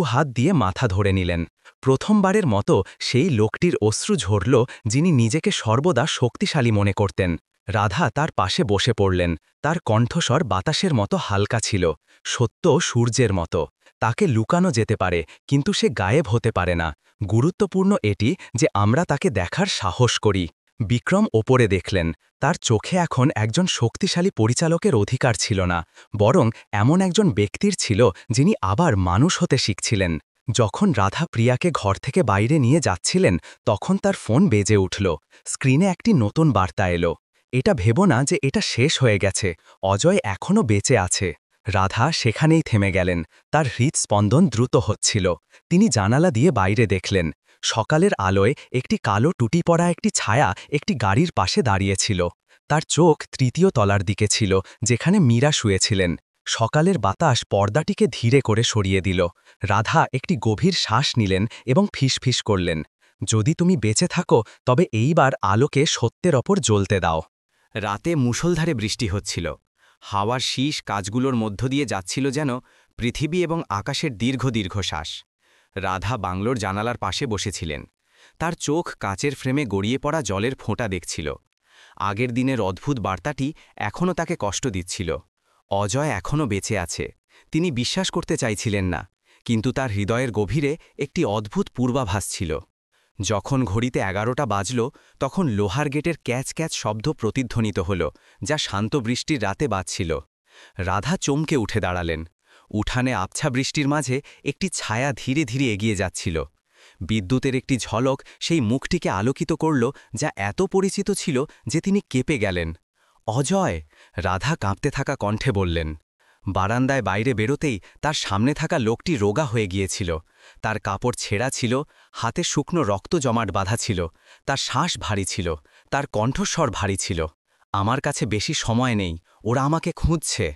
হাত দিয়ে মাথা ধরে নিলেন। প্রথমবারের মতো সেই লোকটির অশ্রু ঝরল, যিনি নিজেকে সর্বদা শক্তিশালী মনে করতেন। রাধা তার পাশে বসে পড়লেন। তার কণ্ঠস্বর বাতাসের মতো হালকা ছিল, সত্য সূর্যের মতো। তাকে লুকানো যেতে পারে, কিন্তু সে গায়েব হতে পারে না। গুরুত্বপূর্ণ এটি যে আমরা তাকে দেখার সাহস করি। বিক্রম ওপরে দেখলেন। তার চোখে এখন একজন শক্তিশালী পরিচালকের অধিকার ছিল না, বরং এমন একজন ব্যক্তির ছিল যিনি আবার মানুষ হতে শিখছিলেন। যখন রাধা প্রিয়াকে ঘর থেকে বাইরে নিয়ে যাচ্ছিলেন, তখন তার ফোন বেজে উঠল। স্ক্রিনে একটি নতুন বার্তা এলো। এটা ভেবো না যে এটা শেষ হয়ে গেছে, অজয় এখনও বেঁচে আছে। রাধা সেখানেই থেমে গেলেন। তার হৃদস্পন্দন দ্রুত হচ্ছিল। তিনি জানালা দিয়ে বাইরে দেখলেন। সকালের আলোয় একটি কালো টুটি পড়া একটি ছায়া একটি গাড়ির পাশে দাঁড়িয়েছিল। তার চোখ তৃতীয় তলার দিকে ছিল, যেখানে মীরা শুয়েছিলেন। সকালের বাতাস পর্দাটিকে ধীরে করে সরিয়ে দিল। রাধা একটি গভীর শ্বাস নিলেন এবং ফিসফিস করলেন, যদি তুমি বেঁচে থাকো, তবে এইবার আলোকে সত্যের ওপর জ্বলতে দাও। রাতে মুষলধারে বৃষ্টি হচ্ছিল। হাওয়ার শীষ কাজগুলোর মধ্য দিয়ে যাচ্ছিল যেন পৃথিবী এবং আকাশের দীর্ঘ দীর্ঘ শ্বাস। রাধা বাংলোর জানালার পাশে বসেছিলেন। তার চোখ কাচের ফ্রেমে গড়িয়ে পড়া জলের ফোঁটা দেখছিল। আগের দিনের অদ্ভুত বার্তাটি এখনও তাকে কষ্ট দিচ্ছিল। অজয় এখনও বেঁচে আছে। তিনি বিশ্বাস করতে চাইছিলেন না, কিন্তু তার হৃদয়ের গভীরে একটি অদ্ভুত পূর্বাভাস ছিল। যখন ঘড়িতে 11টা বাজল, তখন লোহার গেটের ক্যাচ ক্যাচ শব্দ প্রতিধ্বনিত হল, যা শান্ত বৃষ্টির রাতে বাজছিল। রাধা চমকে উঠে দাঁড়ালেন। উঠানে আবছা বৃষ্টির মাঝে একটি ছায়া ধীরে ধীরে এগিয়ে যাচ্ছিল। বিদ্যুতের একটি ঝলক সেই মুখটিকে আলোকিত করল, যা এত পরিচিত ছিল যে তিনি কেঁপে গেলেন। অজয়! রাধা কাঁপতে থাকা কণ্ঠে বললেন। বারান্দায় বাইরে বেরোতেই তার সামনে থাকা লোকটি রোগা হয়ে গিয়েছিল। তার কাপড় ছেঁড়া ছিল, হাতে শুকনো রক্ত জমাট বাঁধা ছিল, তার শ্বাস ভারী ছিল, তার কণ্ঠস্বর ভারী ছিল। আমার কাছে বেশি সময় নেই, ওরা আমাকে খুঁজছে।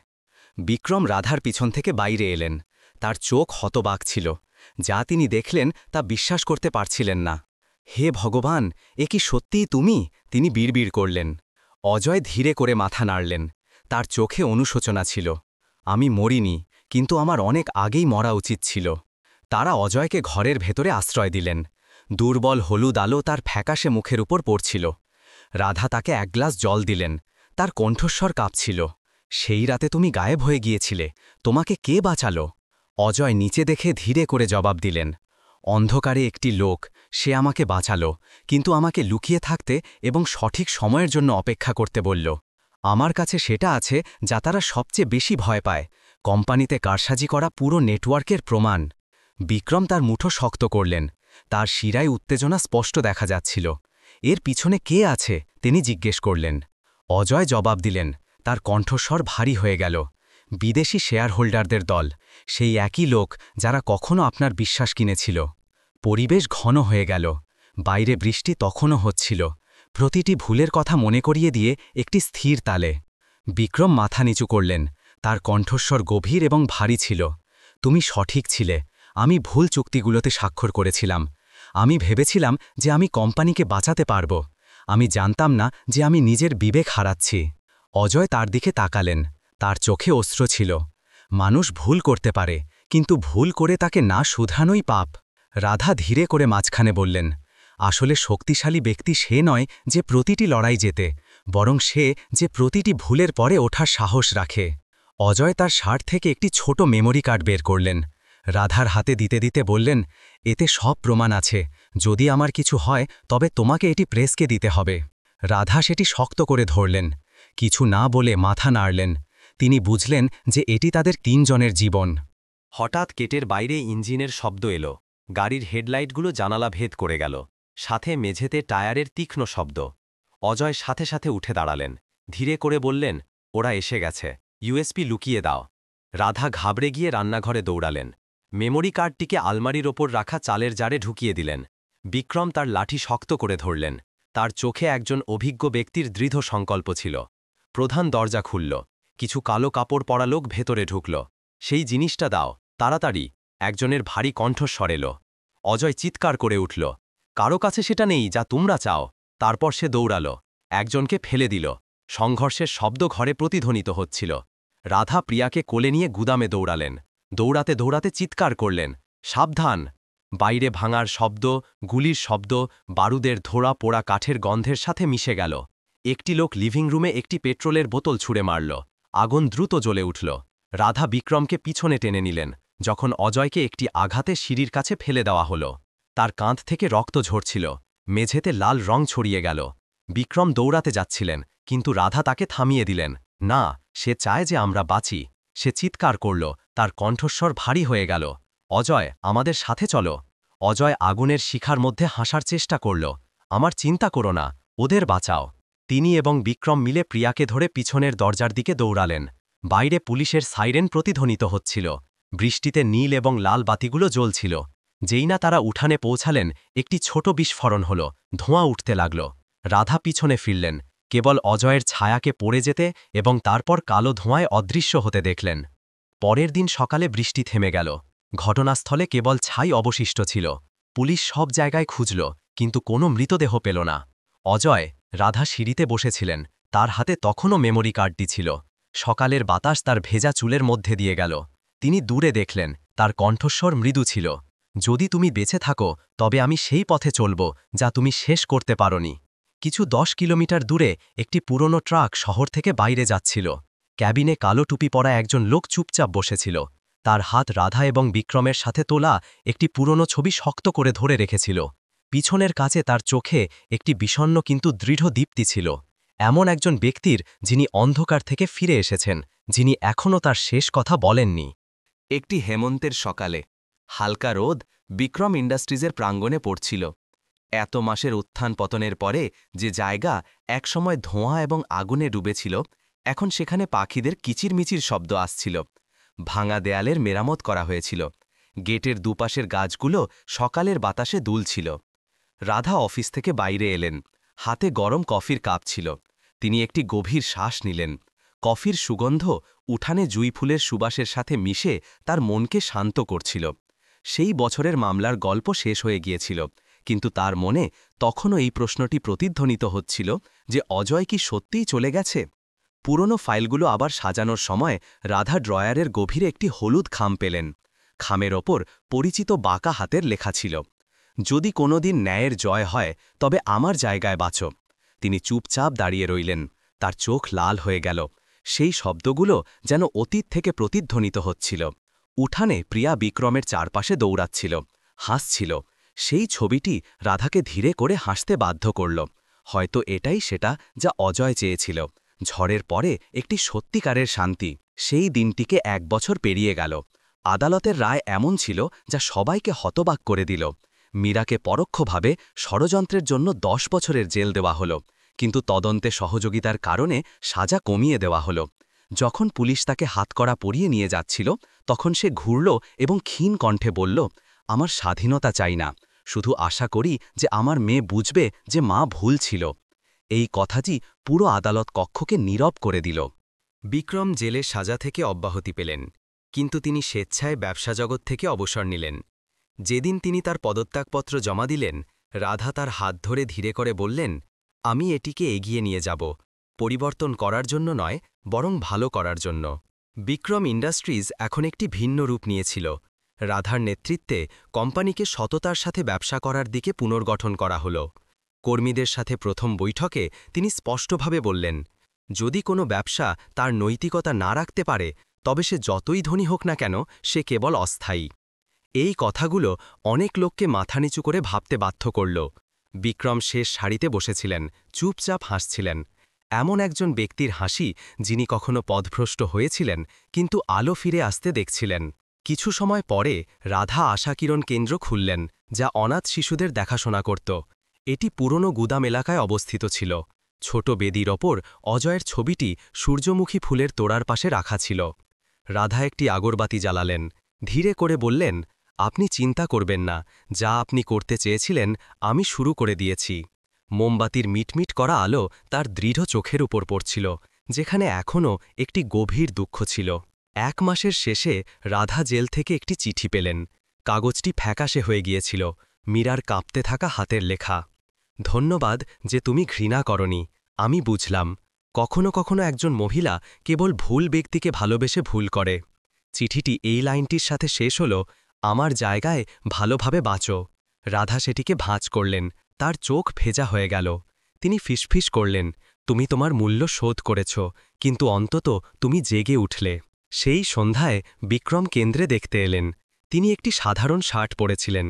বিক্রম রাধার পিছন থেকে বাইরে এলেন। তার চোখ হতবাক ছিল। যা তিনি দেখলেন তা বিশ্বাস করতে পারছিলেন না। হে ভগবান, এ কি সত্যিই তুমি? তিনি বিড়বিড় করলেন। অজয় ধীরে করে মাথা নাড়লেন। তার চোখে অনুশোচনা ছিল। আমি মরিনি, কিন্তু আমার অনেক আগেই মরা উচিত ছিল। তারা অজয়কে ঘরের ভেতরে আশ্রয় দিলেন। দুর্বল হলুদ আলো তার ফ্যাকাশে মুখের উপর পড়ছিল। রাধা তাকে এক গ্লাস জল দিলেন। তার কণ্ঠস্বর কাঁপছিল। সেই রাতে তুমি গায়েব হয়ে গিয়েছিলে, তোমাকে কে বাঁচালো? অজয় নিচে দেখে ধীরে করে জবাব দিলেন। অন্ধকারে একটি লোক, সে আমাকে বাঁচালো, কিন্তু আমাকে লুকিয়ে থাকতে এবং সঠিক সময়ের জন্য অপেক্ষা করতে বলল। আমার কাছে সেটা আছে যা তারা সবচেয়ে বেশি ভয় পায়, কোম্পানিতে কারসাজি করা পুরো নেটওয়ার্কের প্রমাণ। বিক্রম তার মুঠো শক্ত করলেন। তার শিরায় উত্তেজনা স্পষ্ট দেখা যাচ্ছিল। এর পিছনে কে আছে? তিনি জিজ্ঞেস করলেন। অজয় জবাব দিলেন। তার কণ্ঠস্বর ভারী হয়ে গেল। বিদেশি শেয়ার হোল্ডারদের দল, সেই একই লোক যারা কখনো আপনার বিশ্বাস কিনেছিল। পরিবেশ ঘন হয়ে গেল। বাইরে বৃষ্টি তখনও হচ্ছিল, প্রতিটি ভুলের কথা মনে করিয়ে দিয়ে একটি স্থির তালে। বিক্রম মাথা নিচু করলেন। তার কণ্ঠস্বর গভীর এবং ভারী ছিল। তুমি সঠিক ছিলে। আমি ভুল চুক্তিগুলোতে স্বাক্ষর করেছিলাম। আমি ভেবেছিলাম যে আমি কোম্পানিকে বাঁচাতে পারব। আমি জানতাম না যে আমি নিজের বিবেক হারাচ্ছি। অজয় তার দিকে তাকালেন। তার চোখে অশ্রু ছিল। মানুষ ভুল করতে পারে, কিন্তু ভুল করে তাকে না শুধরানোই পাপ। রাধা ধীরে করে মাঝখানে বললেন। আসলে শক্তিশালী ব্যক্তি সে নয় যে প্রতিটি লড়াই জেতে, বরং সে যে প্রতিটি ভুলের পরে ওঠার সাহস রাখে। অজয় তার শার্ট থেকে একটি ছোট মেমোরি কার্ড বের করলেন। রাধার হাতে দিতে দিতে বললেন, এতে সব প্রমাণ আছে। যদি আমার কিছু হয় তবে তোমাকে এটি প্রেসকে দিতে হবে। রাধা সেটি শক্ত করে ধরলেন। কিছু না বলে মাথা নাড়লেন। তিনি বুঝলেন যে এটি তাদের 3 জনের জীবন। হঠাৎ গেটের বাইরে ইঞ্জিনের শব্দ এলো। গাড়ির হেডলাইটগুলো জানালা ভেদ করে গেল। সাথে মেঝেতে টায়ারের তীক্ষ্ণ শব্দ। অজয় সাথে সাথে উঠে দাঁড়ালেন। ধীরে করে বললেন, ওরা এসে গেছে, ইউএসপি লুকিয়ে দাও। রাধা ঘাবড়ে গিয়ে রান্নাঘরে দৌড়ালেন। মেমোরি কার্ডটিকে আলমারির ওপর রাখা চালের জারে ঢুকিয়ে দিলেন। বিক্রম তার লাঠি শক্ত করে ধরলেন। তার চোখে একজন অভিজ্ঞ ব্যক্তির দৃঢ় সংকল্প ছিল। প্রধান দরজা খুলল। কিছু কালো কাপড় পরা লোক ভেতরে ঢুকল। সেই জিনিসটা দাও, তাড়াতাড়ি, একজনের ভারী কণ্ঠস্বর এলো। অজয় চিৎকার করে উঠল। কারো কাছে সেটা নেই যা তোমরা চাও। তারপর সে দৌড়াল। একজনকে ফেলে দিল। সংঘর্ষের শব্দ ঘরে প্রতিধ্বনিত হচ্ছিল। রাধা প্রিয়াকে কোলে নিয়ে গুদামে দৌড়ালেন। দৌড়াতে দৌড়াতে চিৎকার করলেন, সাবধান! বাইরে ভাঙার শব্দ, গুলির শব্দ, বারুদের ধোড়া পোড়া কাঠের গন্ধের সাথে মিশে গেল। একটি লোক লিভিং রুমে একটি পেট্রোলের বোতল ছুঁড়ে মারল। আগুন দ্রুত জ্বলে উঠল। রাধা বিক্রমকে পিছনে টেনে নিলেন। যখন অজয়কে একটি আঘাতে সিঁড়ির কাছে ফেলে দেওয়া হল। তার কাঁধ থেকে রক্ত ঝরছিল। মেঝেতে লাল রং ছড়িয়ে গেল। বিক্রম দৌড়াতে যাচ্ছিলেন, কিন্তু রাধা তাকে থামিয়ে দিলেন। না, সে চায় যে আমরা বাঁচি। সে চিৎকার করল। তার কণ্ঠস্বর ভারী হয়ে গেল। অজয়, আমাদের সাথে চলো। অজয় আগুনের শিখার মধ্যে হাসার চেষ্টা করল। আমার চিন্তা করো না, ওদের বাঁচাও। তিনি এবং বিক্রম মিলে প্রিয়াকে ধরে পিছনের দরজার দিকে দৌড়ালেন। বাইরে পুলিশের সাইরেন প্রতিধ্বনিত হচ্ছিল। বৃষ্টিতে নীল এবং লাল বাতিগুলো জ্বলছিল। যেই না তারা উঠানে পৌঁছালেন, একটি ছোট বিস্ফোরণ হল। ধোঁয়া উঠতে লাগল। রাধা পিছনে ফিরলেন। কেবল অজয়ের ছায়াকে পড়ে যেতে এবং তারপর কালো ধোঁয়ায় অদৃশ্য হতে দেখলেন। পরের দিন সকালে বৃষ্টি থেমে গেল। ঘটনাস্থলে কেবল ছাই অবশিষ্ট ছিল। পুলিশ সব জায়গায় খুঁজল, কিন্তু কোনো মৃতদেহ পেল না। অজয়, রাধা সিঁড়িতে বসেছিলেন। তার হাতে তখনও মেমোরি কার্ডটি ছিল। সকালের বাতাস তার ভেজা চুলের মধ্যে দিয়ে গেল। তিনি দূরে দেখলেন। তার কণ্ঠস্বর মৃদু ছিল। যদি তুমি বেঁচে থাকো তবে আমি সেই পথে চলব যা তুমি শেষ করতে পারোনি। কিছু 10 কিলোমিটার দূরে একটি পুরনো ট্রাক শহর থেকে বাইরে যাচ্ছিল। ক্যাবিনে কালো টুপি পরা একজন লোক চুপচাপ বসেছিল। তার হাত রাধা এবং বিক্রমের সাথে তোলা একটি পুরনো ছবি শক্ত করে ধরে রেখেছিল। পিছনের কাছে তার চোখে একটি বিষণ্ণ কিন্তু দৃঢ় দীপ্তি ছিল। এমন একজন ব্যক্তির যিনি অন্ধকার থেকে ফিরে এসেছেন, যিনি এখনও তার শেষ কথা বলেননি। একটি হেমন্তের সকালে হালকা রোদ বিক্রম ইন্ডাস্ট্রিজের প্রাঙ্গণে পড়ছিল। এত মাসের উত্থান পতনের পরে যে জায়গা একসময় ধোঁয়া এবং আগুনে ডুবেছিল, এখন সেখানে পাখিদের কিচিরমিচির শব্দ আসছিল। ভাঙা দেয়ালের মেরামত করা হয়েছিল। গেটের দুপাশের গাছগুলো সকালের বাতাসে দুলছিল। রাধা অফিস থেকে বাইরে এলেন। হাতে গরম কফির কাপ ছিল। তিনি একটি গভীর শ্বাস নিলেন। কফির সুগন্ধ উঠানে জুঁই ফুলের সুবাসের সাথে মিশে তার মনকে শান্ত করছিল। সেই বছরের মামলার গল্প শেষ হয়ে গিয়েছিল, কিন্তু তার মনে তখনও এই প্রশ্নটি প্রতিধ্বনিত হচ্ছিল যে অজয় কি সত্যিই চলে গেছে। পুরনো ফাইলগুলো আবার সাজানোর সময় রাধা ড্রয়ারের গভীরে একটি হলুদ খাম পেলেন। খামের ওপর পরিচিত বাঁকা হাতের লেখা ছিল, যদি কোনোদিন ন্যায়ের জয় হয় তবে আমার জায়গায় বাঁচো। তিনি চুপচাপ দাঁড়িয়ে রইলেন। তার চোখ লাল হয়ে গেল। সেই শব্দগুলো যেন অতীত থেকে প্রতিধ্বনিত হচ্ছিল। উঠানে প্রিয়া বিক্রমের চারপাশে দৌড়াচ্ছিল, হাসছিল। সেই ছবিটি রাধাকে ধীরে করে হাসতে বাধ্য করল। হয়তো এটাই সেটা যা অজয় চেয়েছিল, ঝড়ের পরে একটি সত্যিকারের শান্তি। সেই দিনটিকে 1 বছর পেরিয়ে গেল। আদালতের রায় এমন ছিল যা সবাইকে হতবাক করে দিল। মীরাকে পরোক্ষভাবে ষড়যন্ত্রের জন্য 10 বছরের জেল দেওয়া হল, কিন্তু তদন্তে সহযোগিতার কারণে সাজা কমিয়ে দেওয়া হল। যখন পুলিশ তাকে হাতকড়া পরিয়ে নিয়ে যাচ্ছিল, তখন সে ঘুরল এবং ক্ষীণ কণ্ঠে বলল, আমার স্বাধীনতা চাই না, শুধু আশা করি যে আমার মেয়ে বুঝবে যে মা ভুল ছিল। এই কথাটি পুরো আদালত কক্ষকে নীরব করে দিল। বিক্রম জেলে সাজা থেকে অব্যাহতি পেলেন, কিন্তু তিনি স্বেচ্ছায় ব্যবসা জগৎ থেকে অবসর নিলেন। যেদিন তিনি তার পদত্যাগপত্র জমা দিলেন, রাধা তার হাত ধরে ধীরে করে বললেন, আমি এটিকে এগিয়ে নিয়ে যাব, পরিবর্তন করার জন্য নয়, বরং ভালো করার জন্য। বিক্রম ইন্ডাস্ট্রিজ এখন একটি ভিন্ন রূপ নিয়েছিল। রাধার নেতৃত্বে কোম্পানিকে সততার সাথে ব্যবসা করার দিকে পুনর্গঠন করা হল। কর্মীদের সাথে প্রথম বৈঠকে তিনি স্পষ্টভাবে বললেন, যদি কোনো ব্যবসা তার নৈতিকতা না রাখতে পারে, তবে সে যতই ধনী হোক না কেন, সে কেবল অস্থায়ী। এই কথাগুলো অনেক লোককে মাথা নিচু করে ভাবতে বাধ্য করল। বিক্রম শেষ সারিতে বসেছিলেন, চুপচাপ হাসছিলেন। এমন একজন ব্যক্তির হাসি যিনি কখনো পথভ্রষ্ট হয়েছিলেন, কিন্তু আলো ফিরে আসতে দেখছিলেন। কিছু সময় পরে রাধা আশাকিরণ কেন্দ্র খুললেন, যা অনাথ শিশুদের দেখাশোনা করত। এটি পুরনো গুদাম এলাকায় অবস্থিত ছিল। ছোট বেদির ওপর অজয়ের ছবিটি সূর্যমুখী ফুলের তোড়ার পাশে রাখা ছিল। রাধা একটি আগরবাতি জ্বালালেন। ধীরে করে বললেন, আপনি চিন্তা করবেন না, যা আপনি করতে চেয়েছিলেন আমি শুরু করে দিয়েছি। মোমবাতির মিটমিট করা আলো তার দৃঢ় চোখের উপর পড়ছিল, যেখানে এখনও একটি গভীর দুঃখ ছিল। 1 মাসের শেষে রাধা জেল থেকে একটি চিঠি পেলেন। কাগজটি ফ্যাকাশে হয়ে গিয়েছিল, মীরার কাঁপতে থাকা হাতের লেখা। ধন্যবাদ যে তুমি ঘৃণা করনি, আমি বুঝলাম। কখনো কখনো একজন মহিলা কেবল ভুল ব্যক্তিকে ভালোবেসে ভুল করে। চিঠিটি এই লাইনটির সাথে শেষ হল, আমার জায়গায় ভালোভাবে বাঁচো। রাধা সেটিকে ভাঁজ করলেন, তার চোখ ভেজা হয়ে গেল। তিনি ফিসফিস করলেন, তুমি তোমার মূল্য শোধ করেছ, কিন্তু অন্তত তুমি জেগে উঠলে। সেই সন্ধ্যায় বিক্রম কেন্দ্রে দেখতে এলেন। তিনি একটি সাধারণ শার্ট পরেছিলেন।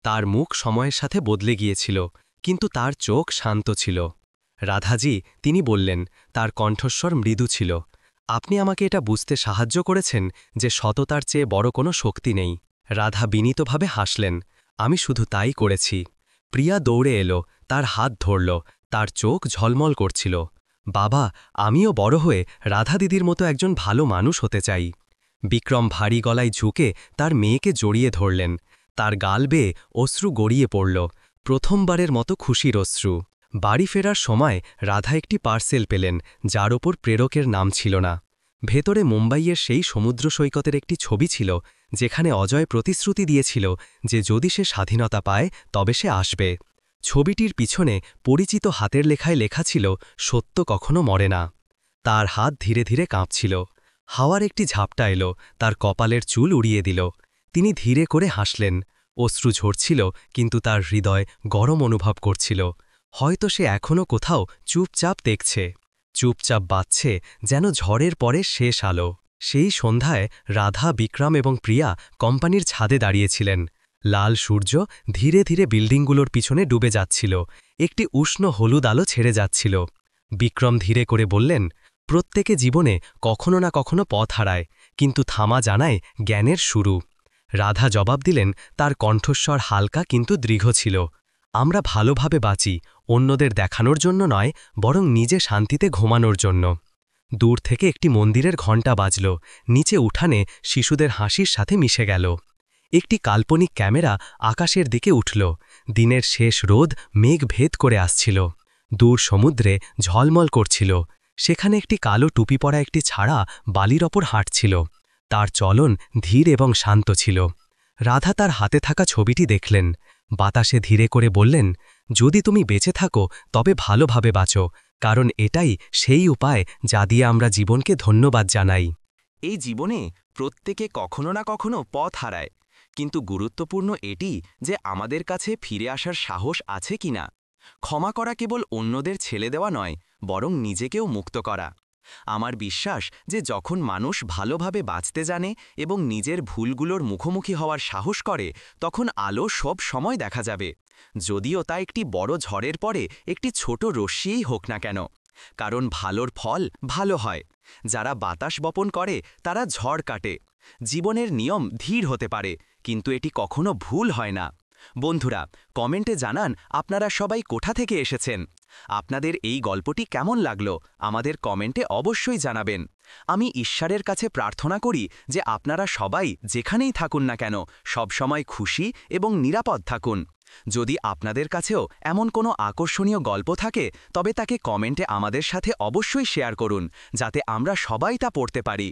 তার মুখ সময়ের সাথে বদলে গিয়েছিল, কিন্তু তার চোখ শান্ত ছিল। রাধাজি, তিনি বললেন, তার কণ্ঠস্বর মৃদু ছিল, আপনি আমাকে এটা বুঝতে সাহায্য করেছেন যে সততার চেয়ে বড় কোনো শক্তি নেই। রাধা বিনীতভাবে হাসলেন, আমি শুধু তাই করেছি। প্রিয়া দৌড়ে এলো, তার হাত ধরল, তার চোখ ঝলমল করছিল। বাবা, আমিও বড় হয়ে রাধা দিদির মতো একজন ভালো মানুষ হতে চাই। বিক্রম ভারী গলায় ঝুঁকে তার মেয়েকে জড়িয়ে ধরলেন। তার গাল বেয়ে অশ্রু গড়িয়ে পড়ল, প্রথমবারের মতো খুশির অশ্রু। বাড়ি ফেরার সময় রাধা একটি পার্সেল পেলেন, যার ওপর প্রেরকের নাম ছিল না। ভেতরে মুম্বাইয়ের সেই সমুদ্র সৈকতের একটি ছবি ছিল, যেখানে অজয় প্রতিশ্রুতি দিয়েছিল যে যদি সে স্বাধীনতা পায় তবে সে আসবে। ছবিটির পিছনে পরিচিত হাতের লেখায় লেখা ছিল, সত্য কখনো মরে না। তার হাত ধীরে ধীরে কাঁপছিল। হাওয়ার একটি ঝাপটা এলো, তার কপালের চুল উড়িয়ে দিল। তিনি ধীরে করে হাসলেন। অশ্রু ঝরছিল, কিন্তু তার হৃদয় গরম অনুভব করছিল। হয়তো সে এখনও কোথাও চুপচাপ দেখছে, চুপচাপ বাঁচছে, যেন ঝড়ের পরে শেষ আলো। সেই সন্ধ্যায় রাধা, বিক্রম এবং প্রিয়া কোম্পানির ছাদে দাঁড়িয়েছিলেন। লাল সূর্য ধীরে ধীরে বিল্ডিংগুলোর পিছনে ডুবে যাচ্ছিল, একটি উষ্ণ হলুদ আলো ছেড়ে যাচ্ছিল। বিক্রম ধীরে করে বললেন, প্রত্যেকে জীবনে কখনো না কখনো পথ হারায়, কিন্তু থামা জানায় জ্ঞানের শুরু। রাধা জবাব দিলেন, তার কণ্ঠস্বর হালকা কিন্তু দৃঢ় ছিল, আমরা ভালোভাবে বাঁচি, অন্যদের দেখানোর জন্য নয়, বরং নিজে শান্তিতে ঘুমানোর জন্য। দূর থেকে একটি মন্দিরের ঘণ্টা বাজল, নিচে উঠানে শিশুদের হাসির সাথে মিশে গেল। একটি কাল্পনিক ক্যামেরা আকাশের দিকে উঠল, দিনের শেষ রোদ মেঘ ভেদ করে আসছিল। দূর সমুদ্রে ঝলমল করছিল, সেখানে একটি কালো টুপি পরা একটি ছাড়া বালির ওপর হাঁটছিল। তার চলন ধীর এবং শান্ত ছিল। রাধা তার হাতে থাকা ছবিটি দেখলেন, বাতাসে ধীরে করে বললেন, যদি তুমি বেঁচে থাকো তবে ভালোভাবে বাঁচো, কারণ এটাই সেই উপায় যা দিয়ে আমরা জীবনকে ধন্যবাদ জানাই। এই জীবনে প্রত্যেকে কখনো না কখনো পথ হারায়, কিন্তু গুরুত্বপূর্ণ এটি যে আমাদের কাছে ফিরে আসার সাহস আছে কিনা। ক্ষমা করা কেবল অন্যদের ছেড়ে দেওয়া নয়, বরং নিজেকেও মুক্ত করা। আমার বিশ্বাস যে যখন মানুষ ভালোভাবে বাঁচতে জানে এবং নিজের ভুলগুলোর মুখোমুখি হওয়ার সাহস করে, তখন আলো সব সময় দেখা যাবে, যদিও তা একটি বড় ঝড়ের পরে একটি ছোট রশ্মিই হোক না কেন। কারণ ভালোর ফল ভালো হয়। যারা বাতাস বপন করে তারা ঝড় কাটে। জীবনের নিয়ম ধীর হতে পারে, কিন্তু এটি কখনো ভুল হয় না। বন্ধুরা, কমেন্টে জানান আপনারা সবাই কোথা থেকে এসেছেন। আপনাদের এই গল্পটি কেমন লাগলো আমাদের কমেন্টে অবশ্যই জানাবেন। আমি ঈশ্বরের কাছে প্রার্থনা করি যে আপনারা সবাই যেখানেই থাকুন না কেন সবসময় খুশি এবং নিরাপদ থাকুন। যদি আপনাদের কাছেও এমন কোনো আকর্ষণীয় গল্প থাকে, তবে তাকে কমেন্টে আমাদের সাথে অবশ্যই শেয়ার করুন, যাতে আমরা সবাই তা পড়তে পারি।